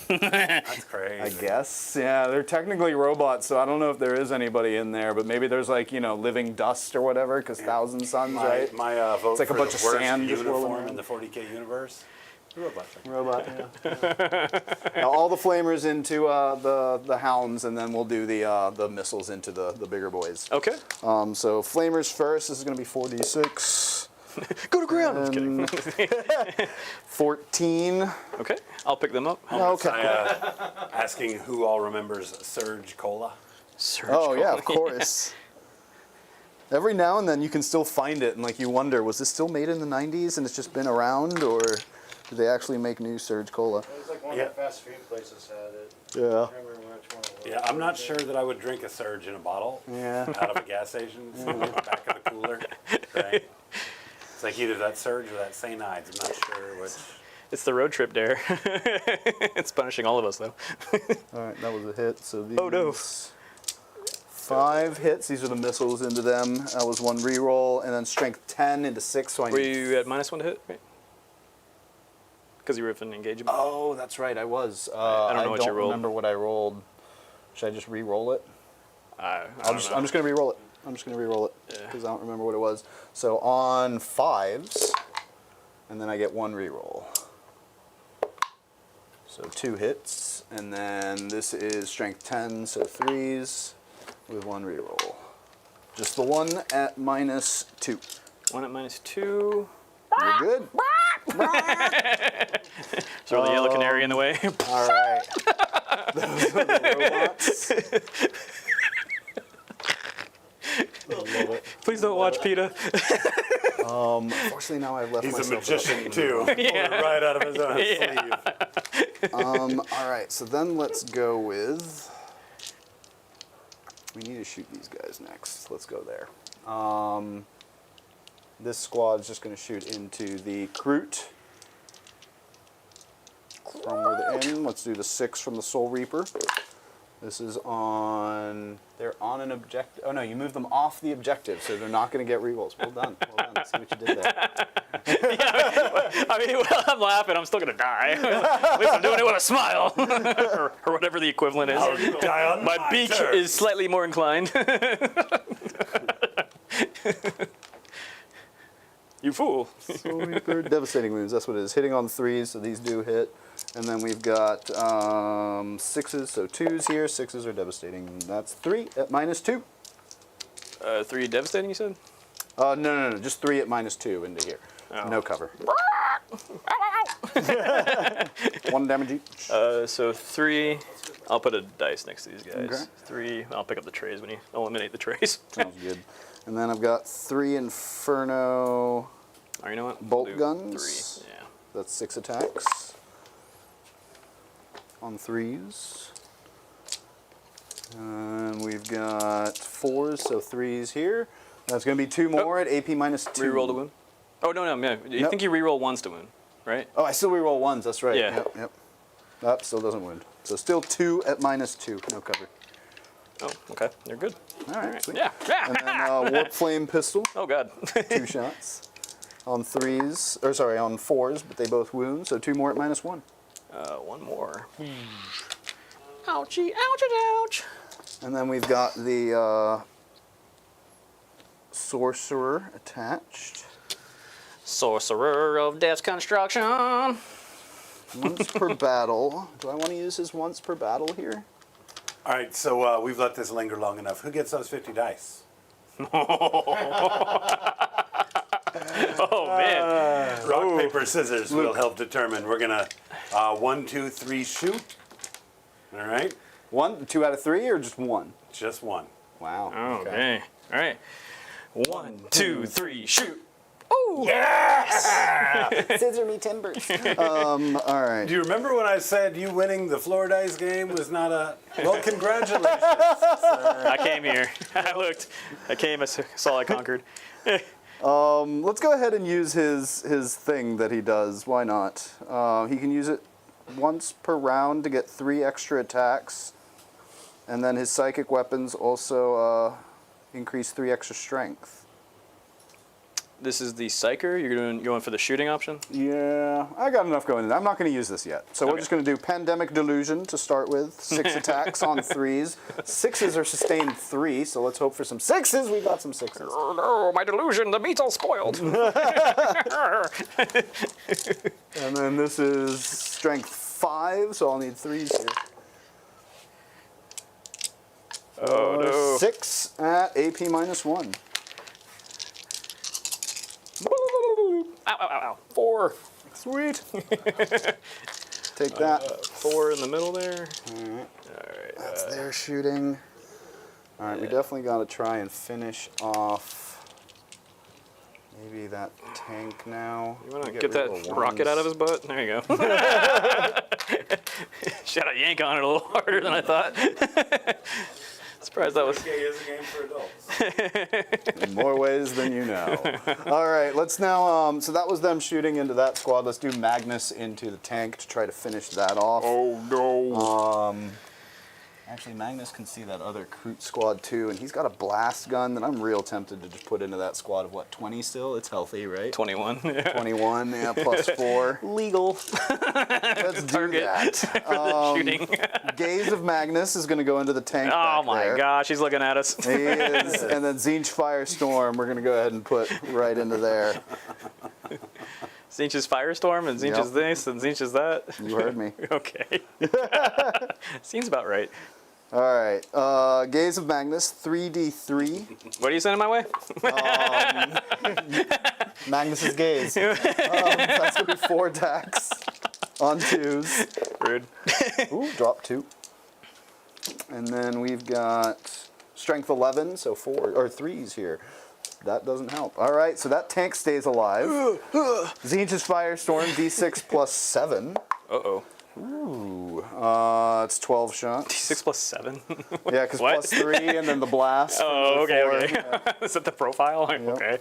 That's crazy. I guess. Yeah, they're technically robots, so I don't know if there is anybody in there, but maybe there's like, living dust or whatever, because Thousand Suns, right? My vote It's like a for bunch the of worst sand just rolling uniform around. in the 40k universe. Robot thing. Robot, yeah. Now, all the flamers into the hounds, and then we'll do the missiles into the bigger boys. Okay. So flamers first. This is going to be 4d6. Go to ground. I'm just kidding. 14. Okay, I'll pick them up. Okay. Asking who all remembers Surge Cola. Surge Oh yeah, Cola. of course. Every now and then you can still find it, and like you wonder, was this still made in the 90s and it's just been around, or did they actually make new Surge Cola? It was like one Yeah. of the fast food places had it. Yeah. I don't remember which one it was. Yeah, I'm not sure that I would drink a Surge in a bottle Yeah. out of a gas station, so back of the cooler. Right? It's like either that Surge or that St. Ides. I'm not sure which. It's the road trip dare. It's punishing all of us though. All right, that was a hit. So these Oh, no. 5 hits. These are the missiles into them. That was 1 reroll, and then strength 10 into 6. So I Were need. you at -1 to hit? Right? Because you were in engagement. Oh, that's right. I was. I don't know what you rolled. remember what I rolled. Should I just re-roll it? I I'm don't know. just gonna re-roll it. I'm just gonna re-roll it Yeah. because I don't remember what it was. So on 5s, and then I get 1 re-roll. So 2 hits, and then this is strength 10, so 3s with 1 re-roll. Just the one at -2. 1 at -2. You're good. Throw the yellow canary in the way. All right. Those are the robots. Please don't watch PETA. Unfortunately, now I've left He's a myself magician too. Pulled it right out of his own sleeve. All right, so then let's go with. We need to shoot these guys next. Let's go there. This squad is just going to shoot into the Kroot. From within. Let's do the 6 from the Soul Reaper. This is on. They're on an objective. Oh no, you move them off the objective, so they're not going to get rerolls. Well done. Well done. See what you did there. I mean, well, I'm laughing. I'm still gonna die. At least I'm doing it with a smile, or whatever the equivalent is. Die on My beak turn. is slightly more inclined. You fool. Soul Reaper, devastating wounds. That's what it is. Hitting on 3s, so these do hit. And then we've got 6s, so 2s here. 6s are devastating. That's 3 at -2. 3 devastating, you said? No. Just 3 at -2 into here. Oh. No cover. 1 damage each. So 3. I'll put a dice next to these guys. Okay. 3. I'll pick up the trays when you eliminate the trays. Sounds good. And then I've got 3 Inferno. Oh, you know what? Bolt We'll do guns? 3. Yeah. That's 6 attacks. On 3s. And we've got 4s, so 3s here. That's going to be 2 more at AP minus 2. Reroll the wound. Oh no, yeah. You think you reroll once to wound, right? Oh, I still reroll ones. That's right. Yeah. Yep. That still doesn't wound. So still 2 at minus 2. No cover. Oh, okay. You're good. All right. Sweet. Yeah. And then Warp Flame Pistol. Oh god. 2 shots. On 3s, or sorry, on 4s, but they both wound. So 2 more at minus 1. One more. Ouchie, ouch, ouch. And then we've got the Sorcerer attached. Sorcerer of Death's Construction. Once per battle. Do I want to use his once per battle here? All right, so we've let this linger long enough. Who gets those 50 dice? Oh man. Rock, paper, scissors will help determine. We're gonna 1, 2, 3 shoot. All right, 2 out of 3 or just 1? just 1. Wow. Oh man. All right. 1, 2, 3, shoot. Scissor me timbers. All right. Do you remember when I said you winning the floor dice game was not a... Well, congratulations. I came here. I looked. I came. I saw. I conquered. Let's go ahead and use his thing that he does. Why not? He can use it once per round to get 3 extra attacks. And then his psychic weapons also increase 3 extra strength. This is the Psyker. You're going for the shooting option. Yeah, I got enough going in. I'm not going to use this yet. So we're Okay. just going to do Pandemic Delusion to start with. 6 attacks on 3s. 6s are sustained 3, so let's hope for some 6s. We got some 6s. Oh no, my delusion. The meat's all spoiled. And then this is Strength 5, so I'll need 3s here. Oh no. 6 at AP minus 1. Ow, ow, ow, ow. 4. Sweet. Take that. 4 in the middle there. That's their shooting. All right, we definitely got to try and finish off maybe that tank now. You want to Get get rid that of the rocket out of ones. his butt? There you go. Should have yank on it a little harder than I thought. Surprised that was. 40k is a game for adults. In more ways than you know. All right, let's now, so that was them shooting into that squad. Let's do Magnus into the tank to try to finish that off. Oh no. Actually, Magnus can see that other Kroot squad too, and he's got a blast gun that I'm real tempted to just put into that squad of what, 20 still? It's healthy, right? 21. 21, yeah, plus 4. Legal. Let's do Target that. for the shooting. Gaze of Magnus is going to go into the tank. Oh back my there. gosh, he's looking at us. He is. And then Tzeentch Firestorm, we're going to go ahead and put right into there. Tzeentch is Firestorm, and Tzeentch is this, and Tzeentch is that. You heard me. Okay. Seems about right. All right. Gaze of Magnus, 3d3. What are you sending my way? Magnus's Gaze. That's going to be 4 attacks on 2s. Rude. Ooh, drop 2. And then we've got Strength 11, so 4 or 3s here. That doesn't help. All right, so that tank stays alive. Tzeentch's Firestorm, d6 plus 7. Uh-oh. Ooh, it's 12 shots. 6 plus 7? Yeah, because What? plus 3 and then the blast. Oh, okay, for okay. Is that the profile? Okay.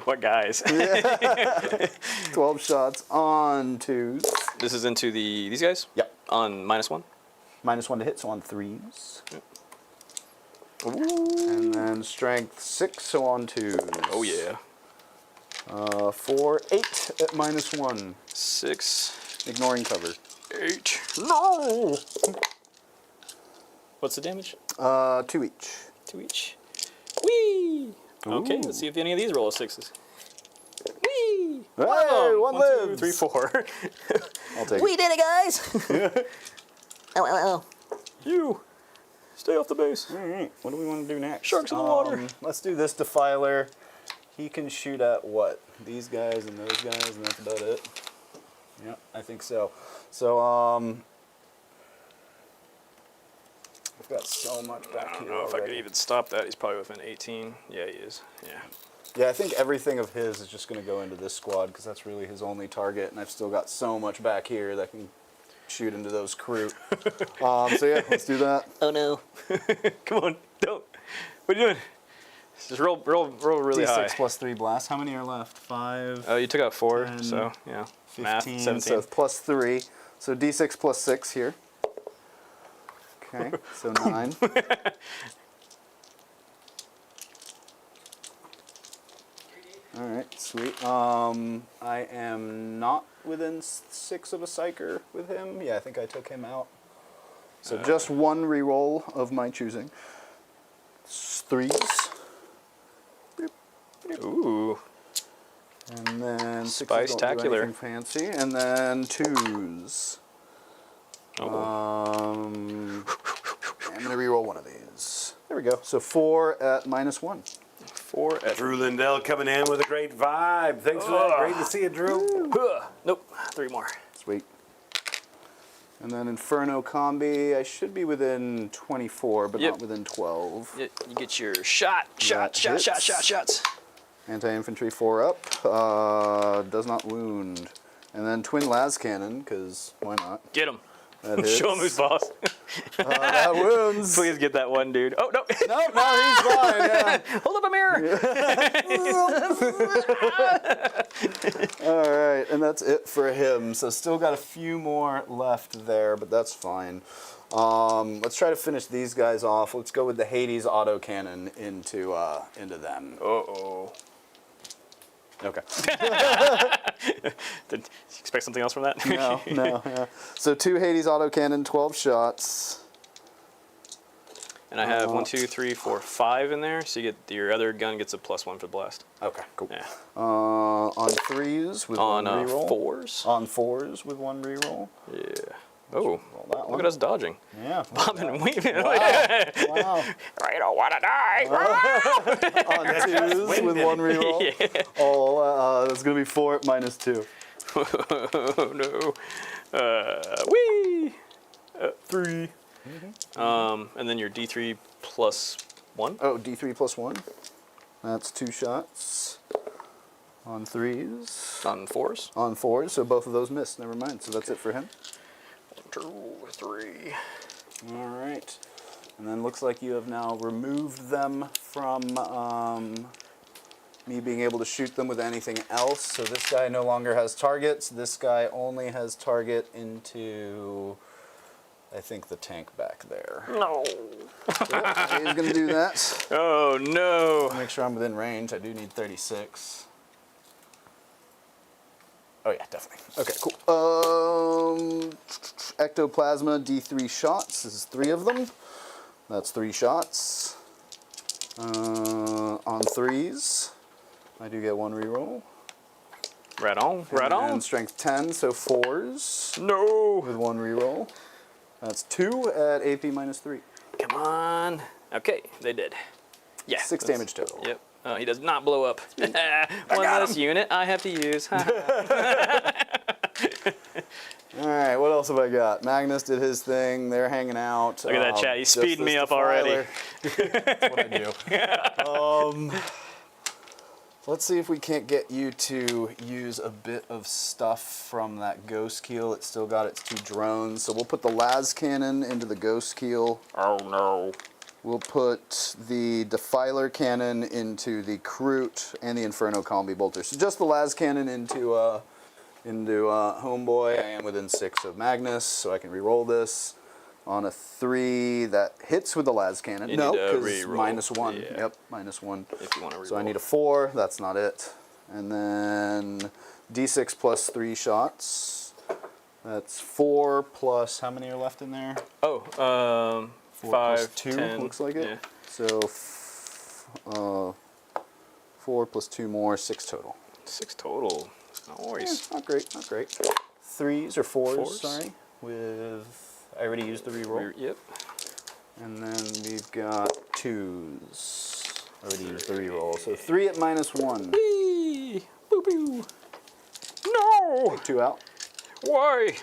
What guys? 12 shots on 2s. This is into these guys? Yep. On -1? -1 to hit, so on 3s. And then strength 6, so on 2s. Oh yeah. 4, 8 at -1. 6, Ignoring cover. 8. No! What's the damage? 2 each. 2 each. Whee! Okay, Ooh. let's see if any of these roll 6s. Whee! Hey, one 1, 2, lives. 3, 4. I'll take We it. did it, guys! Ow, ow, ow. You! Stay off the base. All right, what do we want to do next? Sharks in the water. Let's do this Defiler. He can shoot at what? These guys and those guys, and that's about it. Yeah, I think so. So, we've got so much back I don't here know if I could already. even stop that. He's probably within 18. Yeah, he is. Yeah. Yeah, I think everything of his is just going to go into this squad because that's really his only target, and I've still got so much back here that can shoot into those Kroot. So yeah, let's do that. Oh no. Come on, don't. What are you doing? Just roll really high. D6 plus 3 blast. How many are left? 5. Oh, you took out 4, 10, so yeah. 15. Math, 17. So plus 3. So D6 plus 6 here. Okay, so 9. All right, sweet. I am not within 6 of a psyker with him. Yeah, I think I took him out. So just one reroll of my choosing. 3s. Ooh. And then 6s don't do Spice-tacular. anything fancy. And then 2s. Oh, I'm going to reroll one of these. There we go. So 4 at -1. 4 at. Drew Lindell coming in with a great vibe. Thanks for that. Great to see you, Drew. Nope. 3 more. Sweet. And then Inferno Combi, I should be within 24, but Yep. not within 12. You get your shots. Anti-infantry 4 up, does not wound. And then Twin Las Cannon, because why not? Get him. That hits. Show him who's boss. That wounds. Please get that one, dude. Oh, no. No, he's fine, yeah. Hold up a mirror. All right, and that's it for him. So still got a few more left there, but that's fine. Let's try to finish these guys off. Let's go with the Hades autocannon into them. Uh-oh. Okay. Did you expect something else from that? No. Yeah. So 2 Hades autocannon, 12 shots. And I have 1, 2, 3, 4, 5 in there, so you get your other gun gets a +1 for blast. Okay, cool. Yeah. On 3s with On one reroll. 4s. On 4s with one reroll. Yeah. Oh, Roll that look one. at us dodging. Yeah. Bobbing and weaving. Wow. I don't want to die. On 2s with one reroll. Yeah. Oh, that's gonna be 4 at -2. Oh, no. Whee! 3. And then your D3 +1. Oh, D3 +1. That's 2 shots. On 3s. On 4s. On 4s, so both of those missed. Never mind. So that's it for him. 1, 2, 3. All right. And then looks like you have now removed them from me being able to shoot them with anything else. So this guy no longer has targets. This guy only has target into, I think, the tank back there. No. So he's going to do that. Oh, no. Make sure I'm within range. I do need 36. Oh yeah, definitely. Okay, cool. Ectoplasma, D3 shots. This is 3 of them. That's 3 shots. On 3s, I do get 1 reroll. Right on. Right And on. strength 10, so 4s No. with 1 reroll. That's 2 at AP -3. Come on. Okay, they did. Yeah. 6 damage total. Yep. He does not blow up. One less unit I have to use. All right, what else have I got? Magnus did his thing. They're hanging out. Look at that chat. He's speeding me up Defiler. already. That's what I do. Let's see if we can't get you to use a bit of stuff from that ghost keel. It's still got its 2 drones. So we'll put the las cannon into the ghost keel. Oh, no. We'll put the defiler cannon into the Kroot and the Inferno Combi bolter. So just the las cannon into Homeboy. I am within 6 of Magnus, so I can re-roll this. On a 3, that hits with the las cannon. You No, need to because re-roll. -1. Yeah. Yep, -1. If you want to reroll. So I need a 4. That's not it. And then D6 plus 3 shots. That's 4 plus, how many are left in there? Oh, 4 5, plus 2, 10. looks like it. Yeah. So 4 plus 2 more, 6 total. 6 total. Nice. Not great, not great. 3s or 4s, Fours. sorry. With, I already used the reroll. Yep. And then we've got 2s. Already used the reroll. So 3 at -1. Whee! Boo boo. No! 2 out. Why?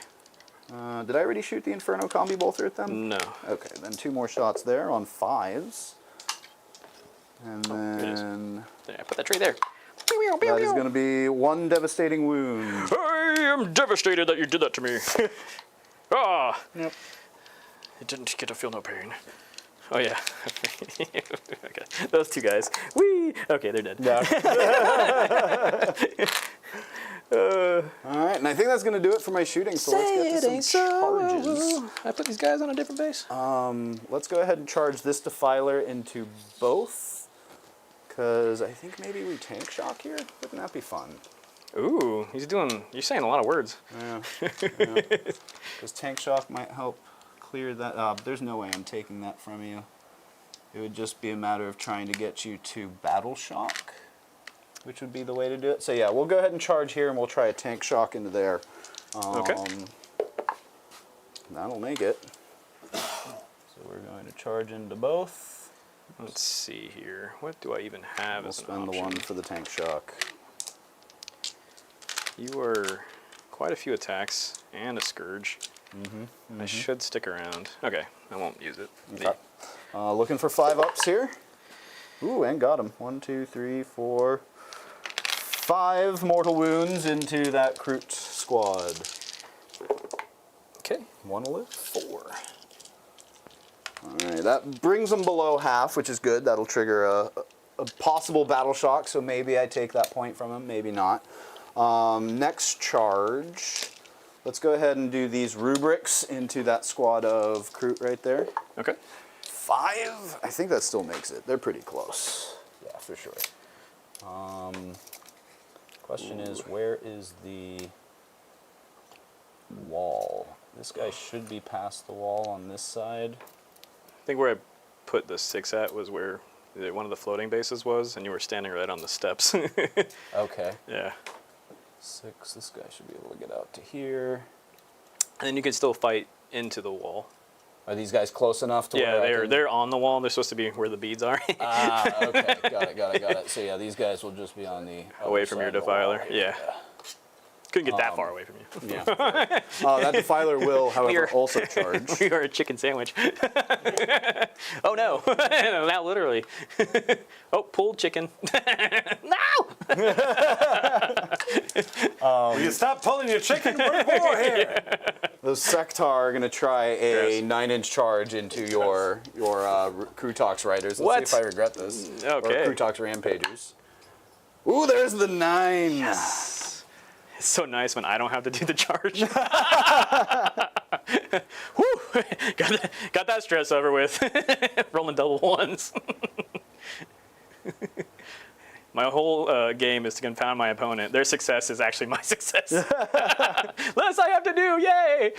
Did I already shoot the Inferno Combi bolter at them? No. Okay, then 2 more shots there on 5s. And then Yeah, put that tree there. that is going to be 1 devastating wound. I am devastated that you did that to me. Ah! Yep. It didn't get to feel no pain. Oh yeah. Okay. Those two guys. Whee! Okay, they're dead. Yeah. All right, and I think that's going to do it for my shooting. So let's get to some charges. I put these guys on a different base. Let's go ahead and charge this Defiler into both, because I think maybe we tank shock here. Wouldn't that be fun? Ooh, you're saying a lot of words. Yeah. Because tank shock might help clear that. There's no way I'm taking that from you. It would just be a matter of trying to get you to battle shock, which would be the way to do it. So yeah, we'll go ahead and charge here, and we'll try a tank shock into there. Okay. That'll make it. So we're going to charge into both. Let's see here. What do I even have We'll as an spend the option? one for the tank shock. You are quite a few attacks and a scourge. I should stick around. Okay, I won't use it. Okay. Looking for 5 ups here. Ooh, and got him. 1, 2, 3, 4, 5 mortal wounds into that Kroot squad. Okay. 1 will live. 4. Alright, that brings them below half, which is good. That'll trigger a possible battle shock, so maybe I take that point from him, maybe not. Next charge. Let's go ahead and do these rubrics into that squad of Kroot right there. Okay. 5? I think that still makes it. They're pretty close. Yeah, for sure. Question is, where is the wall? This guy should be past the wall on this side. I think where I put the 6 at was where one of the floating bases was, and you were standing right on the steps. Okay. Yeah. 6, this guy should be able to get out to here. And then you can still fight into the wall. Are these guys close enough to Yeah, where they're on the wall. They're supposed to be where the beads are. okay. Got it. So yeah, these guys will just be on the Away other from side your of the wall. Defiler. Yeah. Couldn't get that far away from you. Yeah. That Defiler will, however, also charge. We are a chicken sandwich. Oh no! Now literally. Oh, pulled chicken. No! Will you stop pulling your chicken? We're more here. Those Sectar are going to try a 9-inch charge into your Krootox riders. Let's What? see if I regret this. Okay. Or Krootox Rampagers. Ooh, there's the 9. It's so nice when I don't have to do the charge. Whew! Got that stress over with. Rolling double ones. My whole game is to confound my opponent. Their success is actually my success. Less I have to do, yay!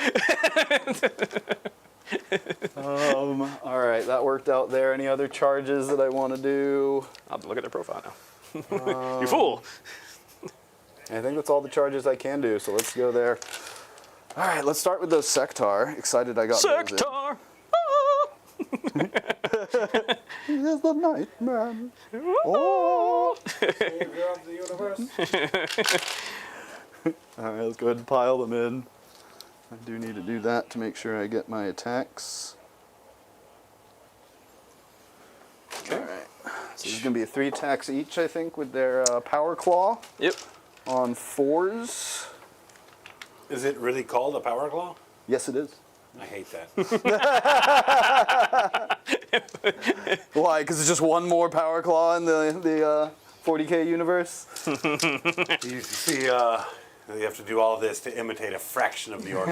All right, that worked out there. Any other charges that I want to do? I'll have to look at their profile now. You fool! I think that's all the charges I can do, so let's go there. All right, let's start with those Sectar. Excited I got those in. Sectar! He is the night man. Oh. Savior of the universe. All right, let's go ahead and pile them in. I do need to do that to make sure I get my attacks. Okay. All right. So there's going to be 3 attacks each, I think, with their Power Claw Yep. on 4s. Is it really called a power claw? Yes, it is. I hate that. Why? Because it's just one more Power Claw in the 40k universe? You see, you have to do all this to imitate a fraction of the orc.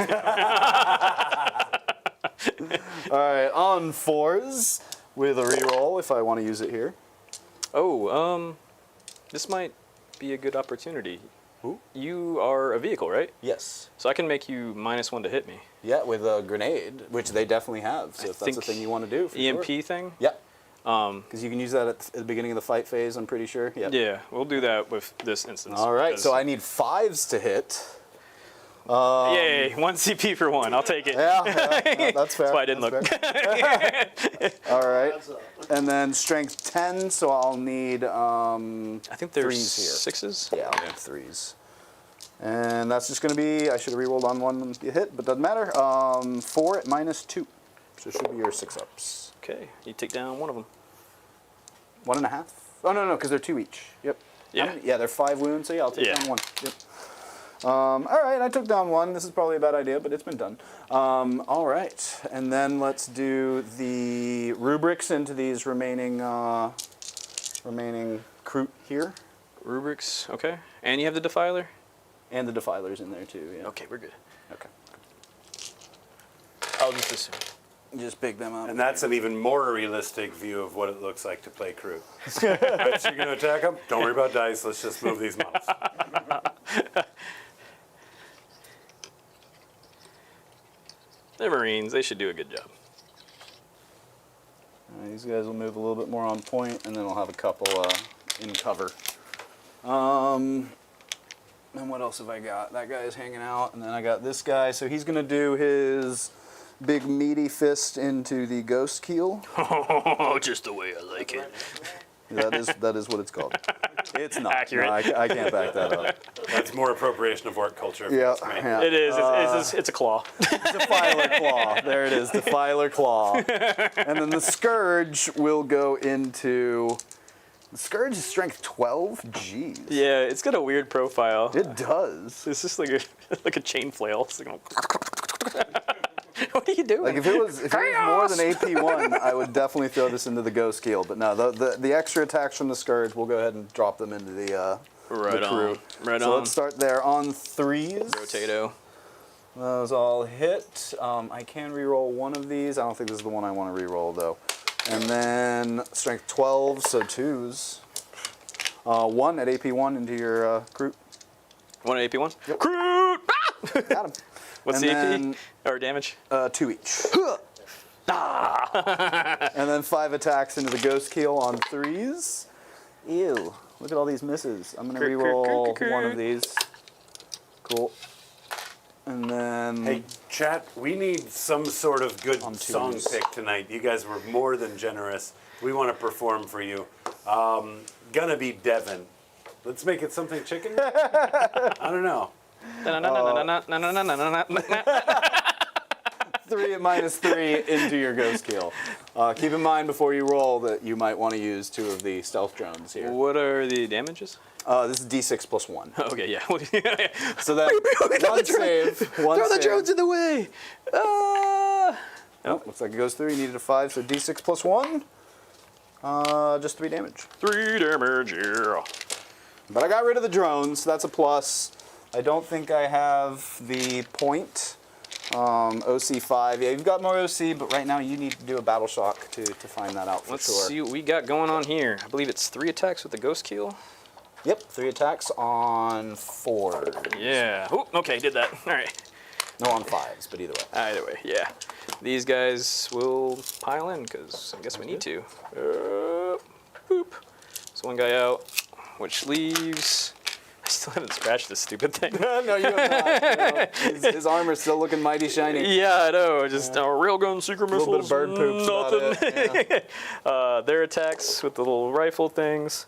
All right, on 4s with a reroll if I want to use it here. Oh, this might be a good opportunity. Who? You are a vehicle, right? Yes. So I can make you -1 to hit me. Yeah, with a grenade, which they definitely have. So if that's the think thing you want to do, for EMP sure. thing? Yep. Because you can use that at the beginning of the fight phase, I'm pretty sure. Yep. Yeah, we'll do that with this instance. All right, so because- I need 5s to hit. Yay, 1 CP for 1. I'll take it. Yeah, that's fair. That's why I didn't look. All right, Adds up. and then strength 10, so I'll need I think there's 3s here. 6s. Yeah, I'll need 3s. And that's just going to be, I should have rerolled on 1 when you hit, but doesn't matter. 4 at -2. So it should be your 6-ups. Okay, you take down one of them. 1.5? Oh, no, because they're 2 each. Yep. Yeah. Yeah, they're 5 wounds, so yeah, I'll take Yeah. down 1. Yep. All right, I took down one. This is probably a bad idea, but it's been done. All right, and then let's do the rubrics into these remaining Kroot here. Rubrics, okay. And you have the Defiler? And the Defiler's in there too, yeah. Okay, we're good. Okay. I'll just assume. Just pick them up. And that's an even more realistic view of what it looks like to play Kroot. Right, so you're going to attack them? Don't worry about dice. Let's just move these models. They're Marines. They should do a good job. These guys will move a little bit more on point, and then we'll have a couple in cover. And what else have I got? That guy is hanging out, and then I got this guy. So he's going to do his big meaty fist into the ghost keel. Oh, just the way I like it. That is what it's called. It's not. Accurate. No, I can't back that up. That's more appropriation of orc culture. if you Yeah, ask me. yeah. It is. It's a claw. Defiler claw. There it is. Defiler claw. And then the scourge will go into. The scourge is strength 12. Jeez. Yeah, it's got a weird profile. It does. It's just like a chain flail. It's like, what are you doing? Like if it was more than AP1, I would definitely throw this into the ghost keel. But no, the extra attacks from the scourge, we'll go ahead and drop them into the Right the on. crew. Right so on. let's start there on 3s. Rotato. Those all hit. I can reroll one of these. I don't think this is the one I want to reroll though. And then strength 12, so 2s. 1 at AP1 into your Kroot. One AP one. Yep. Kroot! Ah! Got him. What's And the then, AP or damage? 2 each. And then 5 attacks into the ghost keel on 3s. Ew. Look at all these misses. I'm going to reroll one of these. Cool. And then... Hey, chat, we need some sort of good On song twos. pick tonight. You guys were more than generous. We want to perform for you. Gonna be Devin. Let's make it something chicken. I don't know. 3 at -3 into your ghost keel. Keep in mind before you roll that you might want to use 2 of the stealth drones here. What are the damages? This is D6 plus 1. Okay, yeah. So that one save. One Throw the save. drones in the way. Nope, looks like it goes through. You needed a 5, so D6 plus 1. Just 3 damage. 3 damage, yeah. But I got rid of the drones, so that's a plus. I don't think I have the point. OC5. Yeah, you've got more OC, but right now you need to do a battle shock to find that out for Let's sure. see what we got going on here. I believe it's 3 attacks with the ghost keel. Yep, 3 attacks on 4. Yeah. Oh, okay, did that. All right. No, on 5s, but either way. Either way, yeah. These guys will pile in because I guess we need to. Boop. So one guy out, which leaves. I still haven't scratched this stupid thing. No, you have not. His armor's still looking mighty shiny. Yeah, I know. Just railgun, secret A little bit missiles. of bird poops about it. Yeah. Their attacks with the little rifle things.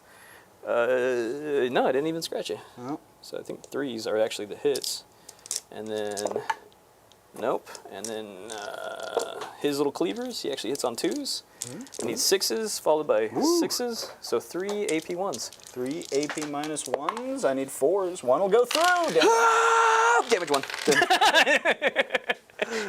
No, I didn't even scratch it. No. So I think 3s are actually the hits. And then, nope. And then his little cleavers, he actually hits on 2s. I need 6s followed by 6s. So 3 AP 1s. 3 AP -1s. I need 4s. One will go through. Damage 1.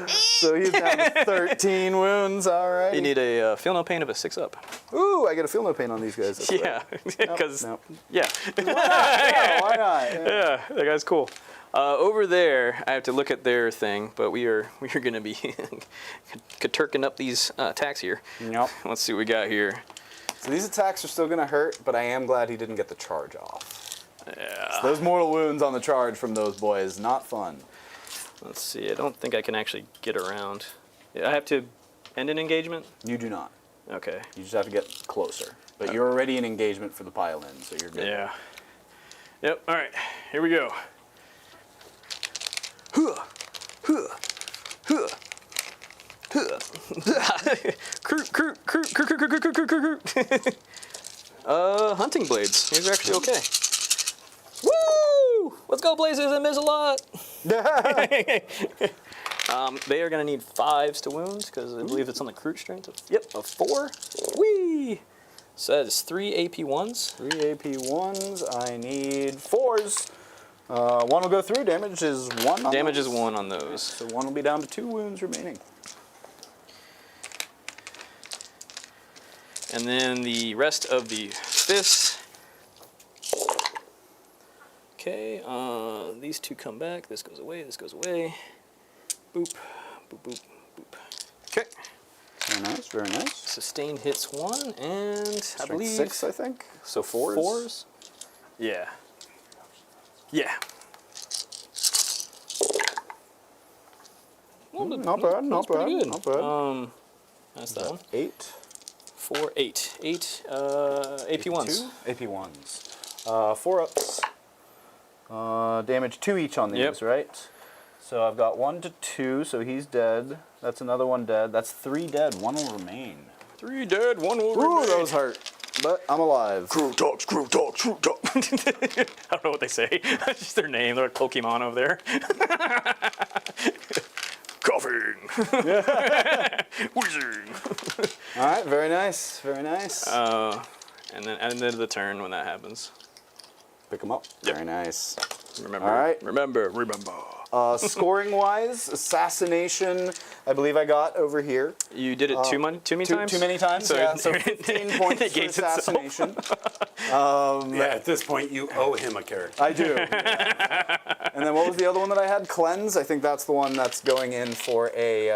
So he's down to 13 wounds. All right. You need a feel no pain of a 6 up. Ooh, I get a feel no pain on these guys. That's Yeah, because Nope. yeah. Yeah, why not? Yeah. Yeah, that guy's cool. Over there, I have to look at their thing, but we are going to be katurking up these attacks here. Yep. Let's see what we got here. So these attacks are still going to hurt, but I am glad he didn't get the charge off. Yeah. So those mortal wounds on the charge from those boys, not fun. Let's see. I don't think I can actually get around. I have to end an engagement? You do not. Okay. You just have to get closer. But you're already in engagement for the pile-in, so you're good. Yeah. Yep. All right. Here we go. Hunting blades. These are actually okay. Woo! Let's go, Blazes and Miss-a-Lot. They are going to need 5s to wound because I believe it's on the Kroot strength of 4. Whee! So that is 3 AP 1s. 3 AP 1s. I need 4s. One will go through. Damage is 1 on Damage those. is 1 on those. So one will be down to 2 wounds remaining. And then the rest of the fists. Okay, these 2 come back. This goes away, this goes away. Boop, boop, boop, boop. Okay. Very nice, very nice. Sustain hits 1, and I Strength believe 6, I think. So 4s. 4s. Yeah. Yeah. Not bad, not That's pretty bad, good. not bad. That's that one. 8. 4, 8. 8 AP1s. AP1s. 4 ups. Damage 2 each on these, Yep. right? So I've got 1 to 2, so he's dead. That's another 1 dead. That's 3 dead. 1 will remain. 3 dead, 1 will Ooh, remain. that was hurt. But I'm alive. Crew talks, crew talks, crew talks. I don't know what they say. That's just their name. They're like Pokemon over there. Coughing. Wheezing. All right, very nice, very nice. And then at the end of the turn when that happens. Pick him up. Yep. Very nice. Remember. All right. Remember. Scoring-wise, assassination, I believe I got over here. You did it too many times? Too many times, So yeah. So 15 points for negates itself. assassination. Yeah, at this point, you owe him a character. I do. And then what was the other one that I had? Cleanse. I think that's the one that's going in for a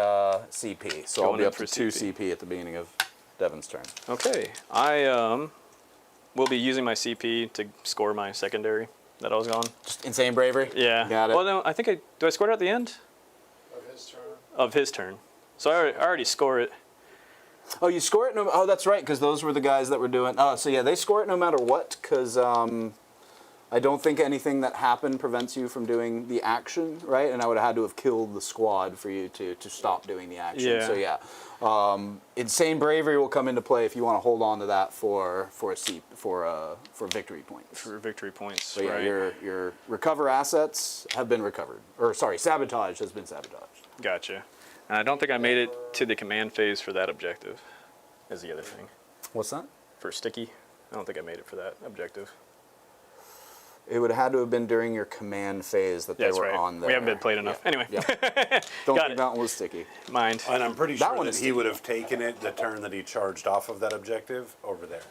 CP. So I'll Going be in up for to 2 CP. CP at the beginning of Devin's turn. Okay. I will be using my CP to score my secondary that I was on. Just insane bravery. Yeah. Got it. Well, no, I think do I score it at the end Of his turn. of his turn? So I already score it. Oh, you score it? No. Oh, that's right, because those were the guys that were doing. Oh, so yeah, they score it no matter what, because I don't think anything that happened prevents you from doing the action, right? And I would have had to have killed the squad for you to stop doing the action. Yeah. So yeah, insane bravery will come into play if you want to hold on to that for victory points. For victory points, So yeah, right? your recover assets have been recovered, or sorry, sabotage has been sabotaged. Gotcha. And I don't think I made it to the command phase for that objective, is the other thing. What's that? For Sticky, I don't think I made it for that objective. It would have had to have been during your command phase that Yeah, they that's were right. on there. We haven't been played enough. Yeah. Anyway, Yeah. Don't Got think it. that one was sticky. mind. And I'm pretty That sure one that is he would have taken it the turn that he charged off of that objective over there,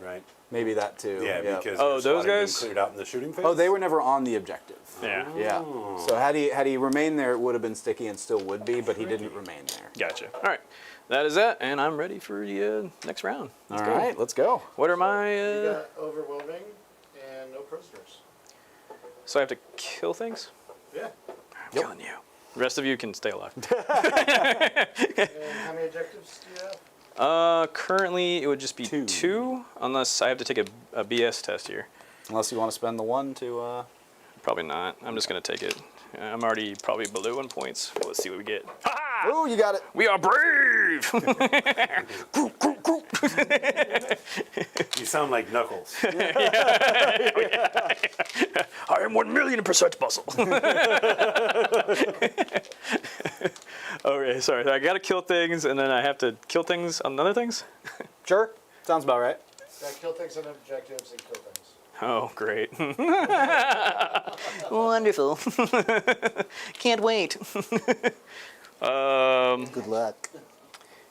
right? Maybe that too. Yeah, because Oh, their those squad had been guys? cleared out in the shooting phase. Oh, they were never on the objective. Yeah. Yeah. So had he remained there, it would have been sticky and still would be, but he didn't remain there. Gotcha. All right. That is that, and I'm ready for the next round. All right, let's go. What are my... You got overwhelming and no prisoners. So I have to kill things? Yeah. I'm killing you. The rest of you can stay alive. And how many objectives do you have? Currently, it would just be 2, unless I have to take a BS test here. Unless you want to spend the 1 to. Probably not. I'm just going to take it. I'm already probably below 1 points. Well, let's see what we get. Ha! Oh, you got it. We are brave! Groot, groot, groot. You sound like Knuckles. I am 1,000,000% muscle. Okay, sorry. I gotta kill things, and then I have to kill things on other things? Sure. Sounds about right. Yeah, kill things on objectives and kill things. Oh, great. Wonderful. Can't wait. Good luck.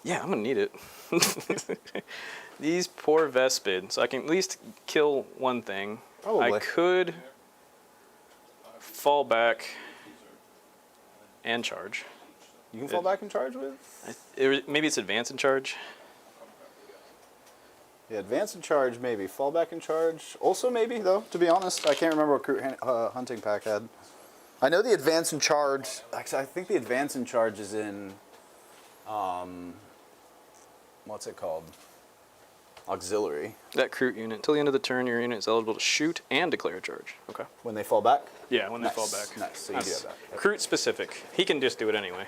Yeah, I'm gonna need it. These poor Vespid, so I can at least kill one thing. Probably. I could fall back and charge. You can fall back and charge with? Maybe it's advance and charge. Yeah, advance and charge maybe. Fall back and charge. Also maybe, though, to be honest. I can't remember what Kroot Hunting Pack had. I know the advance and charge. Actually, I think the advance and charge is in. What's it called? Auxiliary. That Kroot unit. Until the end of the turn, your unit is eligible to shoot and declare a charge. Okay. When they fall back? Yeah, when they Nice, fall back. nice. So you do have that. Yep. Kroot specific. He can just do it anyway.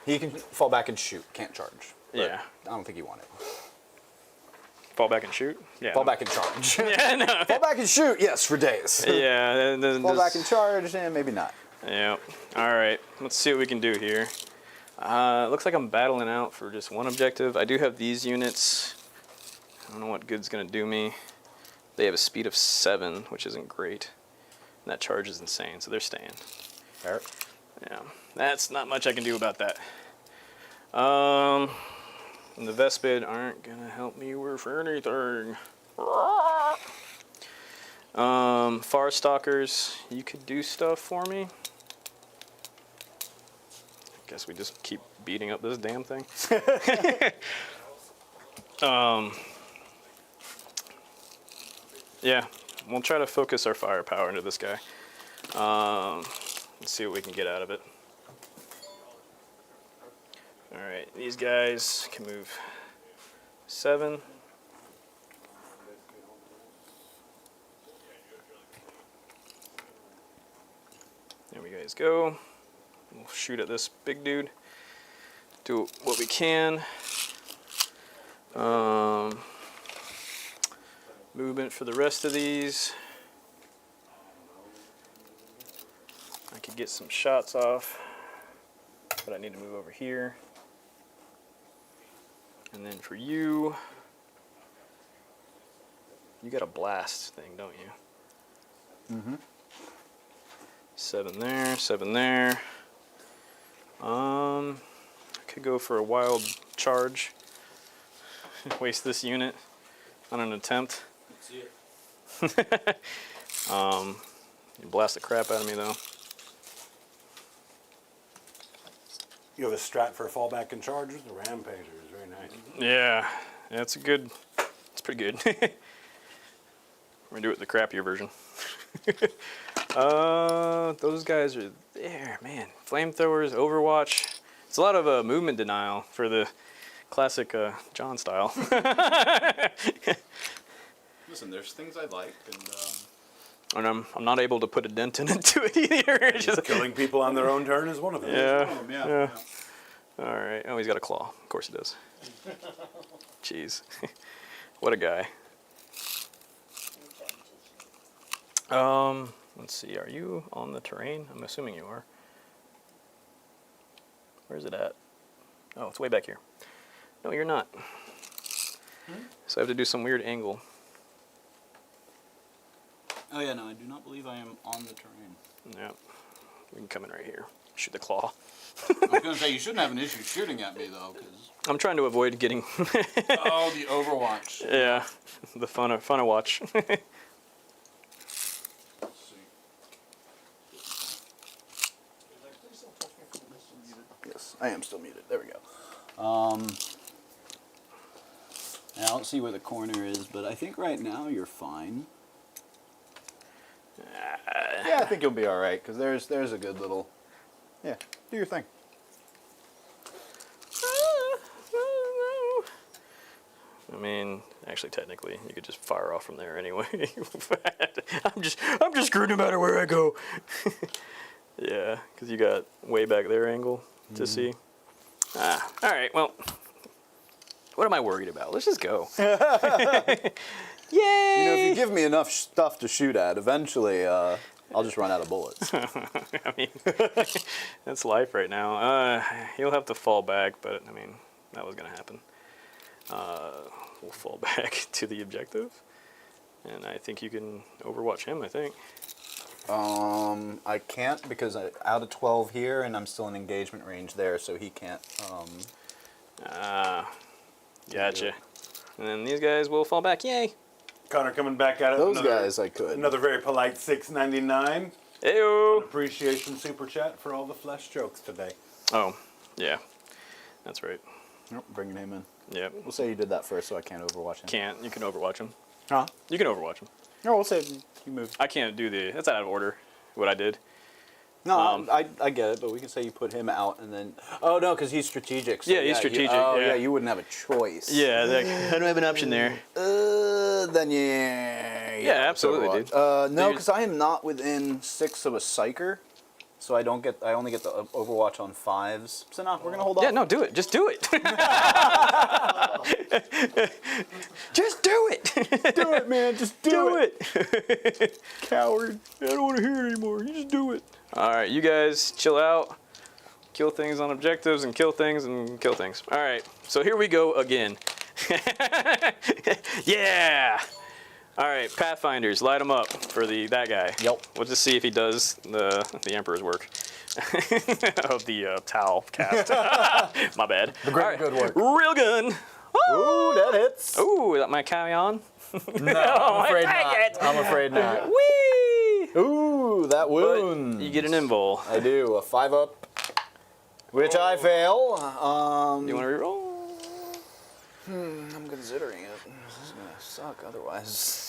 He can fall back and shoot. Can't charge. But Yeah. I don't think he wanted. Fall back and shoot? Yeah. Fall back and charge. Yeah, no. Fall back and shoot, yes, for days. Yeah. And then Fall back just- and charge, maybe not. Yeah. All right. Let's see what we can do here. Looks like I'm battling out for just one objective. I do have these units. I don't know what good's going to do me. They have a speed of 7, which isn't great. And that charge is insane, so they're staying. Fair. Yeah, that's not much I can do about that. And the Vespid aren't gonna help me with anything. Farstalkers, you could do stuff for me. I guess we just keep beating up this damn thing. Yeah, we'll try to focus our firepower into this guy. Let's see what we can get out of it. All right, these guys can move 7. There we guys go. We'll shoot at this big dude. Do what we can. Movement for the rest of these. I could get some shots off, but I need to move over here. And then for you, you got a blast thing, don't you? Mm-hmm. 7 there, 7 there. I could go for a wild charge. Waste this unit on an attempt. Let's see it. You blast the crap out of me though. You have a strat for fallback and chargers, the Rampagers, very nice. Yeah, it's pretty good. We're gonna do it the crappier version. Those guys are there, man. Flamethrowers, Overwatch. It's a lot of movement denial for the classic John style. Listen, there's things I like, And I'm not able to put a dent into it either. It's just, Killing people on their own turn is one of them. yeah. All right. Oh, he's got a claw. Of course he does. Jeez. What a guy. Let's see. Are you on the terrain? I'm assuming you are. Where's it at? Oh, it's way back here. No, you're not. So I have to do some weird angle. Oh yeah, no, I do not believe I am on the terrain. Yep. We can come in right here. Shoot the claw. I was gonna say you shouldn't have an issue shooting at me though, because I'm trying to avoid getting. oh, the Overwatch. Yeah, the fun of watch. Yes, I am still muted. There we go. I don't see where the corner is, but I think right now you're fine. Yeah, I think you'll be all right because there's a good little. Yeah, do your thing. I mean, actually, technically, you could just fire off from there anyway. I'm just screwed no matter where I go. Yeah, because you got way back there angle to see. All right, well, what am I worried about? Let's just go. Yay! You know, if you give me enough stuff to shoot at, eventually I'll just run out of bullets. I mean, that's life right now. He'll have to fall back, but I mean, that was gonna happen. We'll fall back to the objective, and I think you can overwatch him. I think. I can't because I'm out of 12 here, and I'm still in engagement range there, so he can't. Gotcha. And then these guys will fall back. Yay! Connor coming back at it. Those guys I could. Another very polite $6.99. Heyo! Appreciation super chat for all the flesh jokes today. Oh, yeah, that's right. Nope, bringing him in. Yep. We'll say you did that first, so I can't overwatch him. Can't. You can overwatch him. Huh? You can overwatch him. No, we'll say you moved. I can't do the. That's out of order. What I did. No, I get it, but we can say you put him out and then. Oh no, because he's strategic. So Yeah, he's strategic, yeah, yeah. you wouldn't have a choice. Yeah, I don't have an option there. Then yeah. Yeah, absolutely, dude. No, because I am not within 6 of a psyker, so I don't get. I only get the Overwatch on 5s. So no, we're gonna hold off. Yeah, no, do it. Just do it. Just do it. do it, man. Just do it. Coward. I don't want to hear it anymore. You just do it. All right, you guys chill out. Kill things on objectives and kill things and kill things. All right, so here we go again. Yeah. All right, Pathfinders, light them up for that guy. Yep. We'll just see if he does the Emperor's work. Of the towel cast. My bad. The great good work. Real gun. Ooh, that hits. Ooh, is that my carry-on? No, I'm afraid not. I'm afraid not. Whee! Ooh, that wound. You get an invul. I do, a 5-up, which I fail. You want to reroll? I'm considering it. This is gonna suck otherwise.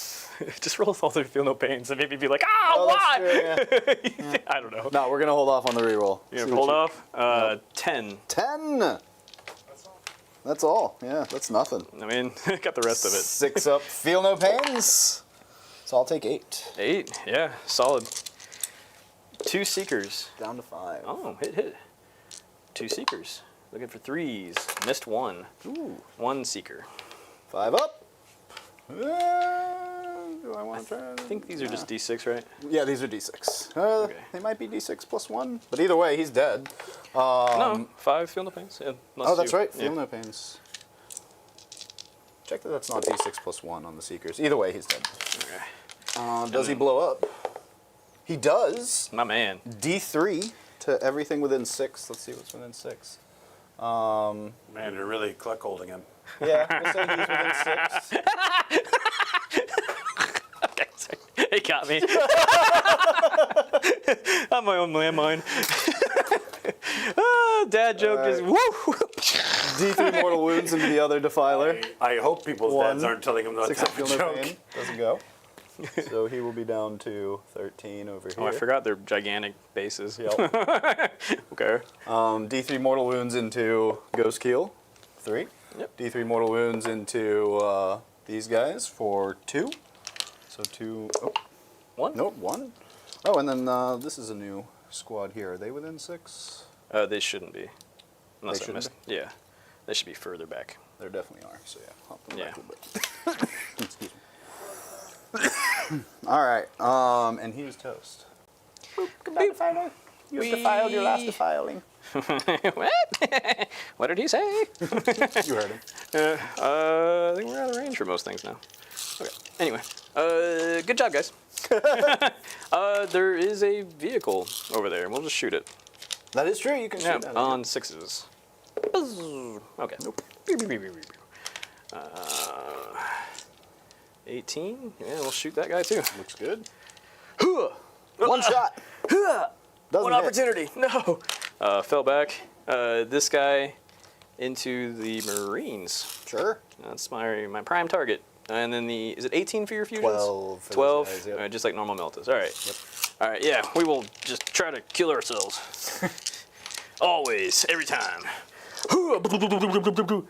Just roll all the feel no pain, so maybe be like, Oh, why? that's true, yeah. I don't know. No, we're gonna hold off on the reroll. You gonna hold off? 10. 10. That's all. Yeah, that's nothing. I mean, got the rest of it. 6 up, feel no pains. So I'll take 8. 8, yeah, solid. 2 Seekers. Down to 5. Oh, hit. 2 Seekers. Looking for 3s. Missed 1. Ooh. 1 Seeker. 5 up. Do I want to try? I think these are just D6, right? Yeah, these are D6. Okay. They might be D6 plus 1, but either way, he's dead. No, 5 feel no pains. Yeah, Oh, that's right. Feel Yeah. no pains. Check that that's not D6 plus 1 on the Seekers. Either way, he's dead. Okay. Does he blow up? He does. My man. D3 to everything within 6. Let's see what's within 6. Man, you're really cluck holding him. Yeah, we'll say he's within 6. It got me. I'm my own landmine. Dad joke just woo. D3 mortal wounds into the other defiler. I hope people's 1. dads aren't telling them that 6 up, type feel of no joke. pain. Doesn't go. So he will be down to 13 over here. Oh, I forgot they're gigantic bases. Yep. Okay. D3 mortal wounds into Ghost Keel, 3. Yep. D3 mortal wounds into these guys for 2. So 2. Oh, 1? nope, 1. Oh, and then this is a new squad here. Are they within 6? They shouldn't be. Unless They I shouldn't missed. Yeah. They should be further back. There definitely are. So yeah, hop them Yeah. back a bit. Excuse me. All right. And he is toast. Goodbye, defiler. You have defiled your last defiling. What? What did he say? You heard him. I think we're out of range for most things now. Okay. Anyway, good job, guys. There is a vehicle over there. We'll just shoot it. That is true. You can Yeah, shoot that. on 6s. Okay. Nope. 18. Yeah, we'll shoot that guy too. Looks good. One shot. Doesn't One hit. opportunity. No. Fell back. This guy into the Marines. Sure. That's my prime target. And then is it 18 for your fusions? 12 for those 12. guys, yep. All right, just like normal Meltas. All right. Yep. All right. Yeah, we will just try to kill ourselves. Always, every time. Did good.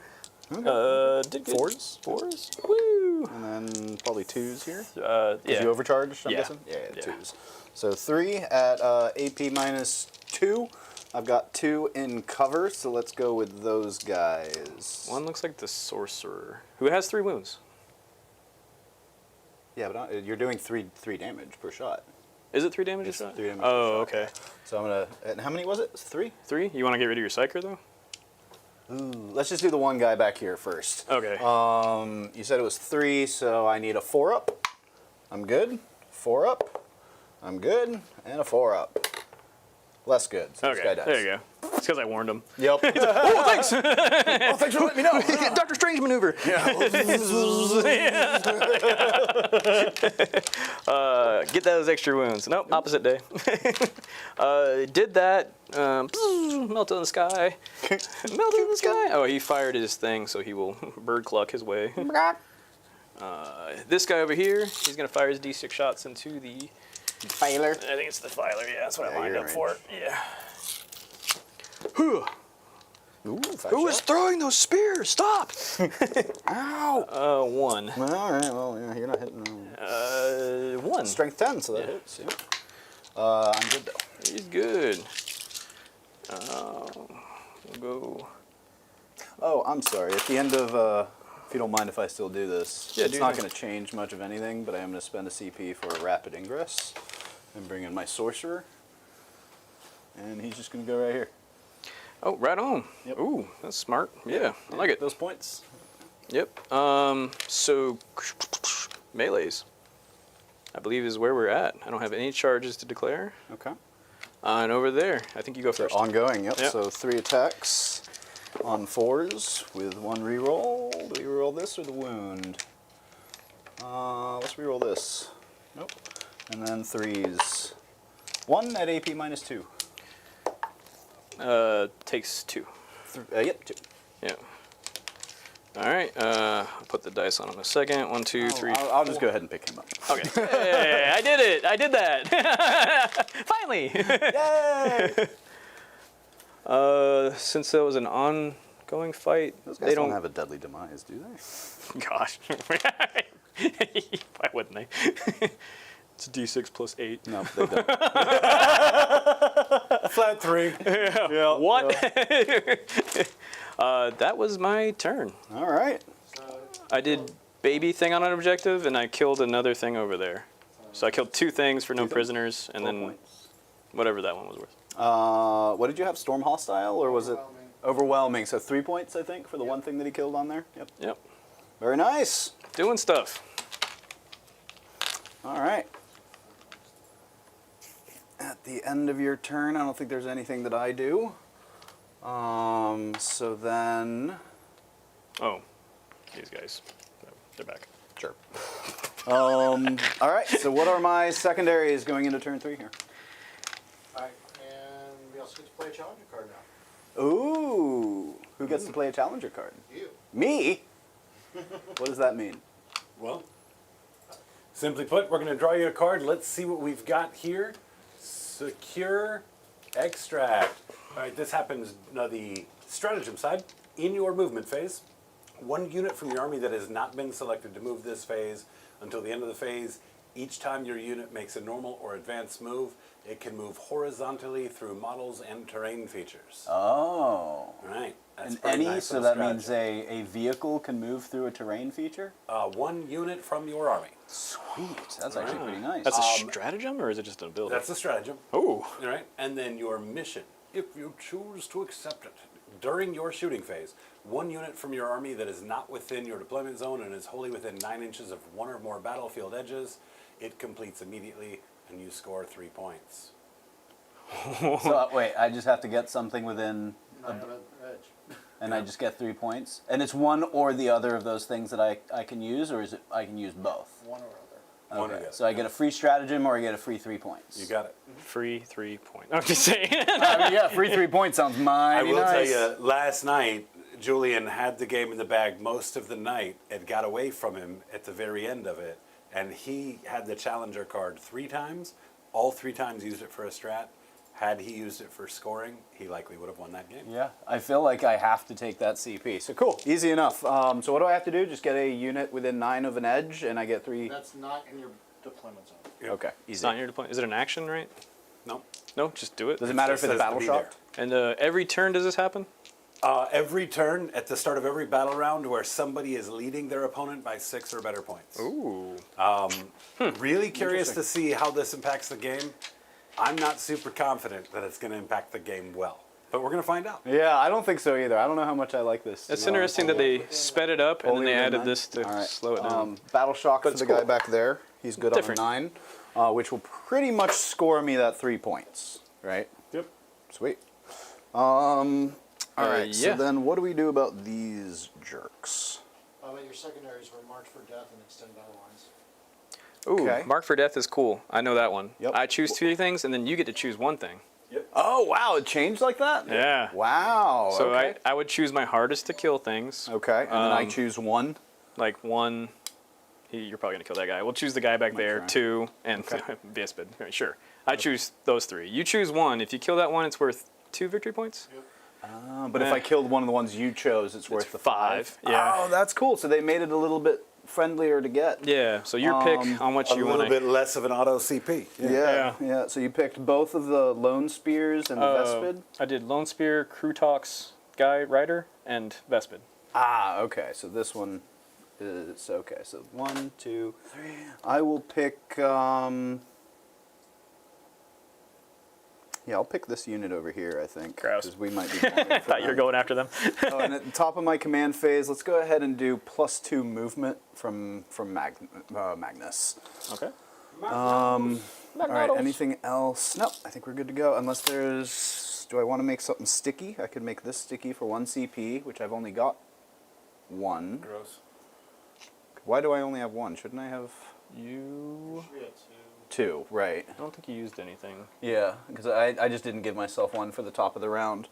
4s. 4s. Woo. And then probably 2s here. Yeah. You overcharged, I'm Yeah. guessing? Yeah, Yeah. 2s. So 3 at AP minus 2. I've got 2 in cover, so let's go with those guys. One looks like the sorcerer, who has 3 wounds. Yeah, but you're doing 3 damage per shot. Is it 3 damage a It's shot? 3 damage per Oh, shot. okay. So I'm gonna. And how many was it? 3? 3? You want to get rid of your psyker though? Ooh, let's just do the one guy back here first. Okay. You said it was 3, so I need a 4-up. I'm good. 4-up. I'm good. And a 4-up. Less good. So this guy Okay. dies. There you go. It's because I warned him. Yep. Oh, thanks. Oh, thanks for letting me know. Doctor Strange maneuver. Get those extra wounds. Nope, opposite day. Did that. Melt in the sky. Melt in the sky. Oh, he fired his thing, so he will bird cluck his way. This guy over here, he's going to fire his D6 shots into the... Filer. I think it's the filer, yeah, that's what Yeah, I lined you're up in for. range. Yeah. Ooh, 5 Who is shots. throwing those spears? Stop! Ow. 1. All right. Well, yeah, you're not hitting. 1. Strength 10, so that Yeah. hits. Yeah. I'm good though. He's good. We'll go. Oh, I'm sorry. At the end of, if you don't mind if I still do this, Yeah, it's do not that. going to change much of anything, but I am going to spend a CP for a rapid ingress and bring in my sorcerer. And he's just going to go right here. Oh, right on. Yep. Ooh, that's smart. Yeah, I like it. Those points. Yep. So melees, I believe is where we're at. I don't have any charges to declare. Okay. And over there, I think you go first. Ongoing, yep. Yep. So 3 attacks on 4s with 1 reroll. Do we reroll this or the wound? Let's reroll this. Nope. And then 3s. 1 at AP minus 2. Takes 2. Yep, 2. Yeah. All right. I'll put the dice on him a second. 1, 2, 3. I'll just go ahead and pick him up. Okay. Hey, I did it. I did that. Finally. Yay! Since there was an ongoing fight, Those guys they don't don't have a deadly demise, do they? Gosh. Why wouldn't they? It's D6 plus 8. No, they don't. Flat 3. Yeah. What? That was my turn. All right. I did baby thing on an objective, and I killed another thing over there. So I killed 2 things for no prisoners, and 4 then points. whatever that one was worth. What did you have? Storm hostile, or was it overwhelming? So 3 points, I think, for the one thing that he killed on there. Yep. Yep. Very nice. Doing stuff. All right. At the end of your turn, I don't think there's anything that I do. So then, Oh, these guys. They're back. sure. All right. So what are my secondaries going into turn 3 here? Alright, and we also get to play a challenger card now. Ooh. Who gets to play a challenger card? You. Me? What does that mean? Well, simply put, we're going to draw you a card. Let's see what we've got here. Secure extract. All right, this happens on the stratagem side. In your movement phase, 1 unit from your army that has not been selected to move this phase until the end of the phase. Each time your unit makes a normal or advanced move, it can move horizontally through models and terrain features. Oh. All right. That's And pretty any, nice so little that means strategy. a vehicle can move through a terrain feature? 1 unit from your army. Sweet. That's actually pretty nice. That's a stratagem, or is it just an ability? That's a stratagem. Oh. All right, and then your mission, if you choose to accept it, during your shooting phase, 1 unit from your army that is not within your deployment zone and is wholly within 9 inches of 1 or more battlefield edges, it completes immediately, and you score 3 points. So wait, I just have to get something within, I have an edge. and I just get 3 points? And it's one or the other of those things that I can use, or is it I can use both? One or other. One or the Okay, other. so I get a free stratagem or I get a free 3 points? You got it. Free 3 points. I'm just saying. I mean, yeah, free 3 points sounds mighty I will nice. tell you, last night, Julian had the game in the bag most of the night. It got away from him at the very end of it, and he had the challenger card 3 times. All 3 times used it for a strat. Had he used it for scoring, he likely would have won that game. Yeah, I feel like I have to take that CP. So cool, easy enough. So what do I have to do? Just get a unit within 9 of an edge, and I get 3. That's not in your deployment zone. Yep. Okay, It's easy. not in your deployment. Is it an action, right? No. No, just do it. Does it matter if It it's says battle to be shocked? And every turn does this happen? Every turn, at the start of every battle round, where somebody is leading their opponent by 6 or better points. Ooh. Really curious to see how this impacts the game. I'm not super confident that it's going to impact the game well, but we're going to find out. Yeah, I don't think so either. I don't know how much I like this. It's interesting that they sped it up and then they added this to All right. slow it down. Battle shock But for it's the guy cool. back there. He's good Different. on a 9, which will pretty much score me that 3 points, right? Yep. Sweet. All right. So yeah. then, what do we do about these jerks? But your secondaries were marked for death and extend battle lines. Ooh, Okay. Mark for Death is cool. I know that one. Yep. I choose 2 things, and then you get to choose 1 thing. Oh wow, it changed like that. Yeah. Wow. So okay. I would choose my hardest to kill things. Okay, and then I Um, choose 1. Like 1. You're probably going to kill that guy. We'll choose the guy back there. try. 2, and Viespid. Right, sure. I choose those 3. You choose 1. If you kill that one, it's worth 2 victory points. But if I killed one of the ones you chose, it's worth the 5. Yeah. Oh, that's cool. So they made it a little bit friendlier to get. Yeah, so your pick on what A you little want to... bit less of an auto CP. Yeah. So you picked both of the Lone Spears and the Vespid? I did Lone Spear, Kroot Guy Rider, and Vespid. Ah, okay. So this one is okay. So 1, 2, 3. I will pick. Yeah, I'll pick this unit over here, I think. Gross. 'Cause we might be going for Thought you were them. going after them. Oh, and at the top of my command phase, let's go ahead and do +2 movement from Magnus. Okay. All right, anything else? No, I think we're good to go. Unless there's... Do I want to make something sticky? I could make this sticky for 1 CP, which I've only got 1. Gross. Why do I only have 1? Shouldn't I have You... We had 2? Right. I don't think you used anything. Yeah, because I just didn't give myself 1 for the top of the round.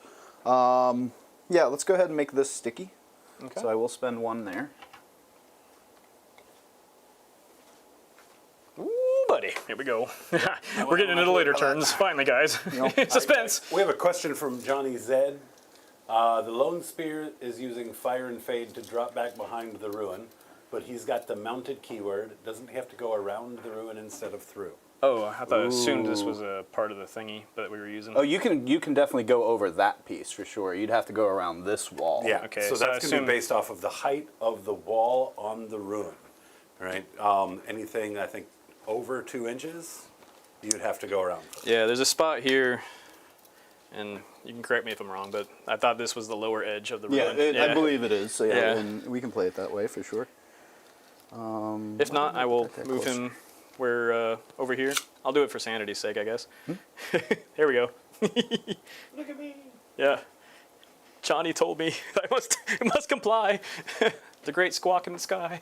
Yeah, let's go ahead and make this sticky. Okay. So I will spend 1 there. Ooh, buddy. Here we go. We're getting into the later turns. Finally, guys. Suspense. We have a question from Johnny Zed. The Lone Spear is using Fire and Fade to drop back behind the ruin, but he's got the mounted keyword. Doesn't he have to go around the ruin instead of through? Oh, I thought assumed this was a part of the thingy that we were using. Oh, you can definitely go over that piece for sure. You'd have to go around this wall. Yeah, Okay, so so I that's going to assume- be based off of the height of the wall on the ruin, right? Anything, I think, over 2 inches, you'd have to go around. Yeah, there's a spot here, and you can correct me if I'm wrong, but I thought this was the lower edge of the Yeah, ruin. I believe it is. So yeah, Yeah. and we can play it that way for sure. If not, I will that move close. him where over here. I'll do it for sanity's sake, I guess. Hmm? Here we go. Look at me. Yeah. Johnny told me I must comply. The great squawk in the sky.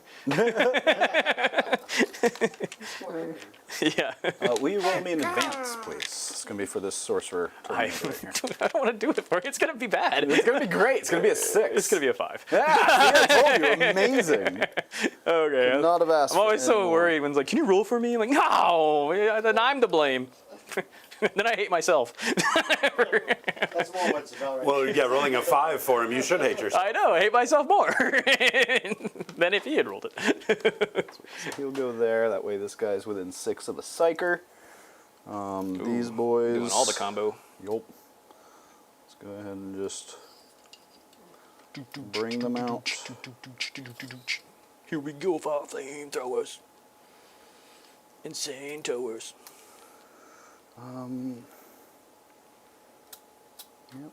Yeah. Will you roll me in advance, please? It's going to be for this sorcerer I, tournament right here. I don't want to do it for you. It's going to be bad. It's going to be great. It's going to be a 6. It's going to be a 5. Yeah, see, I told you. Amazing. Okay. Could not have asked I'm for always so any more. worried when it's like, can you roll for me? I'm like, no, then I'm to blame. Then I hate myself. That's more what it's about, right? Well, yeah, rolling a 5 for him, you should hate yourself. I know, I hate myself more than if he had rolled it. He'll go there. That way this guy's within 6 of a psyker. These boys... Doing all the combo. Yup. Let's go ahead and just bring them out. Here we go, flamethrowers. Insane towers. Yeah,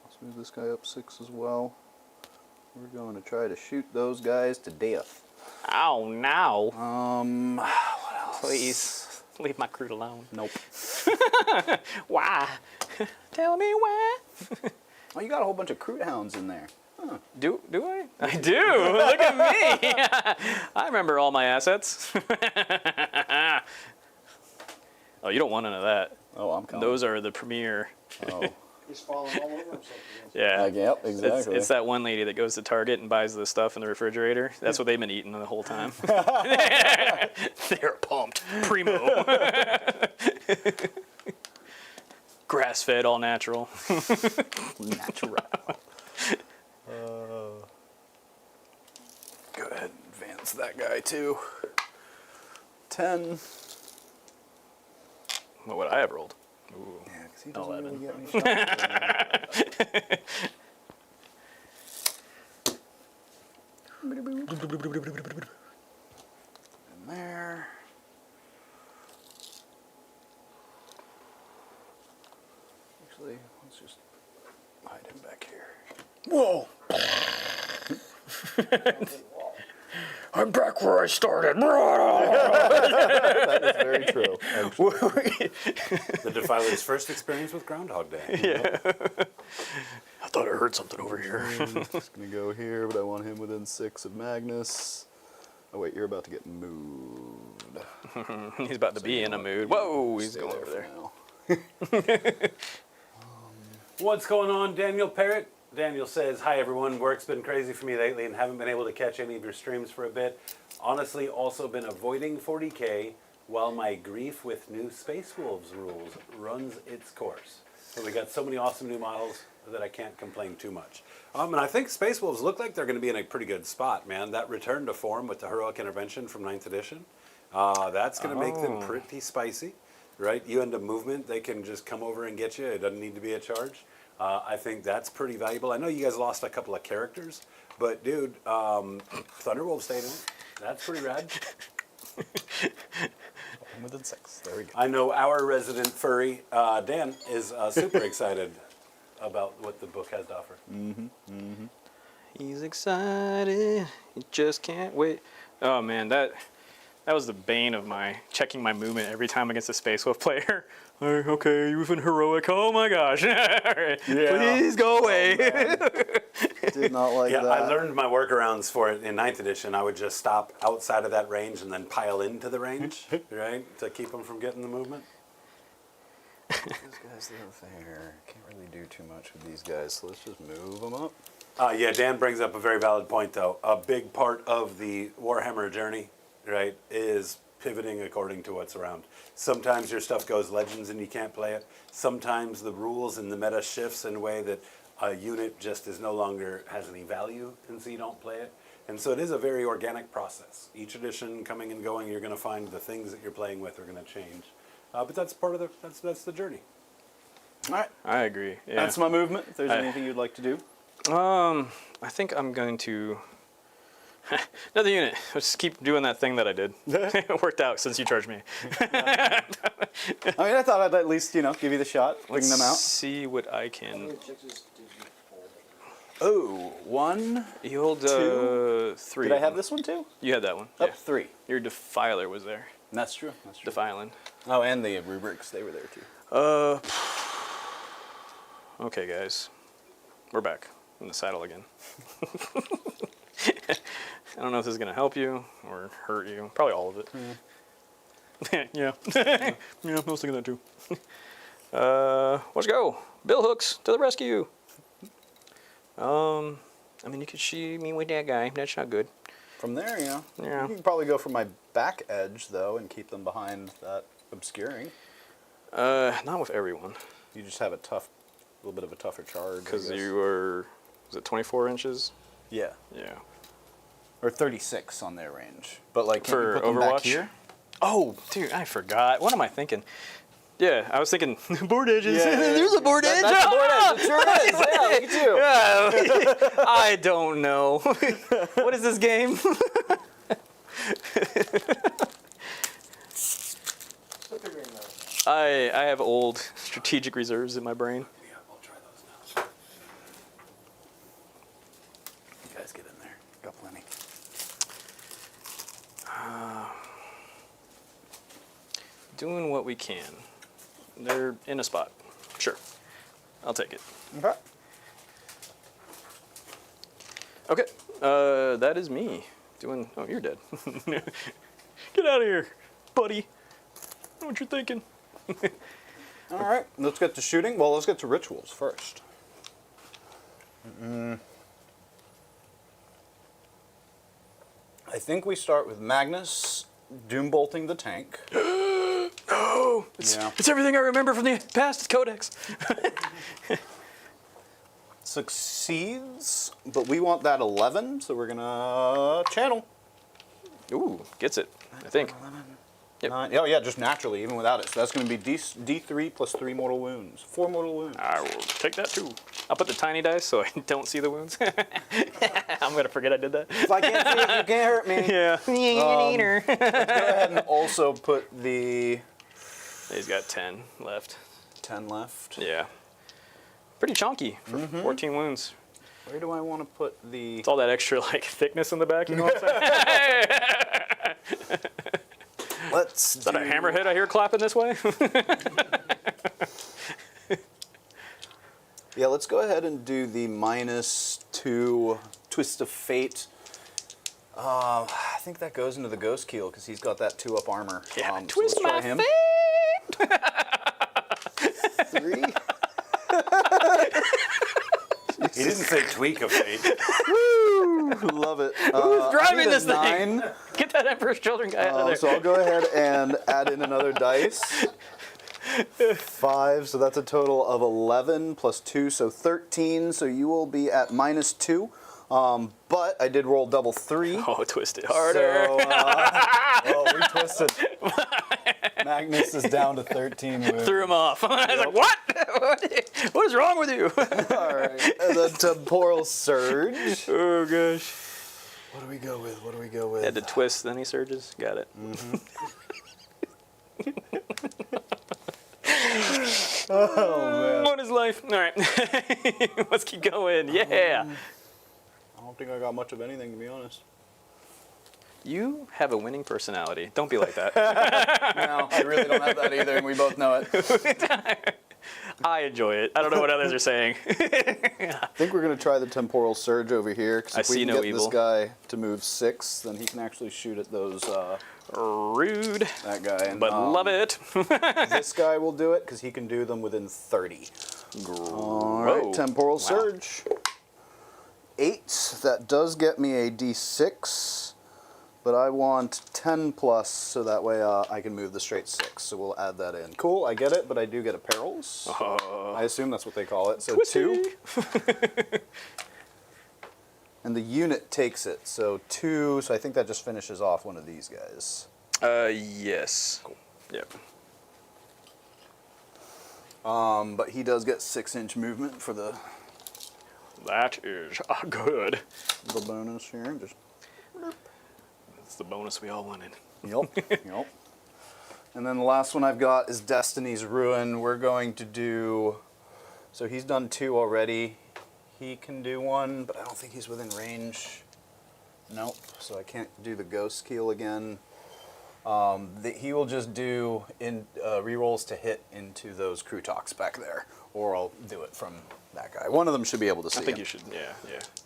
let's move this guy up 6 as well. We're going to try to shoot those guys to death. Ow, now. What else? Please, leave my Kroot alone. Nope. Why? Tell me why. Oh, you got a whole bunch of Kroot hounds in there. Do I? I do. Look at me. I remember all my assets. Oh, you don't want none of that. Oh, I'm coming. Those are the premier. Oh. He's falling all over himself. Yeah. Yep, exactly. It's that one lady that goes to Target and buys the stuff in the refrigerator. That's what they've been eating the whole time. They're pumped. Primo. Grass-fed, all natural. Natural. Go ahead and advance that guy too. 10. What would I have rolled? Yeah, because he doesn't 11. really get any shots. In there. Actually, let's just hide him back here. Whoa! I'm back where I started. That is very true. The Defiler's first experience with Groundhog Day. I thought I heard something over here. Just gonna go here, but I want him within 6 of Magnus. Oh wait, you're about to get moved. He's about to be in a mood. Whoa, he's Stay going over for there. now. What's going on, Daniel Parrott? Daniel says, hi everyone, work's been crazy for me lately and haven't been able to catch any of your streams for a bit. Honestly, also been avoiding 40k while my grief with new Space Wolves rules runs its course. So we got so many awesome new models that I can't complain too much. And I think Space Wolves look like they're going to be in a pretty good spot, man. That return to form with the Heroic Intervention from 9th edition, that's going to make them pretty spicy, right? You end up movement, they can just come over and get you. It doesn't need to be a charge. I think that's pretty valuable. I know you guys lost a couple of characters, but dude, Thunderwolf stayed in it. That's pretty rad. within 6. There we go. I know our resident furry, Dan, is super excited about what the book has to offer. He's excited. He just can't wait. Oh man, that was the bane of my checking my movement every time against a Space Wolf player. Okay, you've been heroic. Oh my gosh. Please go away. Did not like Yeah, that. I learned my workarounds for it in 9th edition. I would just stop outside of that range and then pile into the range, right, to keep them from getting the movement. These guys live there. Can't really do too much with these guys, so let's just move them up. Yeah, Dan brings up a very valid point, though. A big part of the Warhammer journey, right, is pivoting according to what's around. Sometimes your stuff goes Legends and you can't play it. Sometimes the rules and the meta shifts in a way that a unit just is no longer has any value, and so you don't play it. And so it is a very organic process. Each edition coming and going, you're going to find the things that you're playing with are going to change. But that's part of the that's the journey. All right. I agree. Yeah. That's my movement. If there's anything you'd like to do. I think I'm going to another unit. Let's just keep doing that thing that I did. It worked out since you charged me. I mean, I thought I'd at least, give you the shot, bring them out. See what I can. Oh, 1. You hold Two. 3. Did I have this one too? You had that one. Oh, Yeah. 3. Your Defiler was there. That's true. That's true. Defiling. Oh, and the rubrics, they were there too. Okay, guys. We're back in the saddle again. I don't know if this is going to help you or hurt you. Probably all of it. Yeah. Yeah, I was thinking that too. Let's go. Bill Hooks to the rescue. I mean, you could shoot me with that guy. That's not good. From there, Yeah. You can probably go for my back edge, though, and keep them behind that obscuring. Not with everyone. You just have a little bit of a tougher charge. Because I guess. you are, was it 24 inches? Yeah. Yeah. Or 36 on their range. But, like, can For you put them Overwatch? back here? Oh, dude, I forgot. What am I thinking? Yeah, I was thinking board edges. Yeah, yeah, There's a board edge. That's the board edge. It sure is. Yeah, look at you. Yeah. I don't know. What is this game? I have old strategic reserves in my brain. Yeah, we'll try those now. You guys get in there. Got plenty. Doing what we can. They're in a spot. Sure. I'll take it. Okay. Okay. That is me. Doing. Oh, you're dead. Get out of here, buddy. I know what you're thinking. All right. Let's get to shooting. Well, let's get to rituals first. I think we start with Magnus doom bolting the tank. Oh, it's, Yeah. it's everything I remember from the past codex. Succeeds, but we want that 11, so we're gonna channel. Ooh, gets it, I think. Yep. 9. Oh yeah, just naturally, even without it. So that's gonna be D3 plus 3 mortal wounds. 4 mortal wounds. I will take that too. I'll put the tiny dice so I don't see the wounds. I'm going to forget I did that. If I can't see it, you can't hurt me. Yeah. Let's go ahead and also put the He's got 10 left. 10 left. Yeah. Pretty chunky for 14 wounds. Where do I want to put the... It's all that extra like thickness in the back, you know what I'm saying? Let's Is that a hammerhead I hear clapping this way? Yeah, let's go ahead and do the -2 Twist of Fate. I think that goes into the Ghost Keel because he's got that 2-up armor. Yeah, so twist let's try my him. fate. 3. He didn't say tweak of fate. Love it. Who's driving this thing? 9. Get that Emperor's Children guy out of there. So I'll go ahead and add in another dice. 5, so that's a total of 11 plus 2, so 13. So you will be at -2. But I did roll double 3. Oh, twist it harder. So, we twisted. Magnus is down to 13 wounds. Threw him off. I was like, what? What is wrong with you? All right. And then Temporal Surge. Oh, gosh. What do we go with? What do we go with? Had to twist, then he surges. Got it. What is life? All right. Let's keep going. Yeah. I don't think I got much of anything, to be honest. You have a winning personality. Don't be like that. No, I really don't have that either, and we both know it. I enjoy it. I don't know what others are saying. I think we're going to try the Temporal Surge over here, because I if we see can no get evil. this guy to move 6, then he can actually shoot at those, Rude, that guy. And, but love it. This guy will do it, because he can do them within 30. All right, Whoa. Temporal Wow. Surge. 8, that does get me a D6, but I want 10 plus, so that way I can move the straight 6, so we'll add that in. Cool, I get it, but I do get a Perils. I assume that's what they call it, so 2. And the unit takes it, so 2, so I think that just finishes off one of these guys. Yes. Cool. Yep. But he does get 6-inch movement for the That is good. bonus here. Just That's the bonus we all wanted. Yep. And then the last one I've got is Destiny's Ruin. We're going to do, so he's done 2 already. He can do 1, but I don't think he's within range. Nope, so I can't do the Ghost Keel again. He will just do rerolls to hit into those Krootoks back there, or I'll do it from that guy. One of them should be able to see I think him. you should. Yeah.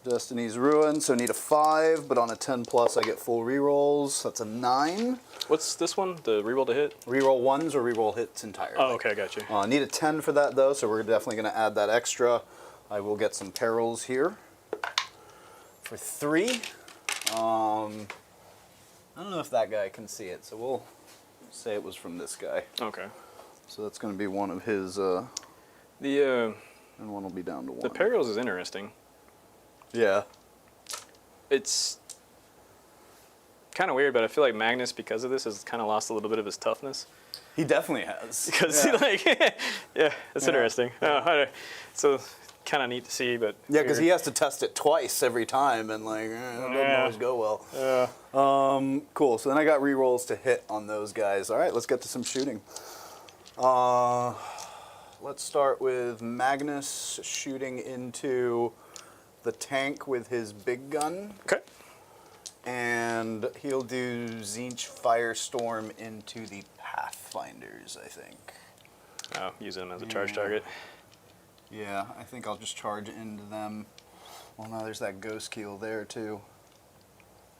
Destiny's Ruin, so need a 5, but on a 10 plus I get full rerolls. That's a 9. What's this one? The reroll to hit? Reroll 1s or reroll hits entirely. Oh, okay, I got you. Need a 10 for that though, so we're definitely going to add that extra. I will get some Perils here for 3. I don't know if that guy can see it, so we'll say it was from this guy. Okay. So that's going to be one of his, The and one will be down to 1. the Perils is interesting. Yeah. It's kind of weird, but I feel like Magnus, because of this, has kind of lost a little bit of his toughness. He definitely has. Because yeah, that's interesting. So kind of neat to see, but Yeah, because he has to test it twice every time, and like, it doesn't always go well. Cool. So then I got rerolls to hit on those guys. All right, let's get to some shooting. Let's start with Magnus shooting into the tank with his big gun, Okay. and he'll do Tzeentch Firestorm into the Pathfinders, I think. Oh, using him as a charge target. Yeah, I think I'll just charge into them. Well, no, there's that Ghost Keel there, too.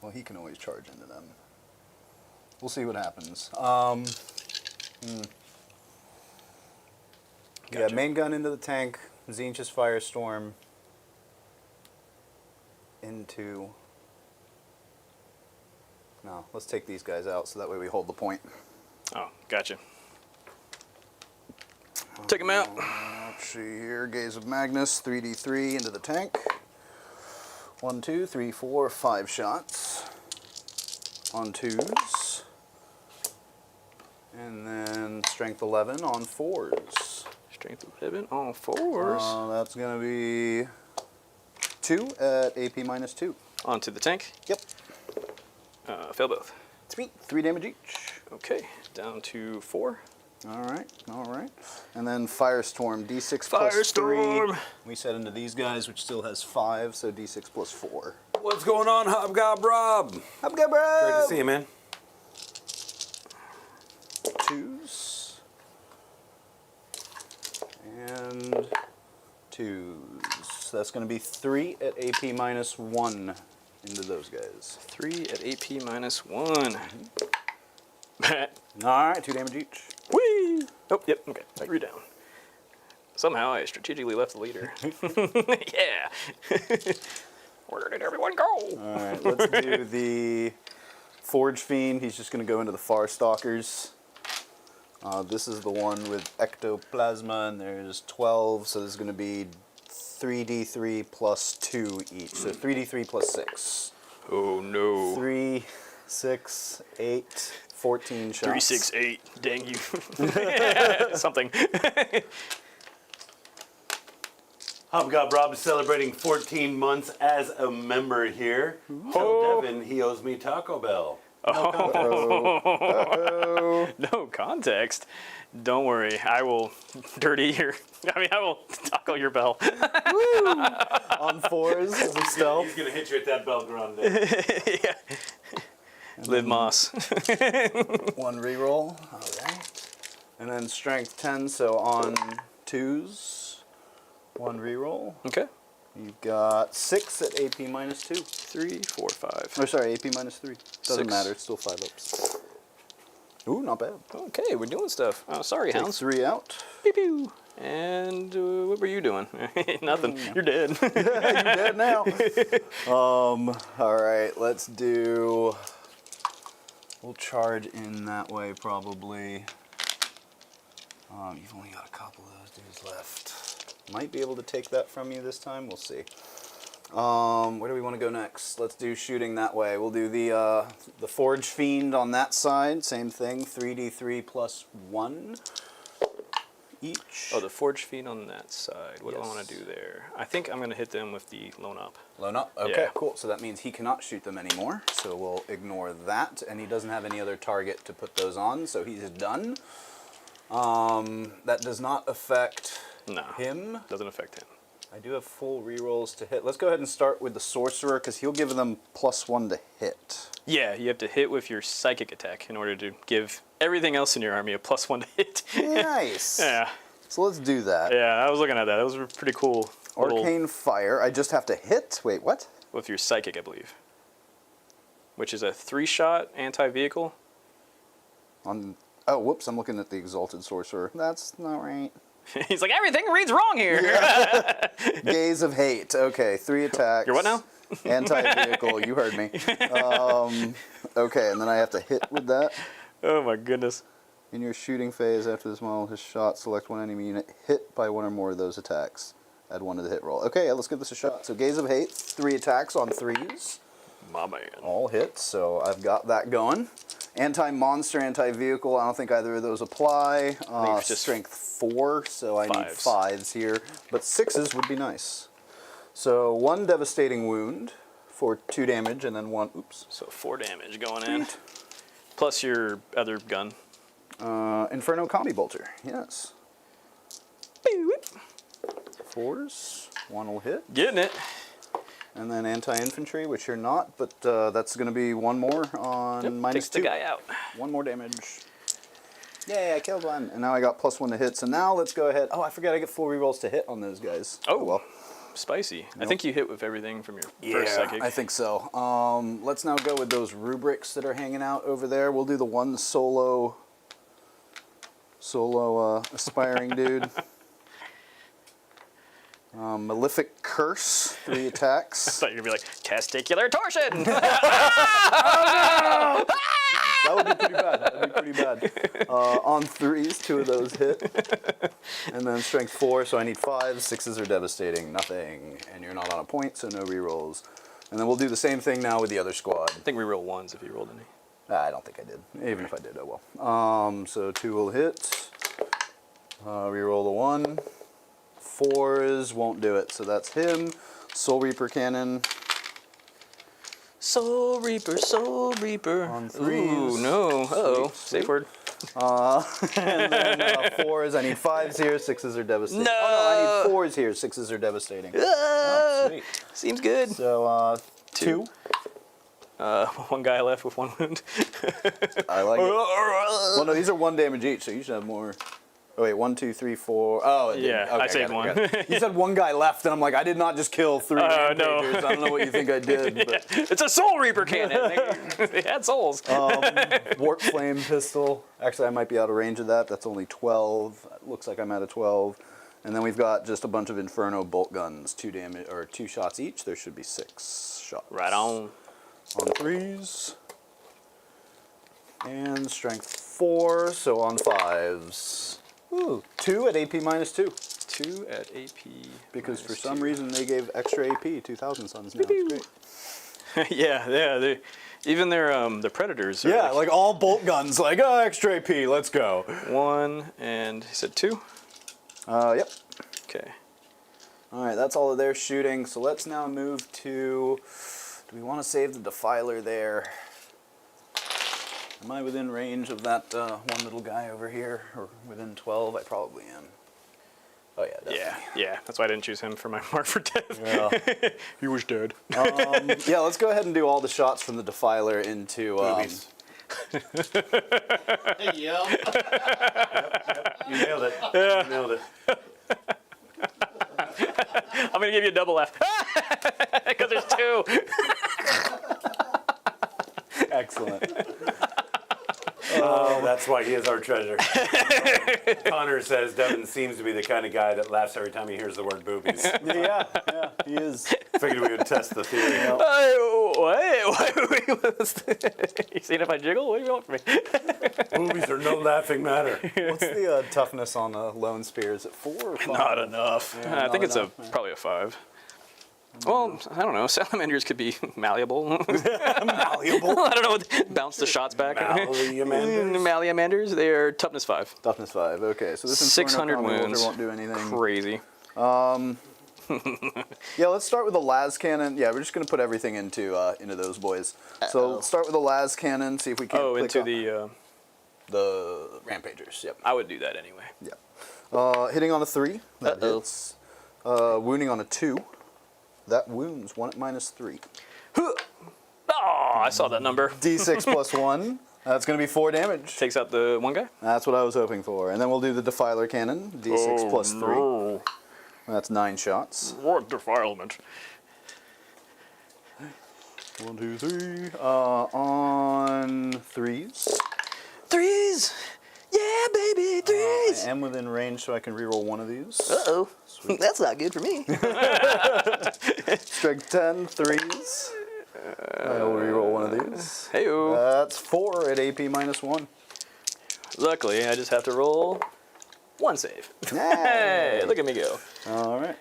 Well, he can always charge into them. We'll see what happens. Yeah, Gotcha. main gun into the tank, Tzeentch's Firestorm into... No, let's take these guys out so that way we hold the point. Oh, gotcha. Take him out. Let's see here, Gaze of Magnus, 3d3 into the tank. 1, 2, 3, 4, 5 shots on 2s. And then Strength 11 on 4s. Strength 11 on 4s. That's going to be 2 at AP minus 2. Onto the tank. Yep. Fail both. Sweet. 3 damage each. Okay, down to 4. All right. And then Firestorm, D6 plus 3. Firestorm. We set into these guys, which still has 5, so D6 plus 4. What's going on, Hobgob Rob? Hobgob Great Rob! to see you, man. 2s. And 2s. That's going to be 3 at AP minus 1 into those guys. 3 at AP minus 1. All right, 2 damage each. Whee! Oh, yep, okay. 3 down. Somehow I strategically left the leader. Yeah. Where did everyone go? All right, let's do the Forge Fiend. He's just going to go into the Far Stalkers. This is the one with Ectoplasma, and there's 12, so this is going to be 3d3 plus 2 each. So 3d3 plus 6. Oh no. 3, 6, 8, 14 shots. 3, 6, 8. Dang you. Something. Hobgob Rob is celebrating 14 months as a member here. Tell Devin he owes me Taco Bell. No context. Don't worry, I will dirty your. I will tackle your bell. On 4s as a stealth. He's gonna hit you at that bell grande. Yeah. Live Moss. 1 reroll. All right. And then strength 10, so on 2s, 1 reroll. Okay. You've got 6 at AP minus 2. 3, 4, 5. Or sorry, AP minus 3. Doesn't 6. matter, it's still 5 ups. Ooh, not bad. Okay, we're doing stuff. Oh, sorry, Take hounds. 3 out. Pew pew. And what were you doing? Nothing. You're dead. You're dead now. All right, let's do. We'll charge in that way probably. You've only got a couple of those dudes left. Might be able to take that from you this time. We'll see. Where do we want to go next? Let's do shooting that way. We'll do the Forge Fiend on that side. Same thing. 3d3 plus 1 each. Oh, the Forge Fiend on that side. What do I Yes. want to do there? I think I'm going to hit them with the Lone Up. Lone up? Okay, Yeah. cool. So that means he cannot shoot them anymore. So we'll ignore that. And he doesn't have any other target to put those on, so he's done. That does not affect No. him. Doesn't affect him. I do have full rerolls to hit. Let's go ahead and start with the Sorcerer, because he'll give them +1 to hit. Yeah, you have to hit with your psychic attack in order to give everything else in your army a +1 to hit. Nice. Yeah. So let's do that. Yeah, I was looking at that. That was a pretty cool. little- Arcane Fire. I just have to hit. Wait, what? with your psychic, I believe. Which is a 3-shot anti-vehicle. On. Oh, whoops! I'm looking at the Exalted Sorcerer. That's not right. He's like, everything reads wrong here. Gaze of Hate. Okay, 3 attacks. You're what now? Anti-vehicle. You heard me. Okay, and then I have to hit with that. Oh my goodness. In your shooting phase, after this model has shot, select one enemy unit hit by 1 or more of those attacks. Add 1 to the hit roll. Okay, yeah, let's give this a shot. So Gaze of Hate, 3 attacks on 3s. My man. All hits, so I've got that going. Anti-monster, anti-vehicle, I don't think either of those apply. it's just Strength 4, so I need 5s. 5s here. But 6s would be nice. So 1 devastating wound for 2 damage, and then 1, oops. So 4 damage going in. Plus your other gun. Inferno Combi Bolter, yes. 4s, 1 will hit. Getting it. And then anti-infantry, which you're not, but that's going to be 1 more on Yep, minus takes 2. the guy out. 1 more damage. Yay, I killed 1. And now I got +1 to hit. So now let's go ahead. Oh, I forgot I get full rerolls to hit on those guys. Oh, well. Spicy. I think you hit with everything from your Yeah, first psychic. I think so. Let's now go with those rubrics that are hanging out over there. We'll do the 1 solo aspiring dude. Malefic Curse, 3 attacks. I thought you were going to be like, testicular torsion! That would be pretty bad. That would be pretty bad. On 3s, 2 of those hit. And then strength 4, so I need 5s. 6s are devastating. Nothing. And you're not on a point, so no rerolls. And then we'll do the same thing now with the other squad. I think we roll 1s if you rolled any. I don't think I did. Even if I did, oh well. So 2 will hit. Reroll the 1. 4s won't do it, so that's him. Soul Reaper Cannon. Soul Reaper. On 3s. Ooh, no. Uh-oh. Sweet, Safe word. And then 4s. I need 5s here. 6s are devastating. No! Oh, no, I need 4s here. 6s are devastating. Oh, sweet. Seems good. So, 2. 1 guy left with 1 wound. I like it. Well, no, these are 1 damage each, so you should have more. Oh, wait, 1, 2, 3, 4. Oh, it did. Yeah, Okay, I saved got it, 1. got it. You said 1 guy left, and I'm like, I did not just kill 3 no. rampagers. I don't know what you think I did, but It's a Soul Reaper cannon. They had souls. Warp Flame Pistol. Actually, I might be out of range of that. That's only 12. Looks like I'm out of 12. And then we've got just a bunch of Inferno bolt guns, 2 damage or 2 shots each. There should be 6 shots. Right on. On 3s. And strength 4, so on 5s. Ooh, 2 at AP minus 2. 2 at AP. Because for minus some 2. reason they gave extra AP, 2,000 suns now. It's great. yeah. Even their predators. Are Yeah, like all bolt guns, like, oh, extra AP, let's go. 1 and he said 2. Yep. Okay. All right, that's all of their shooting. So let's now move to, do we want to save the Defiler there? Am I within range of that one little guy over here, or within 12? I probably am. Oh yeah, definitely. Yeah. That's why I didn't choose him for my mark for death. Yeah. He was dead. Yeah, let's go ahead and do all the shots from the Defiler into. Boobies. Yeah. You nailed it. You nailed it. I'm gonna give you a double F because there's two. Excellent. Oh, that's why he is our treasure. Connor says Devin seems to be the kind of guy that laughs every time he hears the word boobies. Yeah, he is. Figured we would test the theory. What? You seen if I jiggle? What do you want from me? Boobies are no laughing matter. What's the toughness on a lone spear? Is it 4 or 5? Not enough. Yeah, I think not it's enough, probably a 5. Well, I don't know. Salamanders could be malleable. Malleable. I don't know. Bounce the shots back. Malleamanders? Malleamanders. They're toughness 5. Toughness 5. Okay, so this 600 Inferno Combi wounds. Bolter won't do anything. Crazy. Yeah, let's start with the las cannon. Yeah, we're just gonna put everything into those boys. So let's start with the las cannon. See if we can. Oh, click into on the. the rampagers. Yep. I would do that anyway. Yep. Hitting on a 3. That hits. Wounding on a 2. That wounds 1 at -3. Oh, I saw that number. D6 plus 1. That's going to be 4 damage. Takes out the one guy. That's what I was hoping for. And then we'll do the Defiler Cannon. D6 plus 3. No. That's 9 shots. What defilement? 1, 2, 3. On 3s. 3s. Yeah, baby, 3s. I am within range, so I can reroll one of these. Uh-oh. That's not good for me. Strength 10, 3s. I will reroll one of these. Hey-o. That's 4 at AP -1. Luckily, I just have to roll 1 save. Hey, look at me go. All right.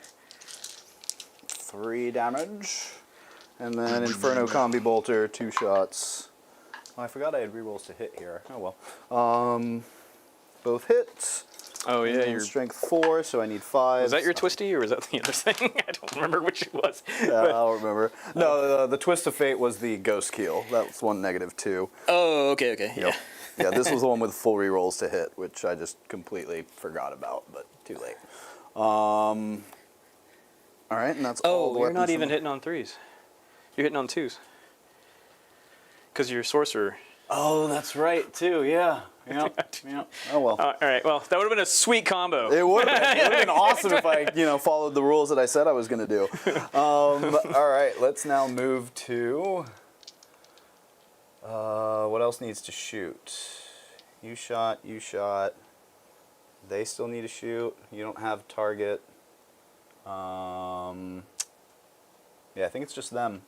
3 damage. And then Inferno Combi Bolter, 2 shots. Oh, I forgot I had rerolls to hit here. Oh well. Both hits. Oh, yeah, And you're... strength 4, so I need 5. Was that your twisty, or was that the other thing? I don't remember which it was. Yeah, I don't remember. No, the Twist of Fate was the Ghost Keel. That was one -2. Oh, okay, yeah. Yeah, this was the one with full rerolls to hit, which I just completely forgot about, but too late. All right, and that's all the Oh, you're weapons not from- even hitting on 3s. You're hitting on 2s. Because you're sorcerer. Oh, that's right, too, yeah. Yeah. Oh, well. All right, well, that would have been a sweet combo. It would have been awesome if I, followed the rules that I said I was going to do. All right, let's now move to... what else needs to shoot? You shot. They still need to shoot. You don't have target. Yeah, I think it's just them.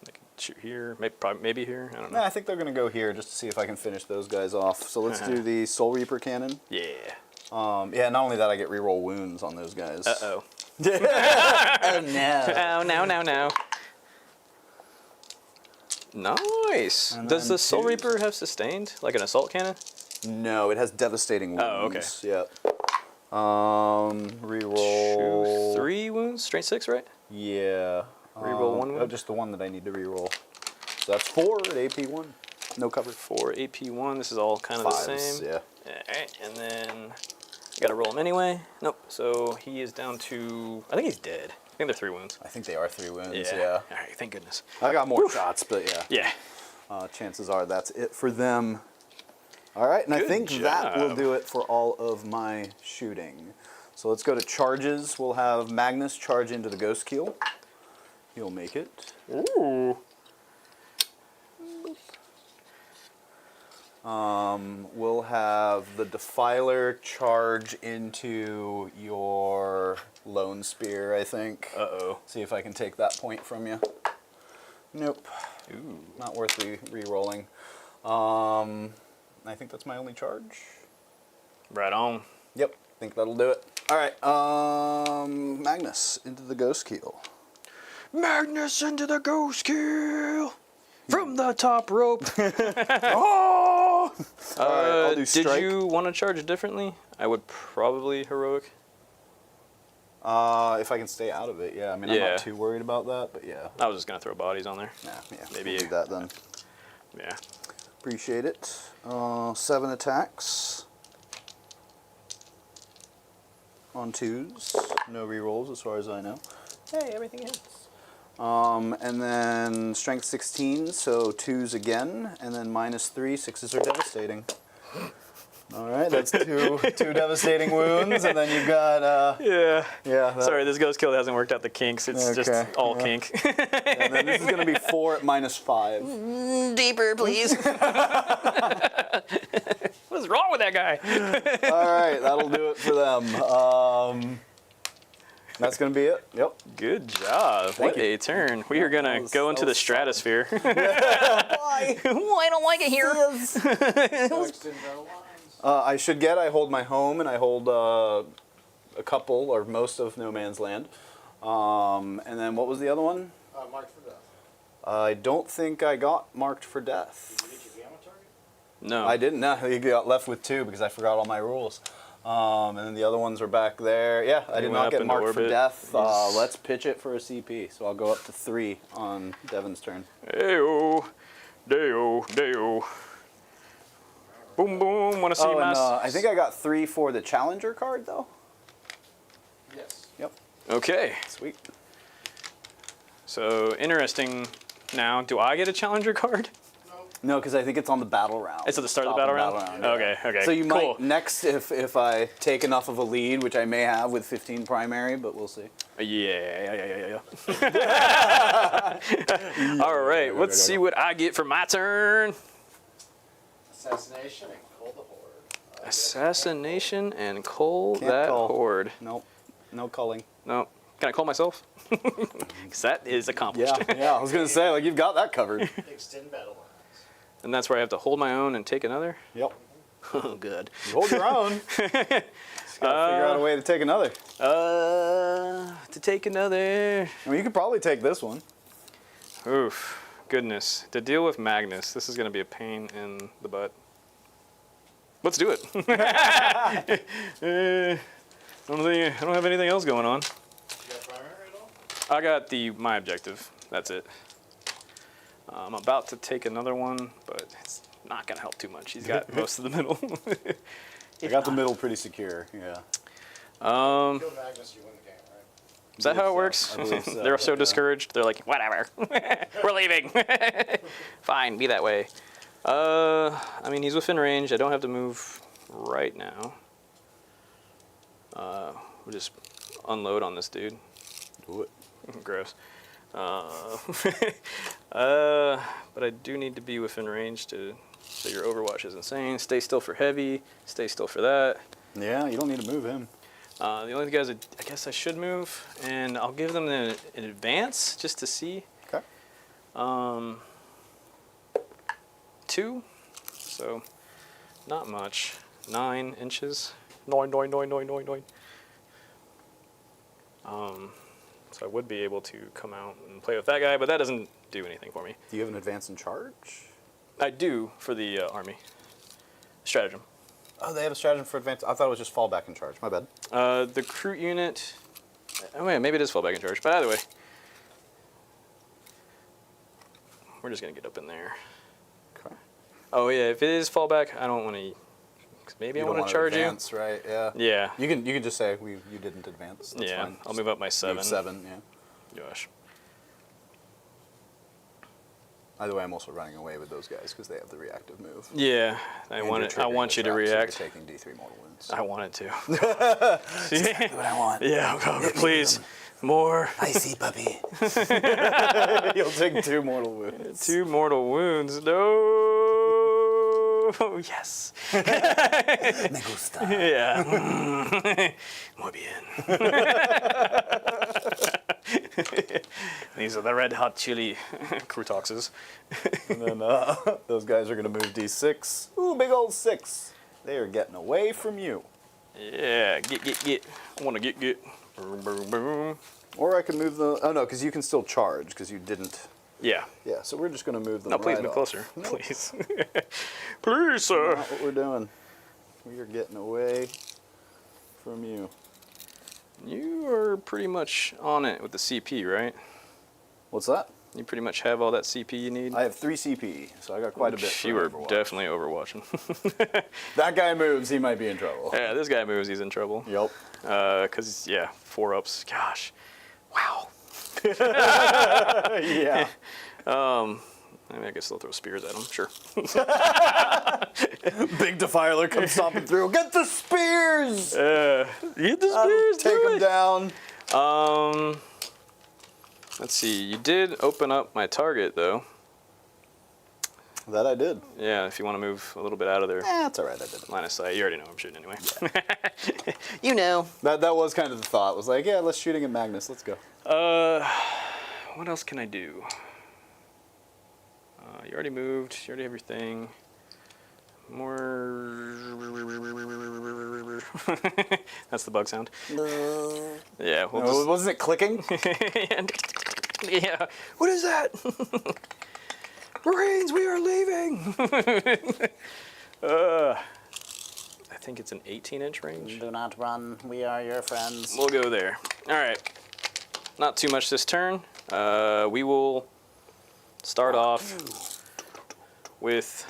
They can shoot here, maybe here. I don't know. Nah, I think they're going to go here just to see if I can finish those guys off. So let's do the Soul Reaper Cannon. Yeah. Yeah, not only that, I get reroll wounds on those guys. Uh-oh. Oh, no. Oh, no. Nice. And Does then the Soul 2s. Reaper have sustained, like an assault cannon? No, it has devastating wounds. Oh, okay. Yep. Reroll. 3 wounds? Strength 6, right? Yeah. Reroll 1 Oh, wound? just the one that I need to reroll. So that's 4 at AP1. No cover. 4 AP1. This is all kind of the 5s, same. yeah. Alright, and then I gotta roll him anyway. Nope. So he is down to... I think he's dead. I think they're 3 wounds. I think they are 3 wounds, yeah. Alright, thank goodness. I got more shots, but yeah. Yeah. Chances are that's it for them. All right, and I Good think that will job. do it for all of my shooting. So let's go to charges. We'll have Magnus charge into the Ghost Keel. He'll make it. Ooh. We'll have the Defiler charge into your Lone Spear, I think. Uh-oh. See if I can take that point from you. Nope. Ooh. Not worth re-rolling. I think that's my only charge. Right on. Yep, I think that'll do it. All right, Magnus into the Ghost Keel. Magnus into the Ghost Keel! From the top rope. Oh! All right, I'll do strike. Did you want to charge differently? I would probably heroic. If I can stay out of it, yeah. I mean, I'm Yeah. not too worried about that, but yeah. I was just gonna throw bodies on there. Yeah, Maybe we'll do that then. Yeah. Appreciate it. 7 attacks. On 2s. No rerolls as far as I know. Hey, everything hits. And then strength 16, so 2s again, and then -3, 6s are devastating. All right, that's two devastating wounds, and then you've got Yeah. yeah. Sorry, this ghost kill hasn't worked out the kinks. It's just Okay, all yeah. kink. And then this is going to be 4 at -5. Deeper, please. What's wrong with that guy? All right, that'll do it for them. That's going to be it. Yep. Good job. What a turn. We are going to go into the stratosphere. Why? Oh, I don't like it here. No extended battle lines. I should get. I hold my home, and I hold a couple or most of No Man's Land. And then what was the other one? Marked for death. I don't think I got marked for death. Did you get your gamma target? No. I didn't. No, you got left with 2 because I forgot all my rules. And then the other ones are back there. Yeah, I did went not up get into marked for orbit. death. Let's pitch it for a CP. So I'll go up to 3 on Devin's turn. Heyo. Deo. Deo. Boom, boom. Want to see Oh, my... and I think I got 3 for the Challenger card, though. Yes. Yep. Okay. Sweet. So, interesting. Now, do I get a challenger card? No, because I think it's on the battle round. It's at the start of the battle round? yeah. Okay, okay. So you cool. might next if I take enough of a lead, which I may have with 15 primary, but we'll see. Yeah. All right, let's see what I get for my turn. Assassination and Cull the Horde. Assassination and cull Can't that cull. horde. Nope. No culling. No. Can I call myself? Because that is accomplished. Yeah. I was gonna say like you've got that covered. Extend battle lines. And that's where I have to hold my own and take another? Yep. Oh, good. You hold your own. Just gotta figure out a way to take another. To take another. I mean, you could probably take this one. Oof. Goodness. To deal with Magnus, this is going to be a pain in the butt. Let's do it. I don't have anything else going on. You got primary at all? I got my objective. That's it. I'm about to take another one, but it's not going to help too much. He's got most of the middle. I got the middle pretty secure. Yeah. Kill Magnus, you win the game, right? Is that how it so. works? I believe so, They're so yeah. discouraged. They're like, whatever. We're leaving. Fine, be that way. I mean, he's within range. I don't have to move right now. We'll just unload on this dude. Do it. Gross. But I do need to be within range to. So your Overwatch is insane. Stay still for heavy. Stay still for that. Yeah, you don't need to move him. The only guys I guess I should move, and I'll give them an advance just to see. Okay. 2, so not much. 9 inches. Noin. So I would be able to come out and play with that guy, but that doesn't do anything for me. Do you have an advance in charge? I do for the army. Stratagem. Oh, they have a stratagem for advance. I thought it was just fallback in charge. My bad. The Kroot unit. Oh yeah, maybe it is fallback in charge, but either way. We're just gonna get up in there. Okay. Oh yeah, if it is fallback, I don't want to. Maybe I want to charge advance, right? Yeah. you. Yeah. You can just say you didn't advance. That's Yeah. fine. I'll move up my 7. Move 7. Yeah. Gosh. Either way, I'm also running away with those guys because they have the reactive move. Yeah. I And want you're it. I triggering want the you to trap, so react. you're taking D3 mortal wounds. I wanted to. What I want. Yeah. Oh, please. More. I see, puppy. You'll take 2 mortal wounds. 2 mortal wounds. No. Yes. Me gusta. Yeah. Muy bien. These are the red hot chili Krootoxes. And then those guys are going to move D6. Ooh, big old 6. They are getting away from you. Yeah. Get. I want to get. Boom, boom, boom. Or I can move the... Oh, no, because you can still charge because you didn't... Yeah. Yeah, so we're just going to move them No, please right move off. closer. Nope, Please. Please, sir. not what we're doing. We are getting away from you. You are pretty much on it with the CP, right? What's that? You pretty much have all that CP you need. I have 3 CP, so I got quite a bit. For You were Overwatch. definitely overwatching. That guy moves, he might be in trouble. Yeah, this guy moves, he's in trouble. Yep. Cause yeah, 4-ups. Gosh, wow. Yeah. I mean, I guess they'll throw spears at him. Sure. Big Defiler comes stomping through. Get the spears! Get the spears. Take do him it. down. Let's see. You did open up my target though. That I did. Yeah, if you want to move a little bit out of there. That's all right. I did it. Line of sight. You already know I'm shooting anyway. You know. That was kind of the thought. Was like, yeah, let's shooting at Magnus. Let's go. What else can I do? You already moved. You already have your thing. More. That's the bug sound. Yeah. We'll No, just... wasn't it clicking? Yeah. What is that? Marines, we are leaving. I think it's an 18-inch range. Do not run. We are your friends. We'll go there. All right. Not too much this turn. We will start off with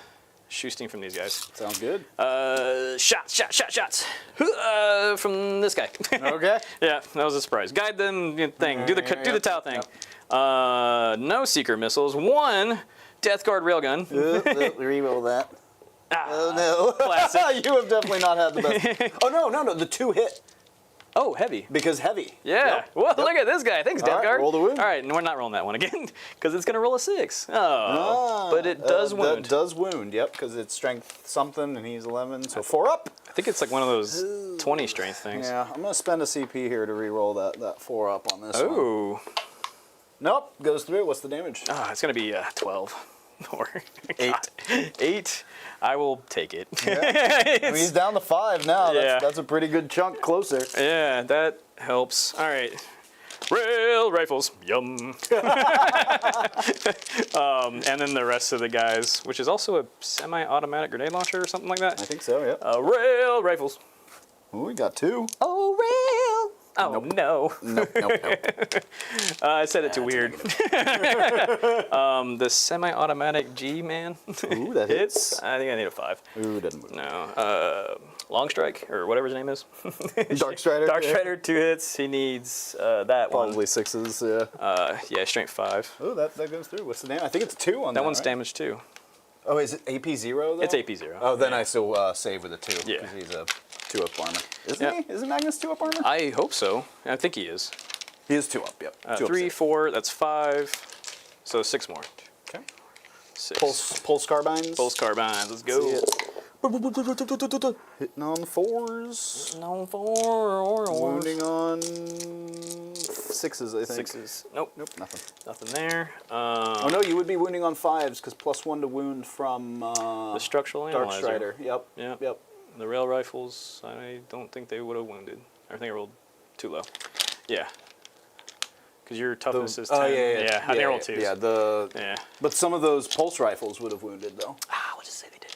shooting from these guys. Sounds good. Shots from this guy. Okay. Yeah, that was a surprise. Guide them thing. Do the Tau thing. No seeker missiles. 1 Death Guard railgun. Reroll that. Oh No. Classic. You have definitely not had the best. Oh, no. The 2 hit. Oh, heavy. Because heavy. Yeah. Yep. Well, look at this guy. Thanks, All Death right, Guard. roll the wound. All right, and we're not rolling that one again because it's gonna roll a 6. Oh, but it does wound. That does wound, yep, because it's strength something and he's 11, so 4 up. I think it's like one of those 20 strength things. Yeah, I'm going to spend a CP here to re-roll that 4 up on this one. Oh. Nope, goes through. What's the damage? Ah, it's gonna be 12 or 8. 8. I will take it. I mean, he's down to 5 now. Yeah. That's a pretty good chunk closer. Yeah, that helps. All right. Rail rifles, yum. And then the rest of the guys, which is also a semi-automatic grenade launcher or something like I that. think so, yeah. Rail rifles. Ooh, we got 2. Oh, rail. Oh, no. Nope. I said it too weird. The semi-automatic G, man. Ooh, that hits. I think I need a 5. Ooh, doesn't move. No. Long Strike, or whatever his name is. Dark Strider. Dark Strider, 2 hits. He needs that one. Probably 6s, yeah. Yeah, strength 5. Oh, that goes through. What's the name? I think it's 2 on that. That one's right? damaged too. Oh, is it AP 0 though? It's AP 0. Oh, then I still save with a 2. Yeah. Because he's a 2-up armor. Isn't Yeah. he? Isn't Magnus 2-up armor? I hope so. I think he is. He is 2-up, yep. 2-up 3, save. 4, that's 5. So 6 more. Okay. 6. Pulse carbines. Pulse carbines. Let's go. Hitting on 4s. No 4. Wounding on 6s, I think. 6s. Nope. Nothing. Nothing there. Oh no, you would be wounding on 5s because +1 to wound from The structural Dark analyzer. Strider. Yep. Yep. The rail rifles, I don't think they would have wounded. I think I rolled too low. Yeah. Because your toughness is 10. Oh yeah. Yeah, I think I rolled 2s. Yeah, Yeah. But some of those pulse rifles would have wounded though. Ah, we'll just say they did.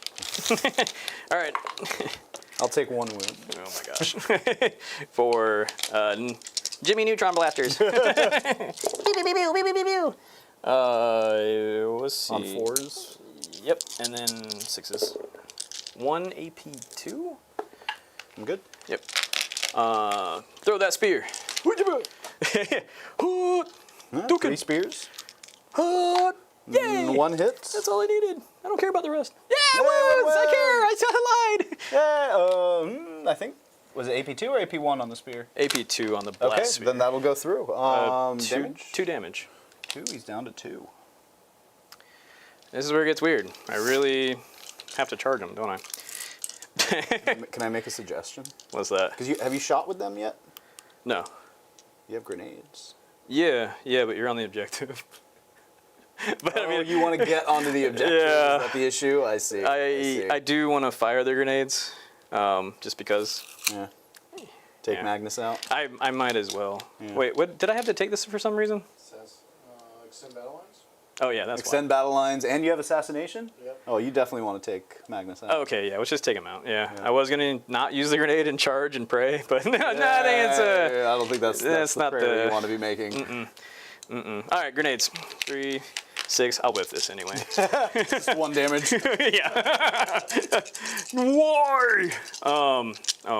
All right. I'll take 1 wound. Oh my gosh. For Jimmy Neutron blasters. Pew, pew, pew, pew, pew, pew, pew. Let's see. On 4s. Yep, and then 6s. 1 AP2. I'm good. Yep. Throw that spear. Hoot. 3 spears. Hoot. Yay. 1 hit. That's all I needed. I don't care about the rest. Yeah, Yay, wounds! I wounds. care. I lied. Yeah. I think was it AP2 or AP1 on the spear? AP2 on the blast Okay, spear. then that'll go through. Damage. 2 damage. 2. He's down to 2. This is where it gets weird. I really have to charge them, don't I? Can I make a suggestion? What's that? Because have you shot with them yet? No. You have grenades. Yeah, but you're on the objective. But I mean, you want to get onto the objective? Yeah. Is that the issue? I see. I do want to fire their grenades, just because. Yeah. Take Yeah. Magnus out. I might as well. Yeah. Wait, what did I have to take this for some reason? It says extend battle lines. Oh yeah, that's Extend battle lines, and you have assassination. Yep. Oh, you definitely want to take Magnus out. why. Okay, yeah, let's just take them out. Yeah. Yeah. I was gonna not use the grenade and charge and pray, but no, I think it's I don't think that's that's the not prayer the- you want to be making. All right, grenades. 3, 6. I'll whiff this anyway. Just 1 damage. Yeah. Why?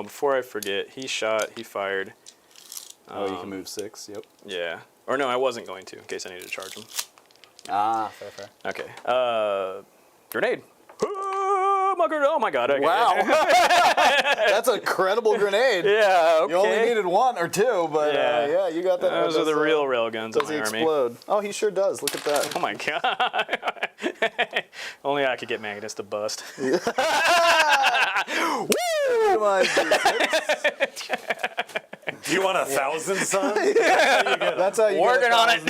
Before I forget, he fired. Oh, you can move 6. Yep. Yeah. Or no, I wasn't going to, in case I needed to charge him. Ah, fair. Okay. Grenade. Oh my god. Okay. Wow. That's a credible grenade. Yeah, okay. You only needed 1 or 2, but yeah, you got that. Those are the real railguns in Does my he army. explode? Oh, he sure does. Look at that. Oh my god. Only I could get Magnus to bust. Woo! Come on, Do you want 1,000 suns? that's how you Working on it.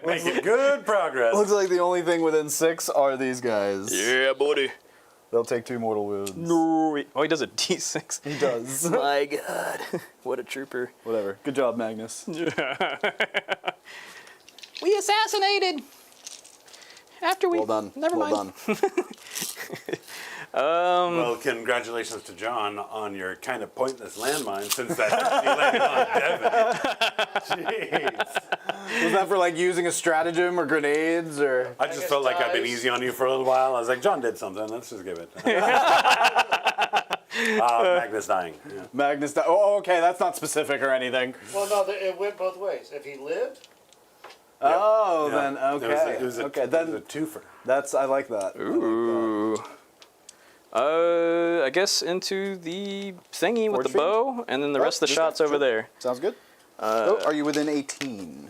Making good progress. Looks like the only thing within 6 are these guys. Yeah, buddy. They'll take 2 mortal wounds. No. Oh, he does a D6. He does. My god. What a trooper. Whatever. Good job, Magnus. We assassinated. After we. Well done. Never mind. Well done. Well, congratulations to John on your kind of pointless landmine since that landed on Devin. Jeez. Was that for like using a stratagem or grenades or? I just felt like I've been easy on you for a little while. I was like, John did something. Let's just give it. Magnus dying. Yeah. Magnus. Oh, okay. That's not specific or anything. Well, no, it went both ways. If he lived, Oh, Yeah. then okay. It was a okay, it was a then twofer. that's I like that. Ooh. I guess into the thingy with Forge the bow, and then the rest of the just shots that, over sure. there. Sounds good. Are you within 18?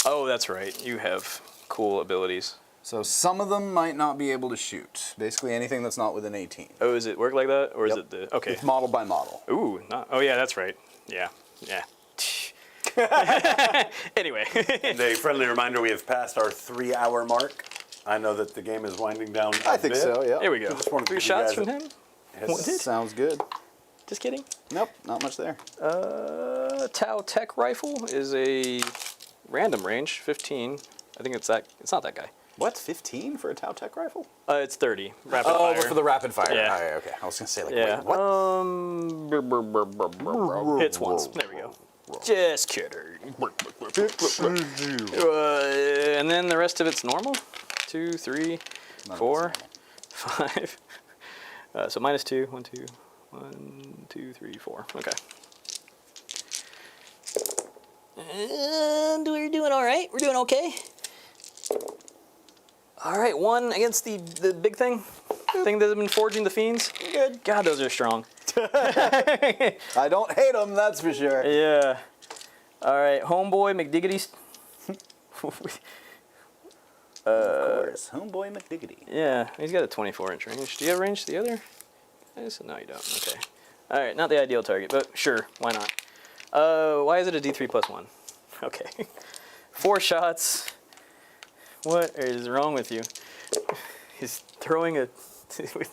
Oh, that's right. You have cool abilities. So some of them might not be able to shoot. Basically anything that's not within 18. Oh, is it work like that, or is Yep. it the? Okay. It's model by model. Ooh. Not, oh yeah, that's right. Yeah. Yeah. Anyway. And a friendly reminder: we have passed our 3-hour mark. I know that the game is winding down. I think so, yeah. Here we go. Just wanted to 3 give you shots guys from him. Sounds good. Just kidding. Nope, not much there. Tau Tech rifle is a random range, 15. I think it's that. It's not that guy. What, 15 for a Tau Tech rifle? It's 30. Rapid Oh, fire. for the rapid fire. Yeah. Oh, okay. I was gonna say like, Yeah. wait, what? Hits once. There we go. Just kidding. And then the rest of it's normal. 2, 3, 4, 5. So -2. 1, 2, 1, 2, 3, 4. Okay. And we're doing all right. We're doing okay. All right, 1 against the big thing that has been forging the fiends. Good. God, those are strong. I don't hate them, that's for sure. Yeah. All right, homeboy McDiggity. Of course, homeboy McDiggity. Yeah, he's got a 24-inch range. Do you have range to the other? No, you don't. Okay. All right, not the ideal target, but sure, why not? Why is it a D3 + 1? Okay. 4 shots. What is wrong with you? He's throwing a...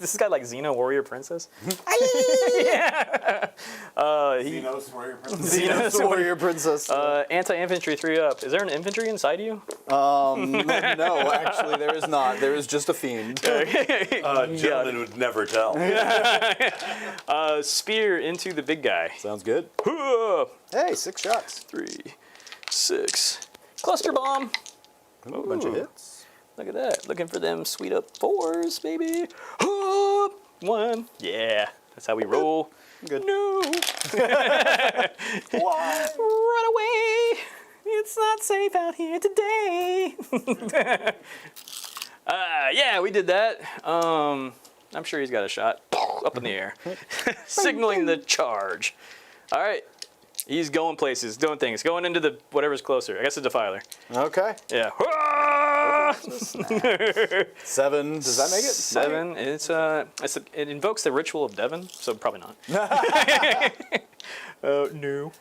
This guy like Xena Warrior Princess? Yeah! Xenos Warrior Princess. Xenos Warrior Princess. Anti-infantry 3 up. Is there an infantry inside you? No, actually there is not. There is just a fiend. Gentlemen would never tell. Spear into the big guy. Sounds good. 3, Hey, 6 shots. 6. Cluster bomb. Ooh, a bunch of hits. Look at that. Looking for them sweet up 4s, baby. 1. Yeah. That's how we roll. Good. No. Why? Run away. It's not safe out here today. Yeah, we did that. I'm sure he's got a shot up in the air. Signaling the charge. All right. He's going places, doing things, going into the whatever's closer. I guess a defiler. Okay. Yeah. 7. Does that make it? 7. It invokes the ritual of Devon, so probably not. No.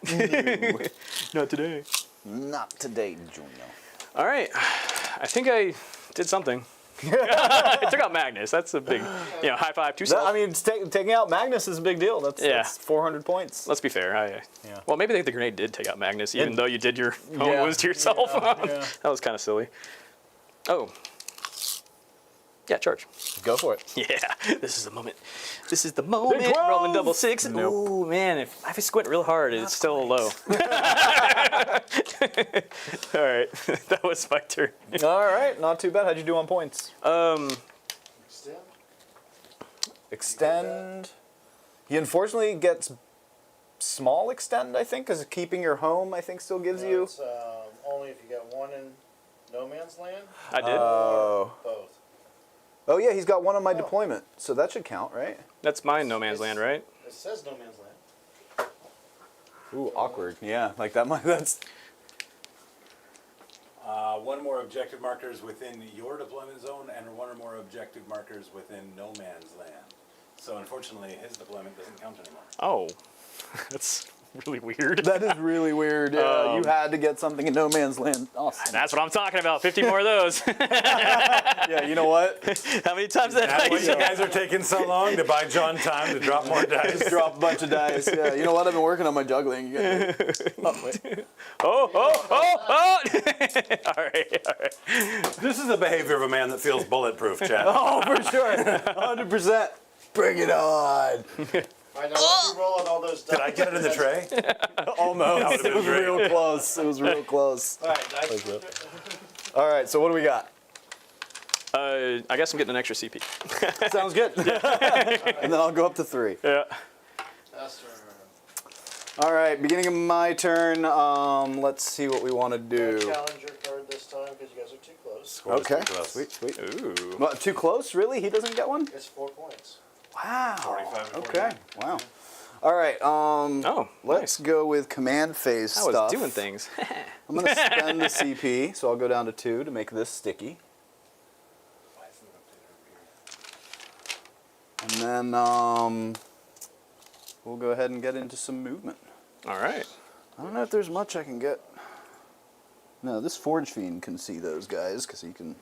Not today. Not today, Junior. All right. I think I did something. I took out Magnus. That's a big, high five to self. I mean, taking out Magnus is a big deal. That's 400 points. Let's be fair. Well, maybe the grenade did take out Magnus, even though you did your own Yeah. wounds to yourself. Yeah. That was kind of silly. Oh. Yeah, charge. Go for it. Yeah, this is the moment. This is the moment. Big 12! Rolling double six. Nope. Ooh, man, if I squint real hard, it's still low. All right, that was my turn. All right, not too bad. How'd you do on points? Extend. Extend. He unfortunately gets small extend, I think, because keeping your home, I think, still gives you. It's only if you got one in no man's land. I did. Oh. Both. Oh yeah, he's got one on my deployment, so that should count, right? That's my no man's land, right? It says no man's land. Ooh, awkward. Yeah, like that might. That's. One or more objective markers within your deployment zone, and one or more objective markers within no man's land. So unfortunately, his deployment doesn't count anymore. Oh, that's really weird. That is really weird. Yeah, you had to get something in no man's land. Awesome. That's what I'm talking about. 50 more of those. Yeah, you know what? How many times that That's why dice? you guys are taking so long to buy John time to drop more dice. Just drop a bunch of dice. Yeah, you know what? I've been working on my juggling. Oh, wait. Oh! All right. This is the behavior of a man that feels bulletproof, Chad. Oh, for sure. 100%. Bring it on. I know what you rolling all those dice. Did I get it in the tray? Almost. been It was great. real close. It was real close. All right, dice. All right, so what do we got? I guess I'm getting an extra CP. Sounds good. And then I'll go up to 3. Yeah. That's right. All right, beginning of my turn. Let's see what we want to do. Challenge your card this time because you guys are too close. Okay. Too close. Sweet, sweet. Ooh. What, too close? Really? He doesn't get one? It's 4 points. Wow. 45 to Okay. 49. Wow. All right. Oh, Let's nice. go with command phase I stuff. was doing things. I'm going to spend the CP, so I'll go down to 2 to make this sticky. And then we'll go ahead and get into some movement. All right. I don't know if there's much I can get. No, this Forge Fiend can see those guys because he can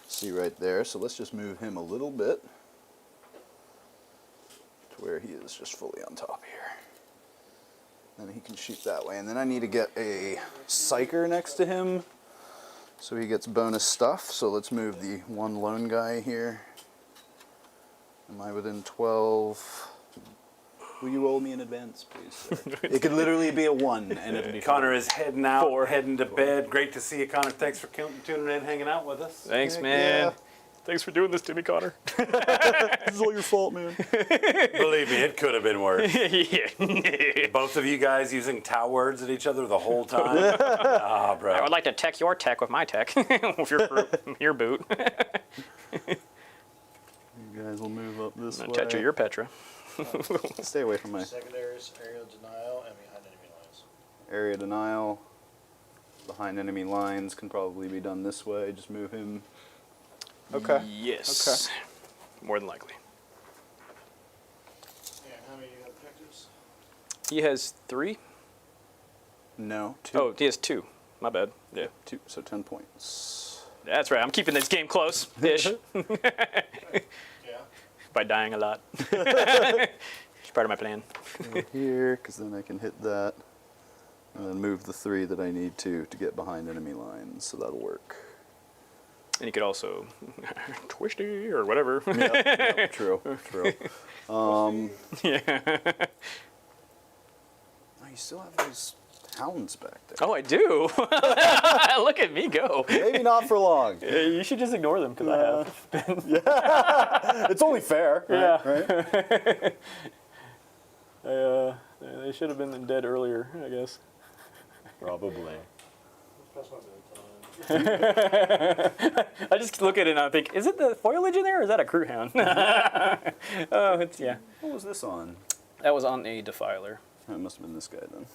see right there. So let's just move him a little bit to where he is just fully on top here. Then he can shoot that way. And then I need to get a Psyker next to him so he gets bonus stuff. So let's move the one lone guy here. Am I within 12? Will you roll me in advance, please, sir? It could literally be a 1, and it'd be Connor is heading out, 4. heading to bed. Great to see you, Connor. Thanks for tuning in, hanging out with us. Thanks, Heck man. yeah. Thanks for doing this to me, Connor. This is all your fault, man. Believe me, it could have been worse. Yeah. Both of you guys using Tau words at each other the whole time. Ah, bro. I would like to tech your tech with my tech. With your boot. You guys will move up this way. Tetra your Petra. Stay away from my Secondaries, aerial denial, and behind enemy lines. area denial. Behind enemy lines can probably be done this way. Just move him. Okay. Yes. More than likely. Yeah, how many objectives? He has 3. No. 2. Oh, he has 2. My bad. Yeah. 2. So 10 points. That's right. I'm keeping this game close-ish Yeah. by dying a lot. It's part of my plan. Here, because then I can hit that. And then move the 3 that I need to get behind enemy lines. So that'll work. And you could also twisty or whatever. Yep, true. Yeah. Oh, you still have those hounds back there. Oh, I do. Look at me go. Maybe not for long. Yeah, you should just ignore them because I have. It's only fair. Right? Yeah. They should have been dead earlier, I guess. Probably. That's my bedtime. I just look at it and I think, is it the foliage in there or is that a Kroot hound? Oh, it's, yeah. What was this on? That was on a defiler. That must have been this guy then.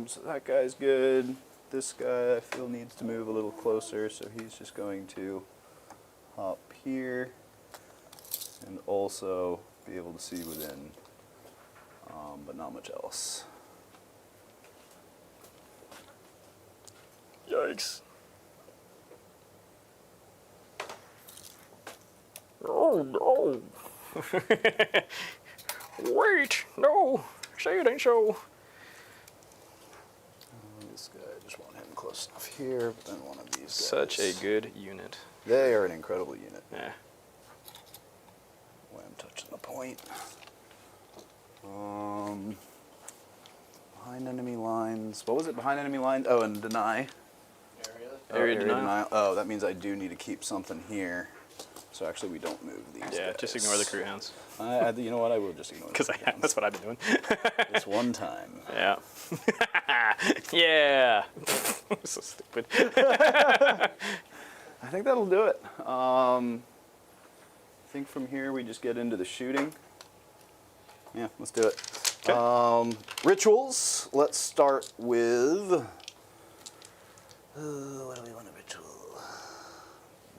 So that guy's good. This guy I feel needs to move a little closer, so he's just going to hop here and also be able to see within, but not much else. Yikes. Oh, no. Wait, no. Say it ain't so. This guy, I just want him close enough here, but then one of these guys. Such a good unit. They are an incredible unit. Yeah. When I'm touching the point. Behind enemy lines. What was it? Behind enemy lines? Oh, and deny. Area denial. Oh, that means I do need to keep something here. So actually, we don't move these. Yeah, guys. just ignore the Kroot Hounds. You know what? I will just ignore. Because that's what I've been doing. This one time. Yeah. Yeah. So stupid. I think that'll do it. I think from here we just get into the shooting. Yeah, let's do it. Okay. Rituals. Let's start with. What do we want to ritual?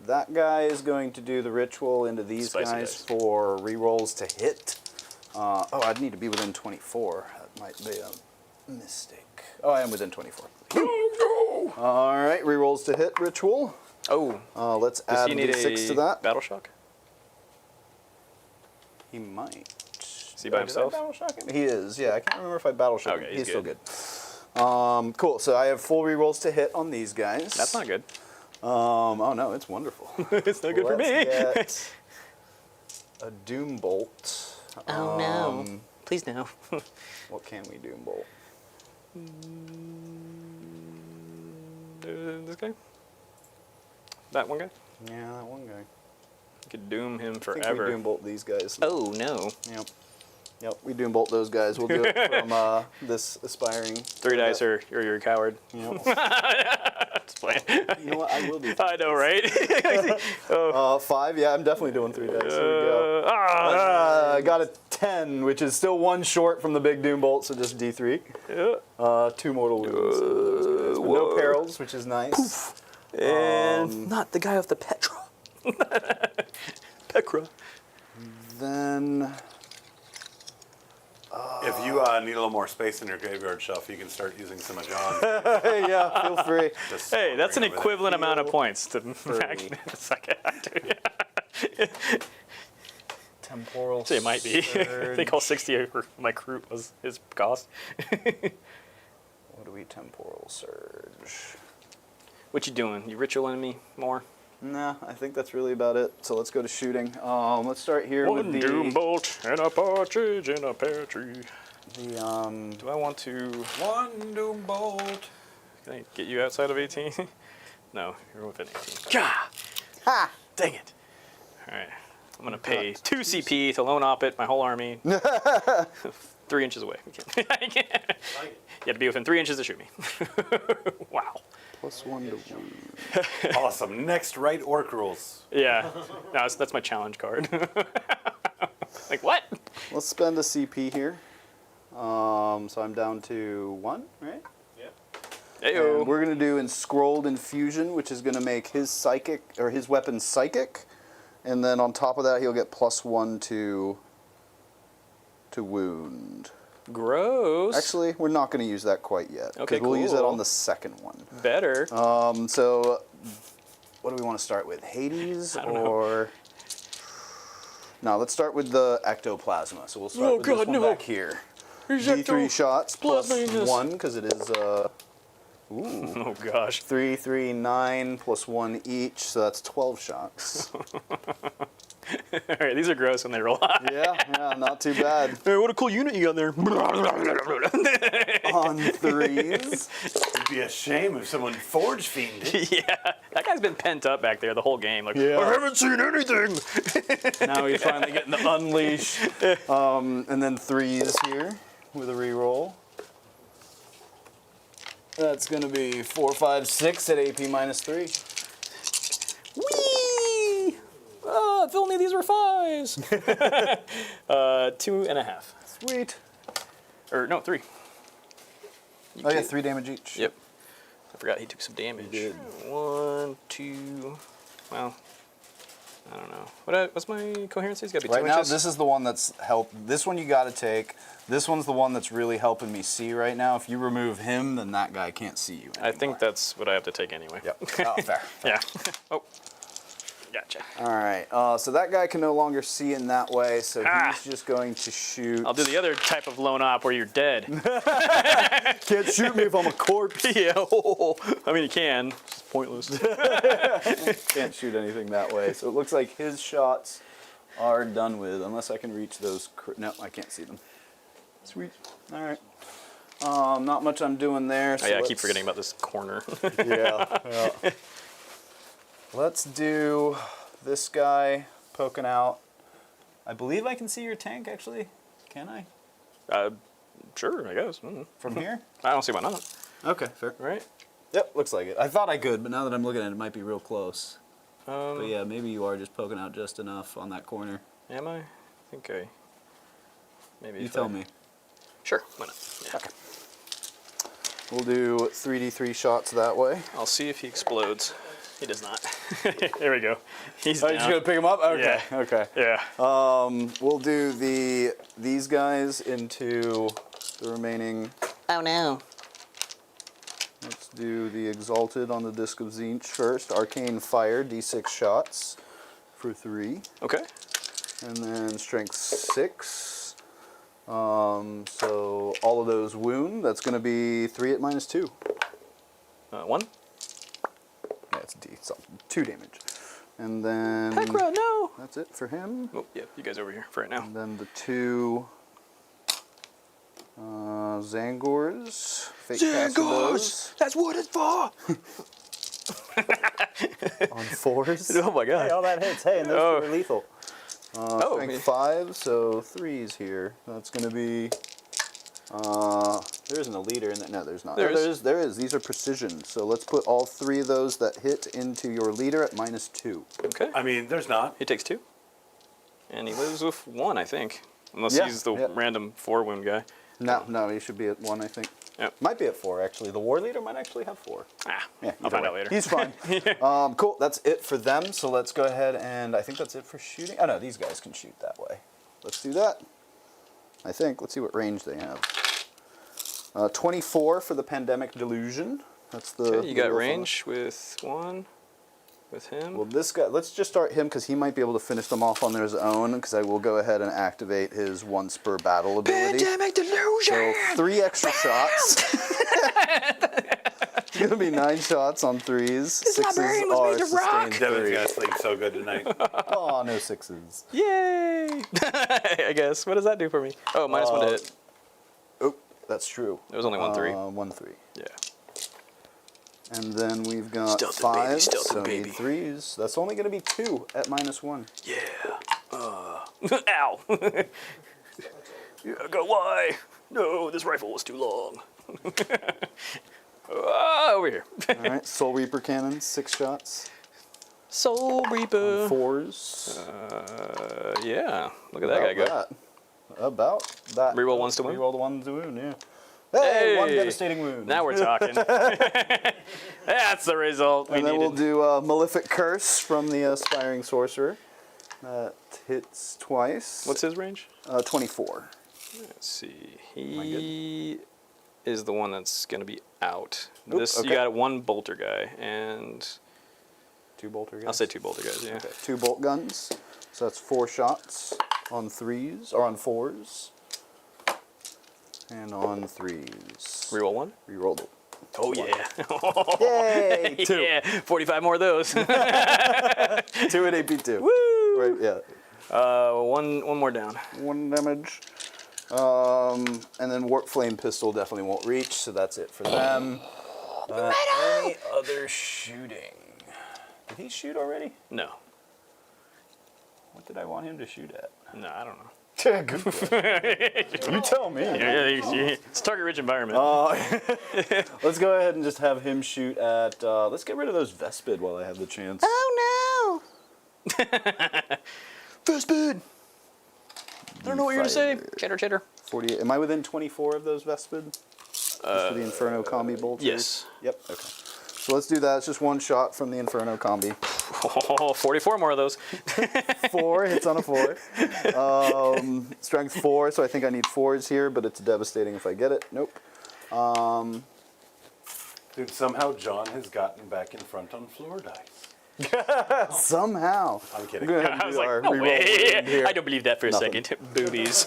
That guy is going to do the ritual into these Spicy guys dice. for rerolls to hit. Oh, I'd need to be within 24. That might be a mistake. Oh, I am within 24. Oh, no. All right, rerolls to hit ritual. Oh. Let's Does add he need D6 a to that. battle shock? He might. Is he by himself? Battle shock him? He is. Yeah, I can't remember if I battle shock him. Okay, He's he's still good. Cool. So I have full rerolls to hit on these guys. That's not good. Oh no, it's wonderful. It's not good for me. Let's get a doom bolt. Oh no. Please no. What can we doom bolt? This guy? That one guy? Yeah, that one guy. You could doom him I think we forever. doom bolt these guys. Oh no. Yep. Yep, we doom bolt those guys. We'll do it from this aspiring. 3 dice or you're a coward. Yep. Just playing. You know what? I will do. I know, right? 5. Yeah, I'm definitely doing 3 dice. Here we go. I got a 10, which is still 1 short from the big doom bolt, so just D3. Yeah. 2 mortal wounds. So those guys. But no perils, which is nice. And not the guy off the Petra. Petra. Then If you need a little more space in your graveyard shelf, you can start using some of John's. yeah, feel free. Just Hey, that's an bring it over equivalent amount of points to Free. second actor. Temporal. It might be. I think all 60 of my Kroot was his cost. What do we temporal surge? What you doing? You ritual enemy more? Nah, I think that's really about it. So let's go to shooting. Let's start here with One the doom bolt and a partridge in a pear tree. the Do I want to? One doom bolt. Can I get you outside of 18? No, you're within 18. Gah! Ha! Dang it! All right, I'm gonna pay 2 CP to lone op it my whole army. 3 inches away. You have to be within 3 inches to shoot me. Wow. +1 to wound. Awesome. Next, right orc rules. Yeah, no, that's my challenge card. Like what? Let's spend a CP here. So I'm down to 1, right? Ayo. And we're gonna do Enscrolled Infusion, which is gonna make his psychic or his weapon psychic, and then on top of that he'll get +1 to wound. Gross. Actually, we're not gonna use that quite yet. Okay, We'll use that cool. on the second one. Better. So what do we want to start with? Hades I don't know. or? No, let's start with the ectoplasma. So we'll start Oh, with God, this one no. back here. Here's D3 shots ectoplasminess. +1 because it is Oh gosh. 3, 3, 9 +1 each, so that's 12 shots. All right, these are gross when they roll high. yeah, not too bad. Hey, what a cool unit you got there. On 3s. It'd be a shame if someone forge fiended. Yeah, that guy's been pent up back there the whole game. Like, Yeah. I haven't seen anything. Now he's finally getting the unleash. And then 3s here with a reroll. That's going to be 4, 5, 6 at AP -3. Whee! Oh, if only these were 5s. 2.5. Sweet. Or no, 3. Oh yeah, 3 damage each. Yep. I forgot he took some damage. He did. 1, 2. Well, I don't know. What's my coherency? It's got to be Right 2 now, inches. this is the one that's This one you got to take. This one's the one that's really helping me see right now. If you remove him, then that guy can't see you anymore. I think that's what I have to take anyway. Yep. Oh, fair. Yeah. Oh. Gotcha. All right. So that guy can no longer see in that way, so he's just going to shoot. I'll do the other type of lone op where you're dead. Can't shoot me if I'm a corpse. Yeah. I mean, you can. It's pointless. Can't shoot anything that way. So it looks like his shots are done with, unless I can reach those. No, I can't see them. Sweet. All right. Not much I'm doing there. So Oh, yeah, I keep forgetting about this corner. Yeah. Let's do this guy poking out. I believe I can see your tank, actually. Can I? Sure, I guess. Mm. From here? I don't see why not. Okay, fair. Right? Yep, looks like it. I thought I could, but now that I'm looking at it, it might be real close. But yeah, maybe you are just poking out just enough on that corner. Am I? I think I... Maybe You if tell I- me. Sure, why not? Yeah. Okay. We'll do 3d3 shots that way. I'll see if he explodes. He does not. There we go. He's Oh, down. you're just gonna pick him up? Okay, Yeah. okay. Yeah. We'll do these guys into the remaining. Oh no. Let's do the Exalted on the Disc of Tzeentch first. Arcane Fire, d6 shots for 3. Okay. And then Strength 6. So all of those wound, that's going to be 3 at -2. 1. Yeah, it's D, something. 2 damage. And then Hekra, no! that's it for him. Oh, yeah, you guys over here for right now. And then the 2 Zangors. Fake Casabos That's what it's for! on 4s. Oh my god. Hey, all that hits. Hey, and those Oh. were lethal. Oh, Strength 5, so 3s here. That's going to be. There isn't a leader in there. No, there's not. There Oh, is. There is. These are precision. So let's put all 3 of those that hit into your leader at -2. Okay. I mean, there's not. He takes 2. And he lives with 1, I think. Unless Yeah, he's the yeah. random 4 wound guy. No, he should be at 1, I think. Yep. Might be at 4, actually. The war leader might actually have 4. Ah, Yeah, I'll either find way. out later. He's fine. Cool. That's it for them. So let's go ahead and I think that's it for shooting. Oh no, these guys can shoot that way. Let's do that. I think. Let's see what range they have. 24 for the Pandemic Delusion. That's the. Okay, you got the wolf on range with 1. With him. Well, this guy. Let's just start him because he might be able to finish them off on his own. Because I will go ahead and activate his 1 spur battle ability. Pandemic delusion! So 3 extra shots. It's gonna be 9 shots on 3s. 6s brain was are made to rock. sustained Devin's 3. gonna sleep so good tonight. Oh, no 6s. Yay! I guess. What does that do for me? Oh, -1 to hit. Oh, that's true. There was only 1 3. 1 3. Yeah. And then we've got Stealth it, baby, 5, stealth it, so baby. need 3s. That's only going to be 2 at -1. Yeah. Ow. Yeah, go why? No, this rifle was too long. Over here. All right, Soul Reaper Cannon, 6 shots. Soul Reaper. 4s. Yeah. Look at that guy go. About that. Reroll ones to wound? Reroll the 1 to wound, yeah. Hey, 1 Hey! devastating wound. Now we're talking. That's the result we and then needed. we'll do Malefic Curse from the Aspiring Sorcerer. That hits twice. What's his range? 24. Let's see. I He is the one that's going to be out. Oop, This okay. You got 1 bolter guy, and 2 bolter guns? I'll say 2 bolter guys, yeah. Okay, 2 bolt guns. So that's 4 shots on 3s, or on 4s. And on 3s. Reroll 1? Reroll the. Oh, yeah. Yay! 2. Yeah, 45 more of those. 2 at AP2. Woo! Right, yeah. One more down. 1 damage. And then Warp Flame Pistol definitely won't reach, so that's it for them. Any other shooting? Did he shoot already? No. What did I want him to shoot at? No, I don't know. You tell me. It's a target-rich environment. Let's go ahead and just have him shoot at. Let's get rid of those Vespid while I have the chance. Oh Vespid! I don't know what you're going to say. Fighter. Cheddar, cheddar. 48. Am I within 24 of those Vespid? Just for the Inferno combi bolters? Yes. Yep, okay. So let's do that. It's just 1 shot from the Inferno combi. Oh, 44 more of those. 4 hits on a 4. Strength 4, so I think I need 4s here, but it's devastating if I get it. Nope. Dude, somehow John has gotten back in front on floor dice. Somehow. I'm kidding. Go ahead and I was do our like, no reroll way. here. I don't believe that for a Nothing. second. Boobies.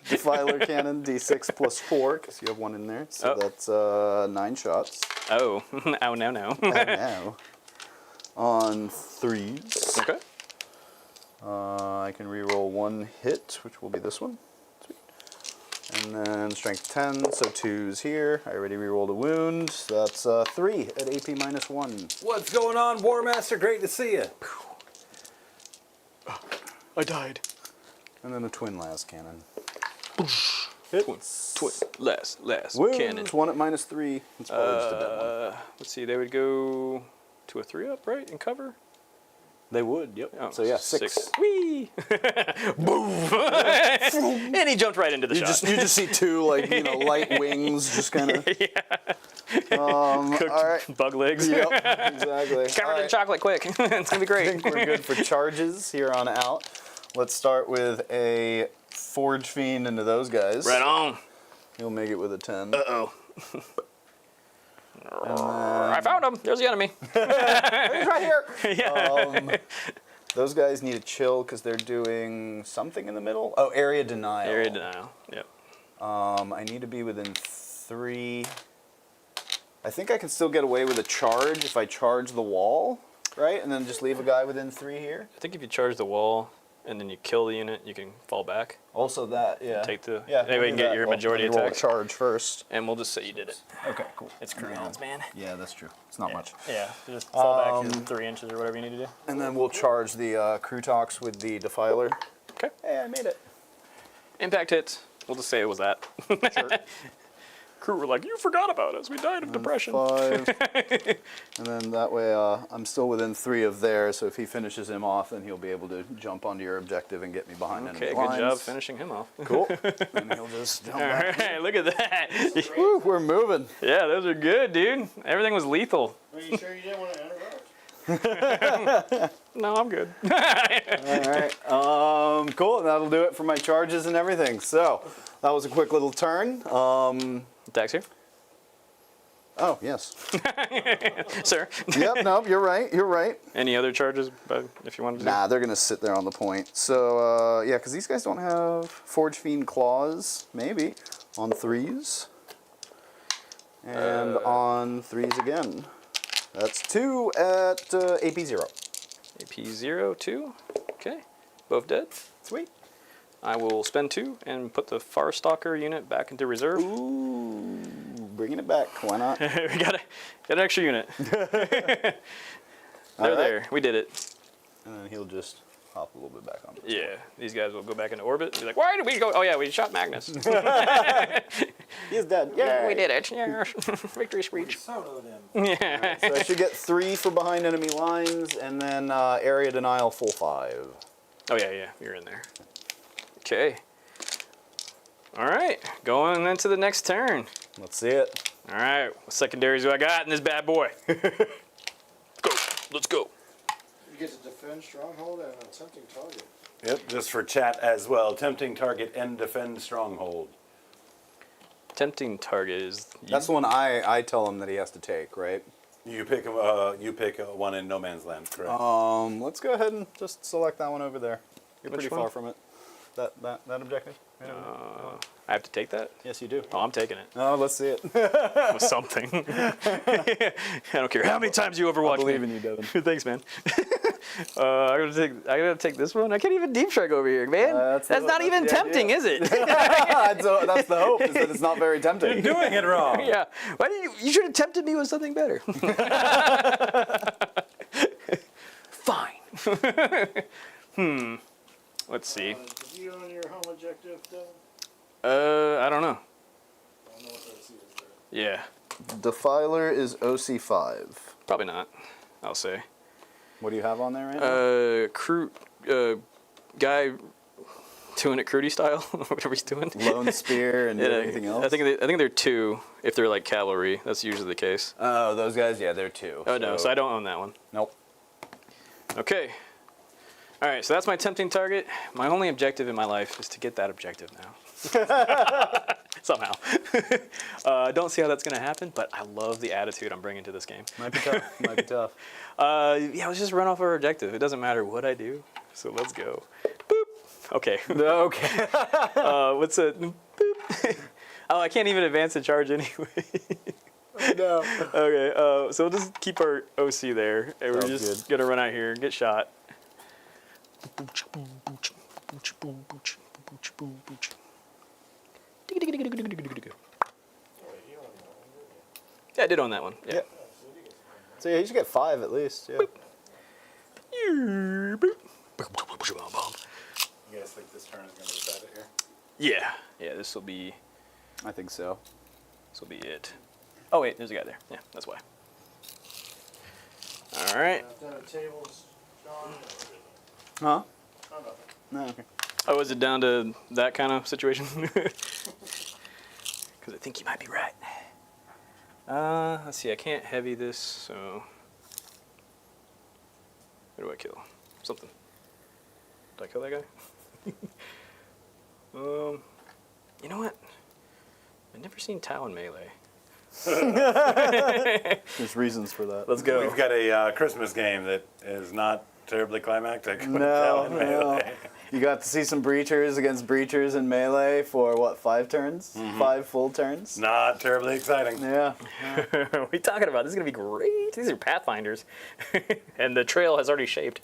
Defiler cannon, D6 plus 4, because you have one in there. So Oh. that's 9 shots. Oh, ow, no. Oh, no. On 3s. Okay. I can reroll 1 hit, which will be this one. Sweet. And then strength 10, so 2s here. I already rerolled a wound. So that's 3 at AP minus 1. What's going on, War Master? Great to see you. I died. And then a twin las cannon. Twin, last Wounds, cannon. 1 at minus 3. It's probably just a dead one. Let's see, they would go to a 3-up, right, and cover? They would, yep. Oh, So yeah, 6. Whee! Boom! And he jumped right into the You shot. just see 2 like light wings just kind of. Cooked All right. bug legs. Yep, exactly. Covered All in right. chocolate quick. It's gonna be I great. think we're good for charges here on out. Let's start with a Forge Fiend into those guys. Right on. He'll make it with a 10. Uh-oh. I found him. There's the enemy. He's right here. Yeah. Those guys need a chill because they're doing something in the middle. Oh, area denial. Area denial. Yep. I need to be within 3. I think I can still get away with a charge if I charge the wall, right? And then just leave a guy within 3 here. I think if you charge the wall and then you kill the unit, you can fall back. Also that, yeah. Take the. Yeah. That way you can get your majority roll a attack. charge first. And we'll just say you did it. Okay, cool. It's crayons, man. Yeah, that's true. It's not much. Yeah. Just fall back 3 inches or whatever you need to do. And then we'll charge the Kroot with the Defiler. Okay. Hey, I made it. Impact hits. We'll just say it was that. Sure. Crew were like, you forgot about us. We died of depression. 5. And then that way I'm still within 3 of theirs, so if he finishes him off, then he'll be able to jump onto your objective and get me behind Okay, enemy good lines. job finishing him off. Cool. And he'll just jump All back. right, look at that. Woo, we're moving. Yeah, those are good, dude. Everything was lethal. Are you sure you didn't want to interrupt? No, I'm good. All right. Cool. That'll do it for my charges and everything. So that was a quick little turn. Dax here. Oh, yes. Sir. Yep, nope, you're right. You're right. Any other charges, if you wanted to? Nah, they're going to sit there on the point. So, yeah, because these guys don't have Forge Fiend claws, maybe, on 3s. And on 3s again. That's 2 at AP 0. AP 0, 2. Okay. Both dead. Sweet. I will spend 2 and put the Farstalker unit back into reserve. Ooh, bringing it back. Why not? We got an extra unit. They're right. there. We did it. And then he'll just hop a little bit back on. Yeah. These guys will go back into orbit and be like, why did we go? Oh, yeah, we shot Magnus. He's dead. Yeah, We did it. Yeah. Victory speech. Soloed him. Yeah. So I should get 3 for behind enemy lines, and then area denial full 5. Oh, yeah, you're in there. Okay. All right, going into the next turn. Let's see it. All right, what secondaries do I got in this bad boy? Let's go. You get to defend stronghold and a tempting target. Yep, just for chat as well. Tempting target and defend stronghold. Tempting target is. That's the one I tell him that he has to take, right? You pick one in no man's land, correct? Let's go ahead and just select that one over there. You're Which pretty one? far from it. That objective? Right over there. I have to take that? Yes, you do. Oh, I'm taking it. Oh, let's see it. With something. I don't care how many times you overwatch I believe me. in you, Devin. Thanks, man. I gotta take this one. I can't even deep strike over here, man. That's not even the tempting, idea. is it? that's the hope, is that it's not very tempting. Doing it wrong. Yeah. Why did you should have tempted me with something better. Fine. Let's see. Is you on your home objective, Devin? I don't know. I don't know what that is there. Yeah. Defiler is OC5. Probably not. I'll say. What do you have on there right now? Kroot, guy doing it Krooty style, whatever he's doing. Lone Spear and anything else? I think they're 2 if they're like cavalry. That's usually the case. Oh, those guys, yeah, they're 2. Oh no, so I don't own that one. Nope. Okay. All right, so that's my tempting target. My only objective in my life is to get that objective now. somehow. Don't see how that's going to happen, but I love the attitude I'm bringing to this game. Might be tough. Might be tough. Yeah, let's just run off our objective. It doesn't matter what I do, so let's go. Boop. Okay. Okay. What's a boop? Oh, I can't even advance the charge anyway. No. Okay, so we'll just keep our OC there, and we're Sounds just gonna run out here and get shot. Yeah, I did own that one. Yeah. So yeah, you should get 5 at least. Yeah. You guys think this turn is going to decide it here? Yeah. Yeah, this will be I think so. it. Oh wait, there's a guy there. Yeah, that's why. All right. Down at tables, John. Huh? Oh, nothing. No. Okay. Oh, is it down to that kind of situation? Because I think you might be right. Let's see. I can't heavy this, so who do I kill? Something. Did I kill that guy? You know what? I've never seen Tau in melee. There's reasons for that. Let's go. We've got a Christmas game that is not terribly climactic. No. You got to see some breachers against breachers in melee for what, 5 turns? 5 full turns? Not terribly exciting. Yeah. What are we talking about? This is going to be great. These are Pathfinders. And the trail has already shaped.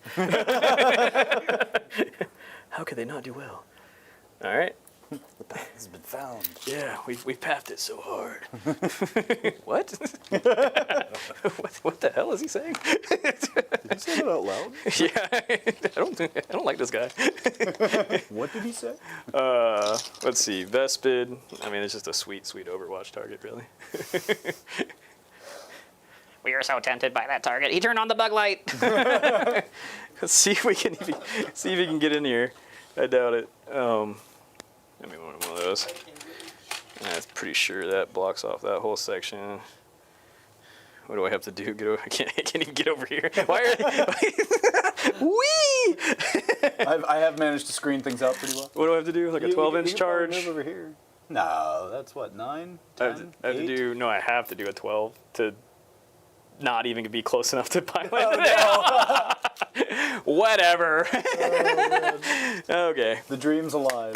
How could they not do well? All right. The path has been found. Yeah, we pathed it so hard. What? what the hell is he saying? Did you say that out loud? Yeah, I don't like this guy. What did he say? Let's see, Vespid. I mean, it's just a sweet Overwatch target, really. We are so tempted by that target. He turned on the bug light. Let's see if we can get in here. I doubt it. Let me one of those. I'm pretty sure that blocks off that whole section. What do I have to do? Get over? I can't even get over here. Why are they? Whee! I have managed to screen things out pretty well. What do I have to do? Like a 12-inch you charge? Move over here. No, that's what, 9, 10, I have to 8? do. No, I have to do a 12 to not even be close enough to pilot. Oh, Whatever. Okay. The dream's alive.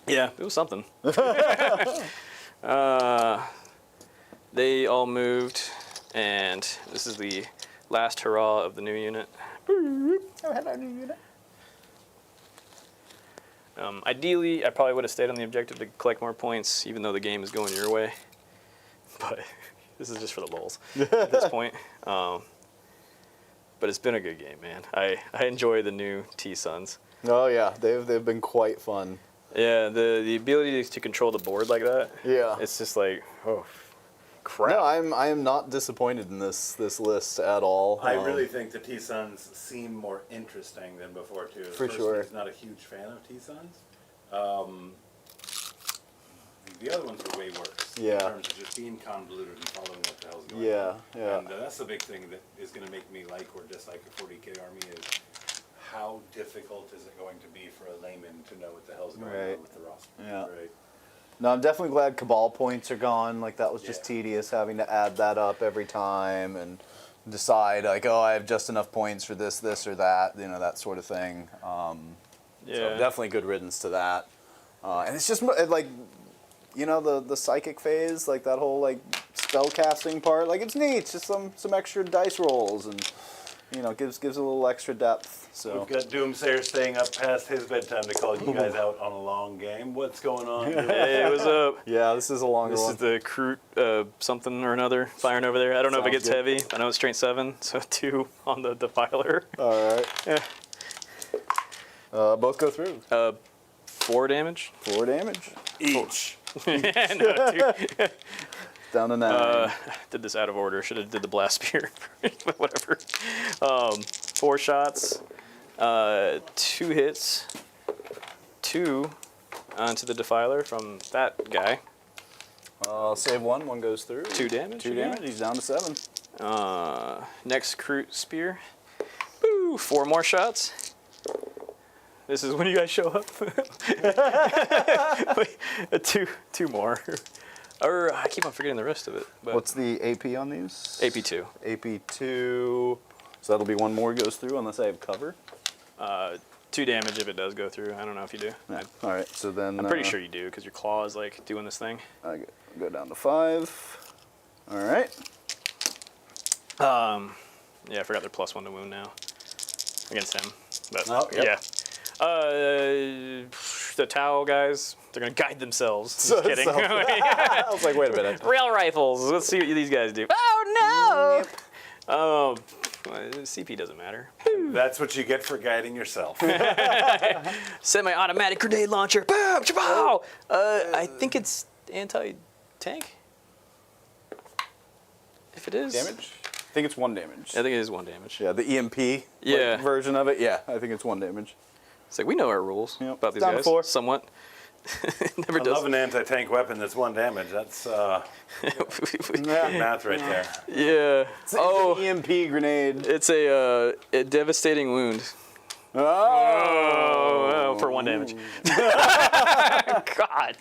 Yeah, it was something. They all moved, and this is the last hurrah of the new unit. Oh, hello, new unit. Ideally, I probably would have stayed on the objective to collect more points, even though the game is going your way. But this is just for the lulz at this point. But it's been a good game, man. I enjoy the new T-Suns. Oh yeah, they've been quite fun. Yeah, the ability to control the board like that. Yeah. It's just like, oh, crap. No, I am not disappointed in this list at all. I really think the T-Suns seem more interesting than before, too. For sure. I'm not a huge fan of T-Suns. The other ones are way worse. Yeah. In terms of just being convoluted and following what the hell's going on. Yeah. And that's the big thing that is going to make me like or dislike a 40k army is how difficult is it going to be for a layman to know what the hell's going Right. on with the roster. Yeah. Right. No, I'm definitely glad Cabal points are gone. Like, that was just Yeah. tedious having to add that up every time and decide, like, oh, I have just enough points for this, or that, that sort of thing. So definitely good riddance to that. And it's just, like, the psychic phase, like, that whole, like, spell casting part, like, it's neat. It's just some extra dice rolls and, gives a little extra depth. So We've got Doomsayer staying up past his bedtime to call you guys out on a long game. What's going on? Hey, what's up? yeah, this is a longer This one. is the Kroot something or another firing over there. I don't know if it Sounds gets good. heavy. I know it's strength 7, so 2 on the defiler. All right. Yeah. Both go through. 4 damage. 4 damage. Each. Yeah, no, 2. Down to 9. Did this out of order. Should have did the blast spear, but whatever. 4 shots, 2 hits, 2 onto the defiler from that guy. Save 1. 1 goes through. 2 damage. 2 damage. He's down to 7. Next Kroot spear. Woo, 4 more shots. This is when you guys show up. Wait, two more. Or I keep on forgetting the rest of it. But What's the AP on these? AP2. AP2. So that'll be one more goes through unless I have cover. 2 damage if it does go through. I don't know if you do. Yeah. All right. So then I'm pretty sure you do because your claw is like doing this thing. I go down to 5. All right. Yeah, I forgot they're +1 to wound now against him. But Oh, yep. yeah. The Tau guys, they're gonna guide themselves. Just kidding. I was like, wait a minute. Rail rifles. Let's see what these guys do. Oh no! Oh, CP doesn't matter. That's what you get for guiding yourself. Semi-automatic grenade launcher. Boom! Chapow! I think it's anti-tank. If it is. Damage? I think it's 1 damage. I think it is 1 damage. Yeah, the EMP Yeah. version of it. Yeah, I think it's 1 damage. It's like we know our rules Yep. about these Down to guys. 4. Somewhat. Never I does. love an anti-tank weapon that's 1 damage. That's good math right there. Yeah. Oh, EMP grenade. It's a devastating wound. Oh, for 1 damage. God.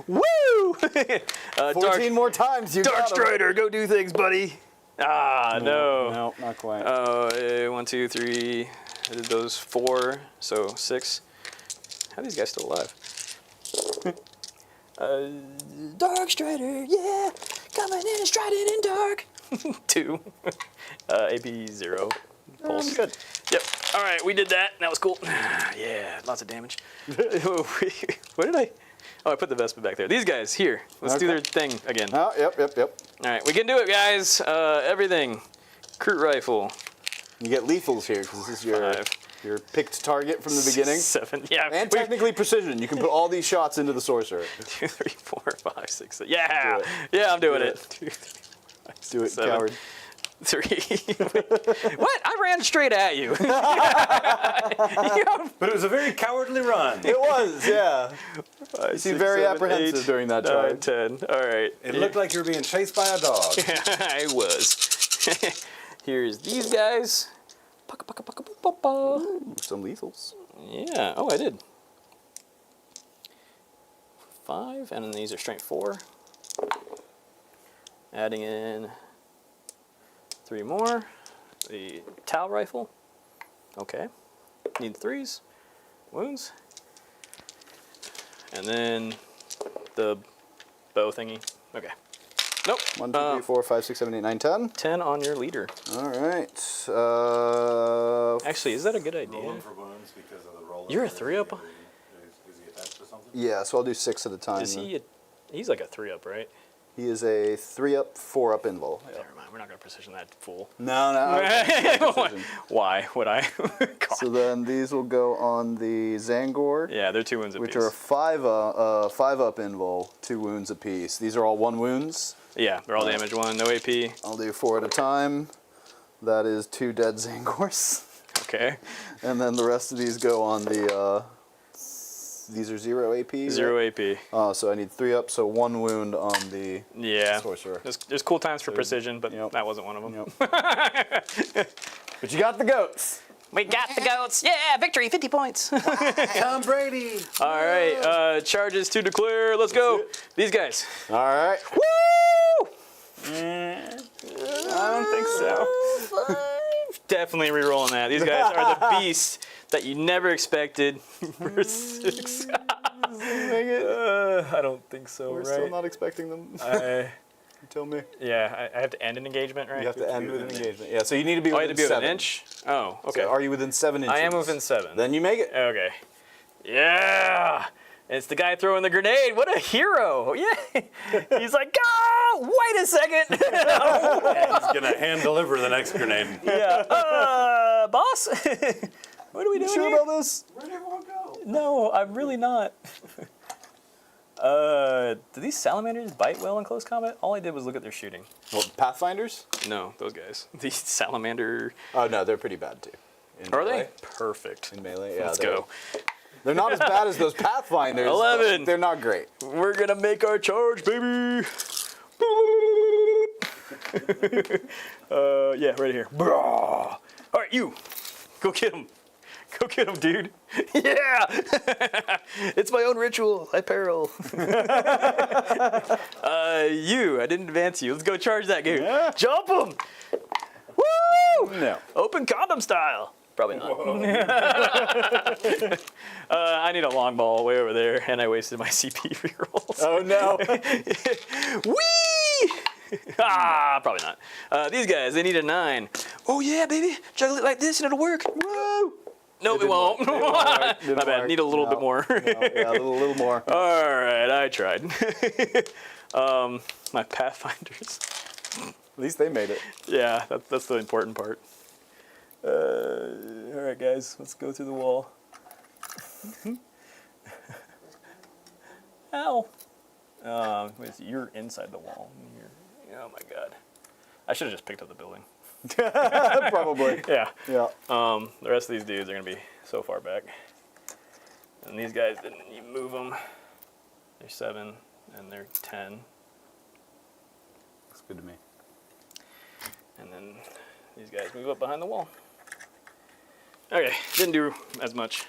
Woo! 14 more times. You Dark got 'em. Strider, go do things, buddy. Ah, no. No, not quite. 1, 2, 3. I did those 4, so 6. How are these guys still alive? Dark Strider, yeah, coming in and striding in dark. 2. AP 0. Pulse. Good. Yep. All right, we did that. That was cool. Yeah, lots of damage. Where did I? Oh, I put the Vespa back there. These guys here. Let's do their thing again. Oh, yep. All right, we can do it, guys. Everything. Kroot rifle. You get lethals here because this is your picked target from the beginning. 7. Yeah. And technically precision. You can put all these shots into the sorcerer. 2, 3, 4, 5, 6, 7. Yeah. Do it. Yeah, I'm doing Do it. 2, 3, 4, 5, 6, Do it, 7, coward. 3. What? I ran straight at you. But it was a very cowardly run. It was, yeah. You seem very apprehensive 8, during that 9, charge. 10. All right. It looked like you were being chased by a dog. I was. Here's these guys. Ooh, some lethals. Yeah. Oh, I did. 5, and then these are strength 4. Adding in 3 more. The Tau rifle. Okay. Need 3s. Wounds. And then the bow thingy. Okay. Nope. 1, 2, 3, 4, 5, 6, 7, 8, 9, 10. 10 on your leader. All right. Actually, is that a good idea? Rolling for wounds because of the roll. You're a 3-up? Is he attached to something? Yeah, so I'll do 6 at a time. Is he? He's like a 3-up, right? He is a 3-up, 4-up invul. Yeah. Never mind. We're not gonna precision that fool. No. Precision. Why would I? God. So then these will go on the Zangor, Yeah, they're 2 wounds apiece. which are a 5-up invul, 2 wounds apiece. These are all 1 wounds. Yeah, they're all damage 1, no AP. I'll do 4 at a time. That is 2 dead Zangors. Okay. And then the rest of these go on the, these are 0 AP? 0 AP. So I need 3 up, so 1 wound on the Yeah. sorcerer. There's cool times for precision, but Yep. that wasn't one of them. Yep. But you got the goats. We got the goats. Yeah, victory, 50 points. Tom Brady. All right, charges to declare. Let's go. These guys. All right. Woo! I don't think so. Definitely re-rolling that. These guys are the beasts that you never expected. For 6. I don't think so, We're right? still not expecting them. You tell me. Yeah, I have to end an engagement, right? You have to end with an engagement. Yeah, so you need to be Oh, I within have to be within 7. an inch? Oh, okay. So are you within 7 inches? I am within 7. Then you make it. Okay. Yeah! It's the guy throwing the grenade. What a hero! Yeah! He's like, oh, wait a second! He's gonna hand deliver the next grenade. Yeah. Boss? What are we doing Sure here? about this? Where'd everyone go? No, I'm really not. Do these salamanders bite well in close combat? All I did was look at their shooting. What, Pathfinders? No, those guys. These salamander. Oh no, they're pretty bad too. In Are melee. they? Perfect. In melee, yeah. Let's go. They're not as bad as those Pathfinders. 11. But they're not great. We're gonna make our charge, baby. Yeah, right here. All right, you. Go get him. Go get him, dude. Yeah! It's my own ritual. I peril. I didn't advance you. Let's go charge that dude. Yeah. Jump him! Woo! No. Open condom style. Probably not. I need a long ball way over there, and I wasted my CP rerolls. Oh no. Whee! Probably not. These guys, they need a 9. Oh yeah, baby. Juggle it like this and it'll work. Woo! Nope, it won't. My bad. Need a little bit more. Yeah, a little more. All right, I tried. My Pathfinders. At least they made it. Yeah, that's the important part. All right, guys, let's go through the wall. Ow. You're inside the wall. Oh my god. I should have just picked up the building. Probably. Yeah. Yeah. The rest of these dudes are gonna be so far back. And these guys didn't even move them. They're 7 and they're 10. Looks good to me. And then these guys move up behind the wall. Okay, didn't do as much.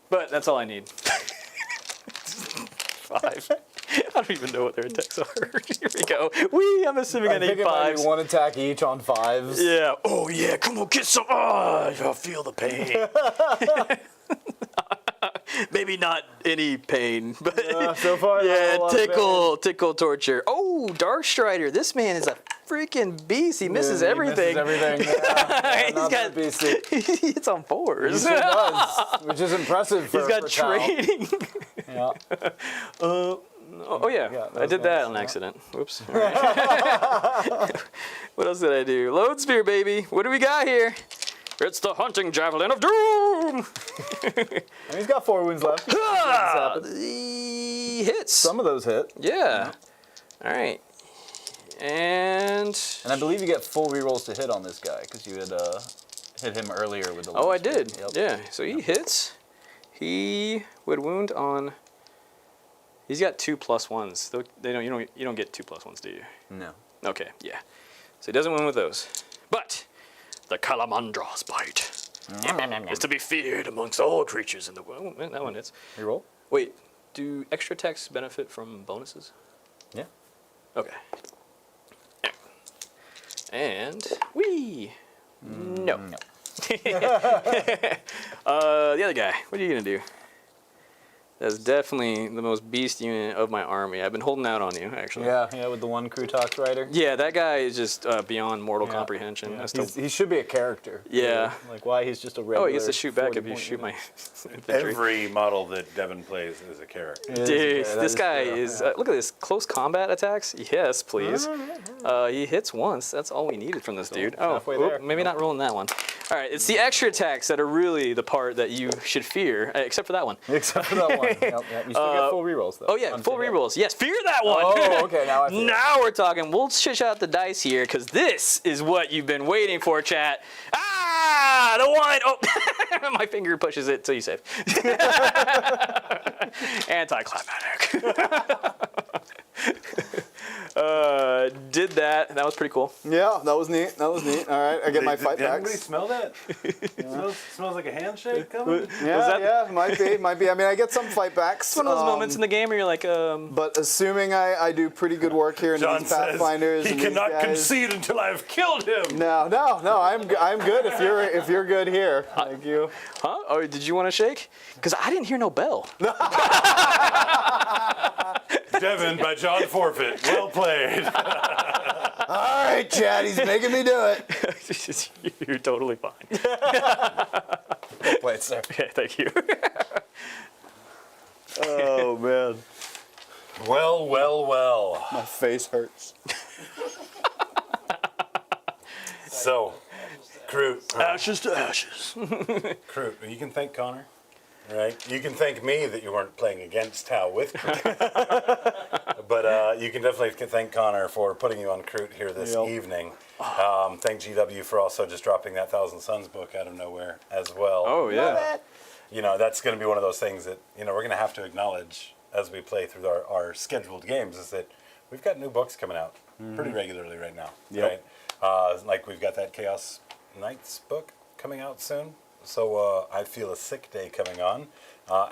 But that's all I need. 5. I don't even know what their attacks are. Here we go. Whee! I'm assuming I need think it might be 5s. 1 attack each on 5s. Yeah. Oh yeah. Come on, get some. Oh, I'll feel the pain. Maybe not any pain, but So far, yeah, not a lot of tickle, torture. Oh, Dark Strider. This man is a freaking beast. He misses everything. He misses everything. Yeah, He's not got. that beastie. He hits on 4s. He sure does, which is impressive for He's got for Tao. training. Yeah. Oh yeah, Yeah, I did that on accident. Whoops. All right. What else did I do? Load spear, baby. What do we got here? It's the hunting javelin of doom. And he's got 4 wounds left. He hits. Some of those hit. Yeah. All right. And I believe you get full rerolls to hit on this guy because you had hit him earlier with the. oh, I spear. did. Yep. Yeah. So he hits. He would wound on. He's got 2 +1s. You don't get 2 +1s, do you? No. Okay. Yeah. So he doesn't win with those. But the Calamandra's bite is to be feared amongst all creatures in the world. Oh, that one hits. Reroll? Wait. Do extra attacks benefit from bonuses? Yeah. Okay. And wee. No. The other guy. What are you gonna do? That's definitely the most beast unit of my army. I've been holding out on you, actually. Yeah, with the one Kroot Rider. Yeah, that guy is just beyond mortal Yeah. comprehension. Yeah. I still- He should be a character. Yeah. Like why he's just a regular. oh, he gets to shoot back if you 40-point shoot my unit. infantry. Every model that Devin plays is a character. It is, Dude, yeah, that this guy true. is. Look at this. Close combat attacks? Yes, please. He hits once. That's all we needed from this dude. Oh, halfway there. maybe not rolling that one. All right, it's the extra attacks that are really the part that you should fear, except for that one. Except for that one. Yep. You still get full rerolls though. Oh, yeah, full rerolls. Yes, fear that one. Oh, okay, now I feel it. Now we're talking. We'll shish out the dice here, because this is what you've been waiting for, chat. Ah, the one. Oh, my finger pushes it till you save. Anticlimactic. Did that. That was pretty cool. Yeah, that was neat. All right, I get my fight Did anybody backs. smell that? smells like a handshake coming. Yeah, might be. I mean, I get some fight backs. It's one of those moments in the game where you're like, But assuming I do pretty good work here in John these says Pathfinders, he and these cannot guys- concede until I've killed him. No, I'm good if you're good here. Thank you. huh? Oh, did you want to shake? Because I didn't hear no bell. Devin by John Forfeit. Well played. All right, Chad, he's making me do it. You're totally fine. Well played, sir. Okay, thank you. Oh man, Well. my face hurts. So, Kroot. Ashes to ashes. Kroot, you can thank Connor, right? You can thank me that you weren't playing against Tao with Kroot. But you can definitely thank Connor for putting you on Kroot here this evening. Thank GW for also just dropping that Thousand Suns book out of nowhere as well. Oh, yeah. You know, that's going to be one of those things that, you know, we're going to have to acknowledge as we play through our scheduled games is that we've got new books coming out pretty regularly right now. Yep. Right? Like we've got that Chaos Knights book coming out soon. So I feel a sick day coming on,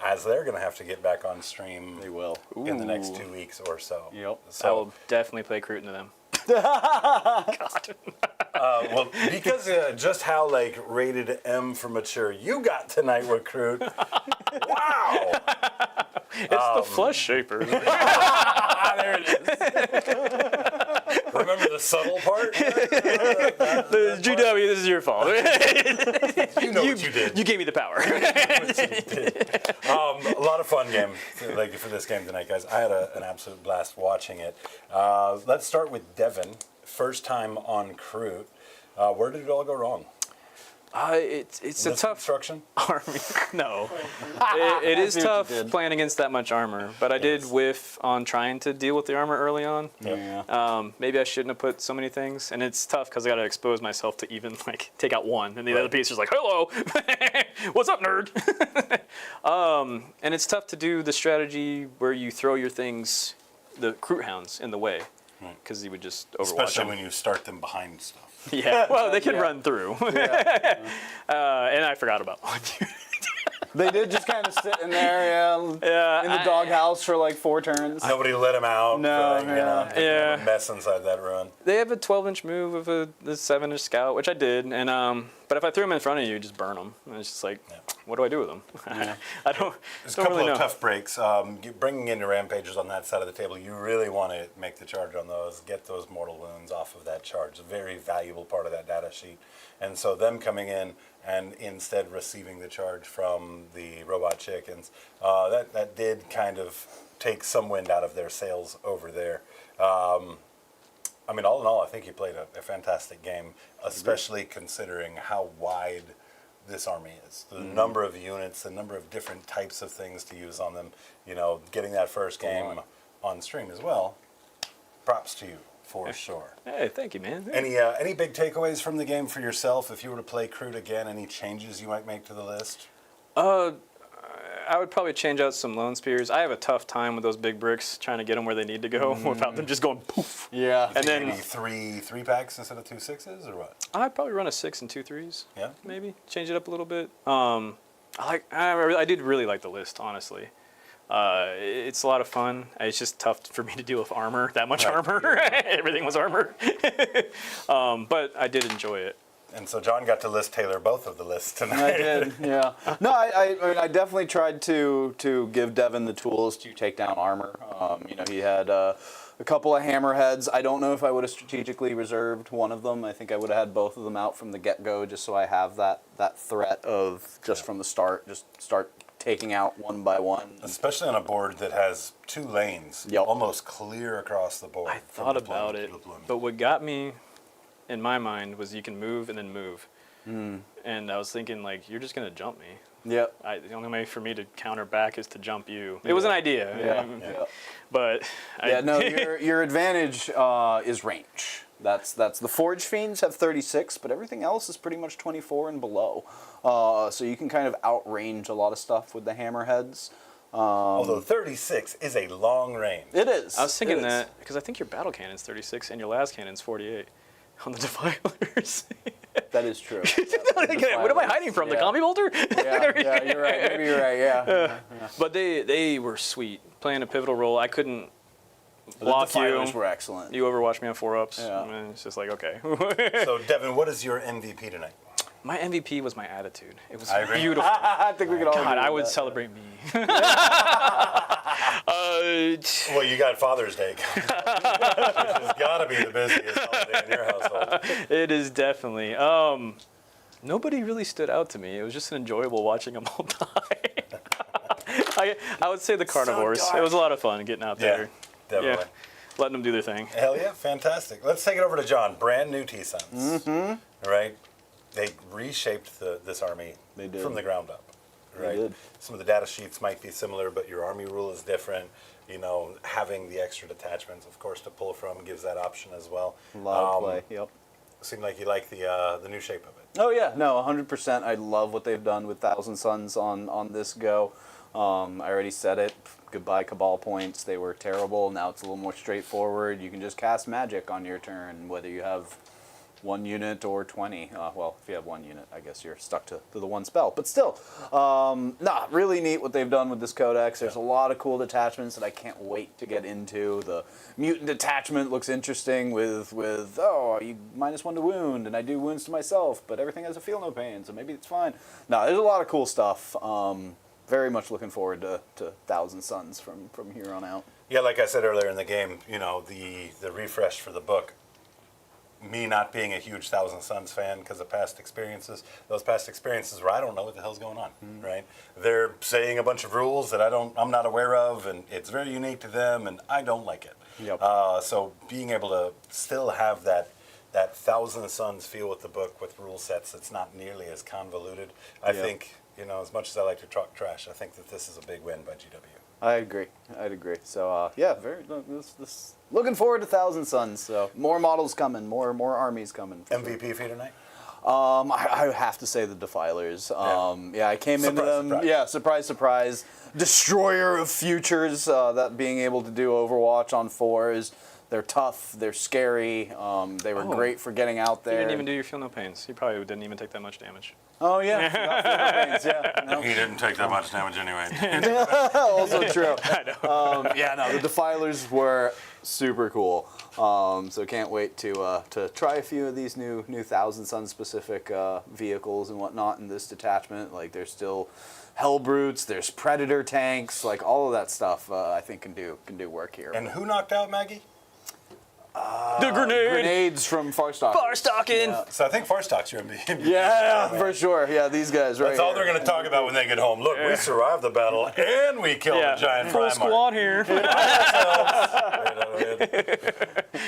as they're going to have to get back on stream. They will. In the next 2 weeks or so. Yep. I So, will definitely play Kroot into them. well, because just how like rated M for mature you got tonight with Kroot. Wow. It's the flesh shaper. There it is. Remember the subtle part? The GW, this is your fault. You know what you did. You gave me the power. A lot of fun game like for this game tonight, guys. I had an absolute blast watching it. Let's start with Devin. First time on Kroot. Where did it all go wrong? It's a tough construction. army. No, it is see what tough you did. playing against that much armor. But I did whiff on trying to deal with the armor early on. Yeah. Maybe I shouldn't have put so many things, and it's tough because I got to expose myself to even like take out one, and the other piece is like, "Hello, what's up, nerd?" And it's tough to do the strategy where you throw your things, the Kroot hounds, in the way, because you would just overwatch Especially them. when you start them behind stuff. Yeah, well, they can run through, and I forgot about one. They did just kind of sit in there, in the doghouse for like 4 turns. Nobody let him out. No, but, you know, Yeah. mess inside that run. They have a 12-inch move of the 7-inch scout, which I did, and but if I threw them in front of you, just burn them. And it's just like, what do I do with them? I don't. There's a don't couple really of know. tough breaks. Bringing in your rampages on that side of the table, you really want to make the charge on those, get those mortal wounds off of that charge. A very valuable part of that data sheet. And so them coming in and instead receiving the charge from the robot chickens, that did kind of take some wind out of their sails over there. I mean, all in all, I think you played a fantastic game, especially considering how wide this army is. The number of units, the number of different types of things to use on them. You know, getting that first game on stream as well. Props to you, for sure. Hey, thank you, man. Any big takeaways from the game for yourself? If you were to play Kroot again, any changes you might make to the list? I would probably change out some lone spears. I have a tough time with those big bricks, trying to get them where they need to go without them just going poof. Yeah. And then Maybe three packs instead of 2 6s, or what? I'd probably run a 6 and 2 3s. Yeah. Maybe change it up a little bit. I did really like the list, honestly. It's a lot of fun. It's just tough for me to deal with armor, that much armor. Everything was armor. But I did enjoy it. And so John got to list Taylor both of the lists tonight. I did, yeah. No, I mean, I definitely tried to give Devin the tools to take down armor. He had a couple of hammerheads. I don't know if I would have strategically reserved one of them. I think I would have had both of them out from the get-go just so I have that threat of just from the start, just start taking out one by one. Especially on a board that has 2 lanes, Yep. almost clear across the board. I thought about it, but what got me in my mind was you can move and then move. And I was thinking, like, you're just going to jump me. Yep. The only way for me to counter back is to jump you. It was an idea. Yeah. But Your advantage is range. That's the Forge Fiends have 36, but everything else is pretty much 24 and below. So you can kind of outrange a lot of stuff with the hammerheads. Although 36 is a long range. It is. I was thinking It is. that because I think your battle cannon's 36 and your las cannon's 48 on the defilers. That is true. What am I hiding from? The combi bolter? Yeah, you're right. Maybe you're right. Yeah. But they were sweet. Playing a pivotal role, I couldn't The block you. defilers were excellent. You overwatched me on 4-ups. Yeah. And it's just like, okay. So, Devin, what is your MVP tonight? My MVP was my attitude. It was I agree. beautiful. I think we could all. God, agree I with would that. celebrate me. Well, you got Father's Day coming up, which has got to be the busiest holiday in your household. It is definitely. Nobody really stood out to me. It was just enjoyable watching them all die. I would say the carnivores. dark. It was a lot of fun getting out Yeah, there. definitely. Letting them do their thing. Hell yeah, fantastic. Let's take it over to John. Brand new T-Sons. Mm-hmm. Right? They reshaped this army They did. from the ground up. Right? did. Some of the data sheets might be similar, but your army rule is different. You know, having the extra detachments, of course, to pull from gives that option as well. A lot of play. Yep. Seemed like you like the new shape of it. Oh yeah, no, 100%. I love what they've done with Thousand Suns on this go. I already said it. Goodbye Cabal points. They were terrible. Now it's a little more straightforward. You can just cast magic on your turn, whether you have 1 unit or 20. Well, if you have 1 unit, I guess you're stuck to the 1 spell. But still, really neat what they've done with this codex. There's a lot of cool detachments that I can't wait to get into. The mutant detachment looks interesting with you -1 to wound, and I do wounds to myself, but everything has a feel no pain, so maybe it's fine. No, there's a lot of cool stuff. Very much looking forward to Thousand Suns from here on out. Yeah, like I said earlier in the game, you know, the refresh for the book, me not being a huge Thousand Suns fan because of past experiences, those past experiences where I don't know what the hell's going on, right? They're saying a bunch of rules that I'm not aware of, and it's very unique to them, and I don't like it. Yep. So being able to still have that Thousand Suns feel with the book with rule sets that's not nearly as convoluted, I think, you know, as much as I like to talk trash, I think that this is a big win by GW. I'd agree. So looking forward to Thousand Suns. So more models coming, more armies coming. MVP for you tonight? I have to say the Defilers. I came into them. Surprise. Yeah, surprise. Destroyer of futures. That being able to do Overwatch on 4s. They're tough. They're scary. They were great for getting out there. You didn't even do your feel no pains. You probably didn't even take that much damage. Oh yeah, forgot Feel No Pains, yeah. No. He didn't take that much damage anyway. Also true. I know. The Defilers were super cool. So can't wait to try a few of these new Thousand Suns specific vehicles and whatnot in this detachment. Like there's still Hellbrutes, there's Predator tanks, like all of that stuff. I think can do work here. And who knocked out Maggie? The Grenades from Farstalk. Farstalking. Yeah. So I think Farstalk's your MVP. Yeah, for sure. Yeah, these guys right That's all here. they're going to talk about when they get home. Look, we survived the battle and we killed a giant full Primarch. squad here.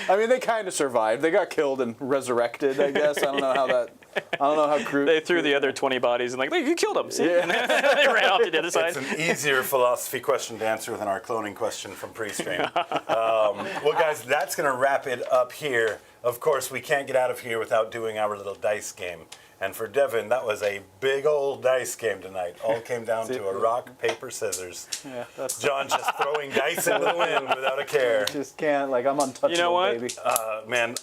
I mean, they kind of survived. They got killed and resurrected, I guess. I don't know how Kroot... They threw the other 20 bodies and like, look, you killed them. See? Yeah. And then they ran off to the other side. It's an easier philosophy question to answer than our cloning question from pre-stream. Well, guys, that's going to wrap it up here. Of course, we can't get out of here without doing our little dice game. And for Devin, that was a big old dice game tonight. All came down to a rock, paper, scissors. Yeah, that's... John just throwing dice into the wind without a care. Just can't, like, I'm untouchable, You know what? baby. Man,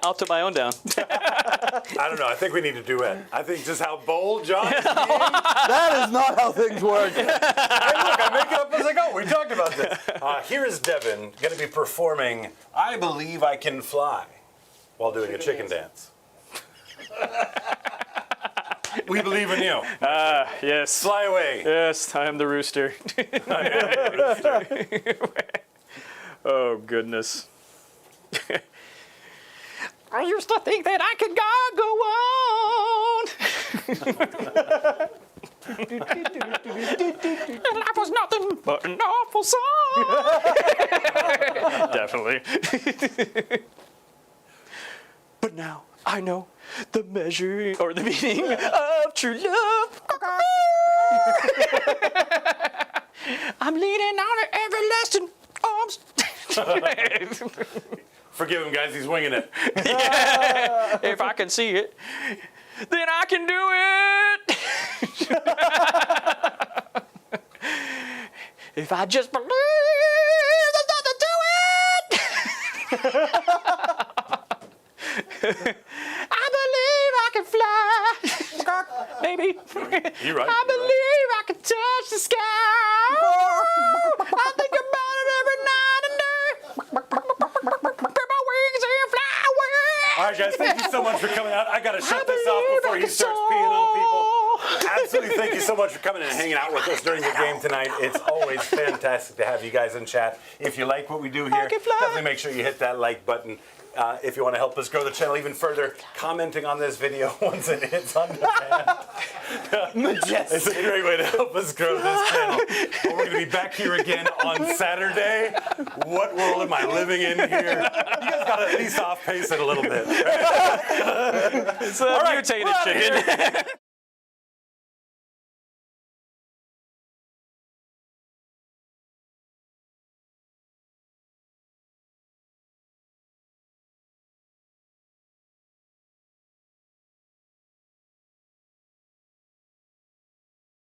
I'll put my own down. I don't know. I think we need a duet. I think just how bold John is being. That is not how things work. Hey, look, I make it up as I go. We talked about this. Here is Devin going to be performing I Believe I Can Fly while doing a chicken dance. We believe in you. Yes. Fly away. Yes, I am the rooster. Oh, goodness. I used to think that I could go on. And life was nothing but an awful song. Definitely. But now I know the measure or the meaning of true love. I'm leaning on the everlasting arms. Forgive him, guys. He's winging it. Yeah. If I can see it, then I can do it. If I just believe, there's nothing to it. I believe I can fly. Maybe. You're right. I believe I can touch the sky. I think about it every night and day. Put my wings and fly away. All right, guys. Thank you so much for coming out. I got to shut this off before he starts peeing on people. Absolutely, thank you so much for coming and hanging out with us during the game tonight. It's always fantastic to have you guys in chat. If you like what we do here, definitely make sure you hit that like button. If you want to help us grow the channel even further, commenting on this video once it hits on demand. Majestic. It's a great way to help us grow this channel. We're going to be back here again on Saturday. What world am I living in here? You guys got to at least off-pace it a little bit. It's a mutated chicken.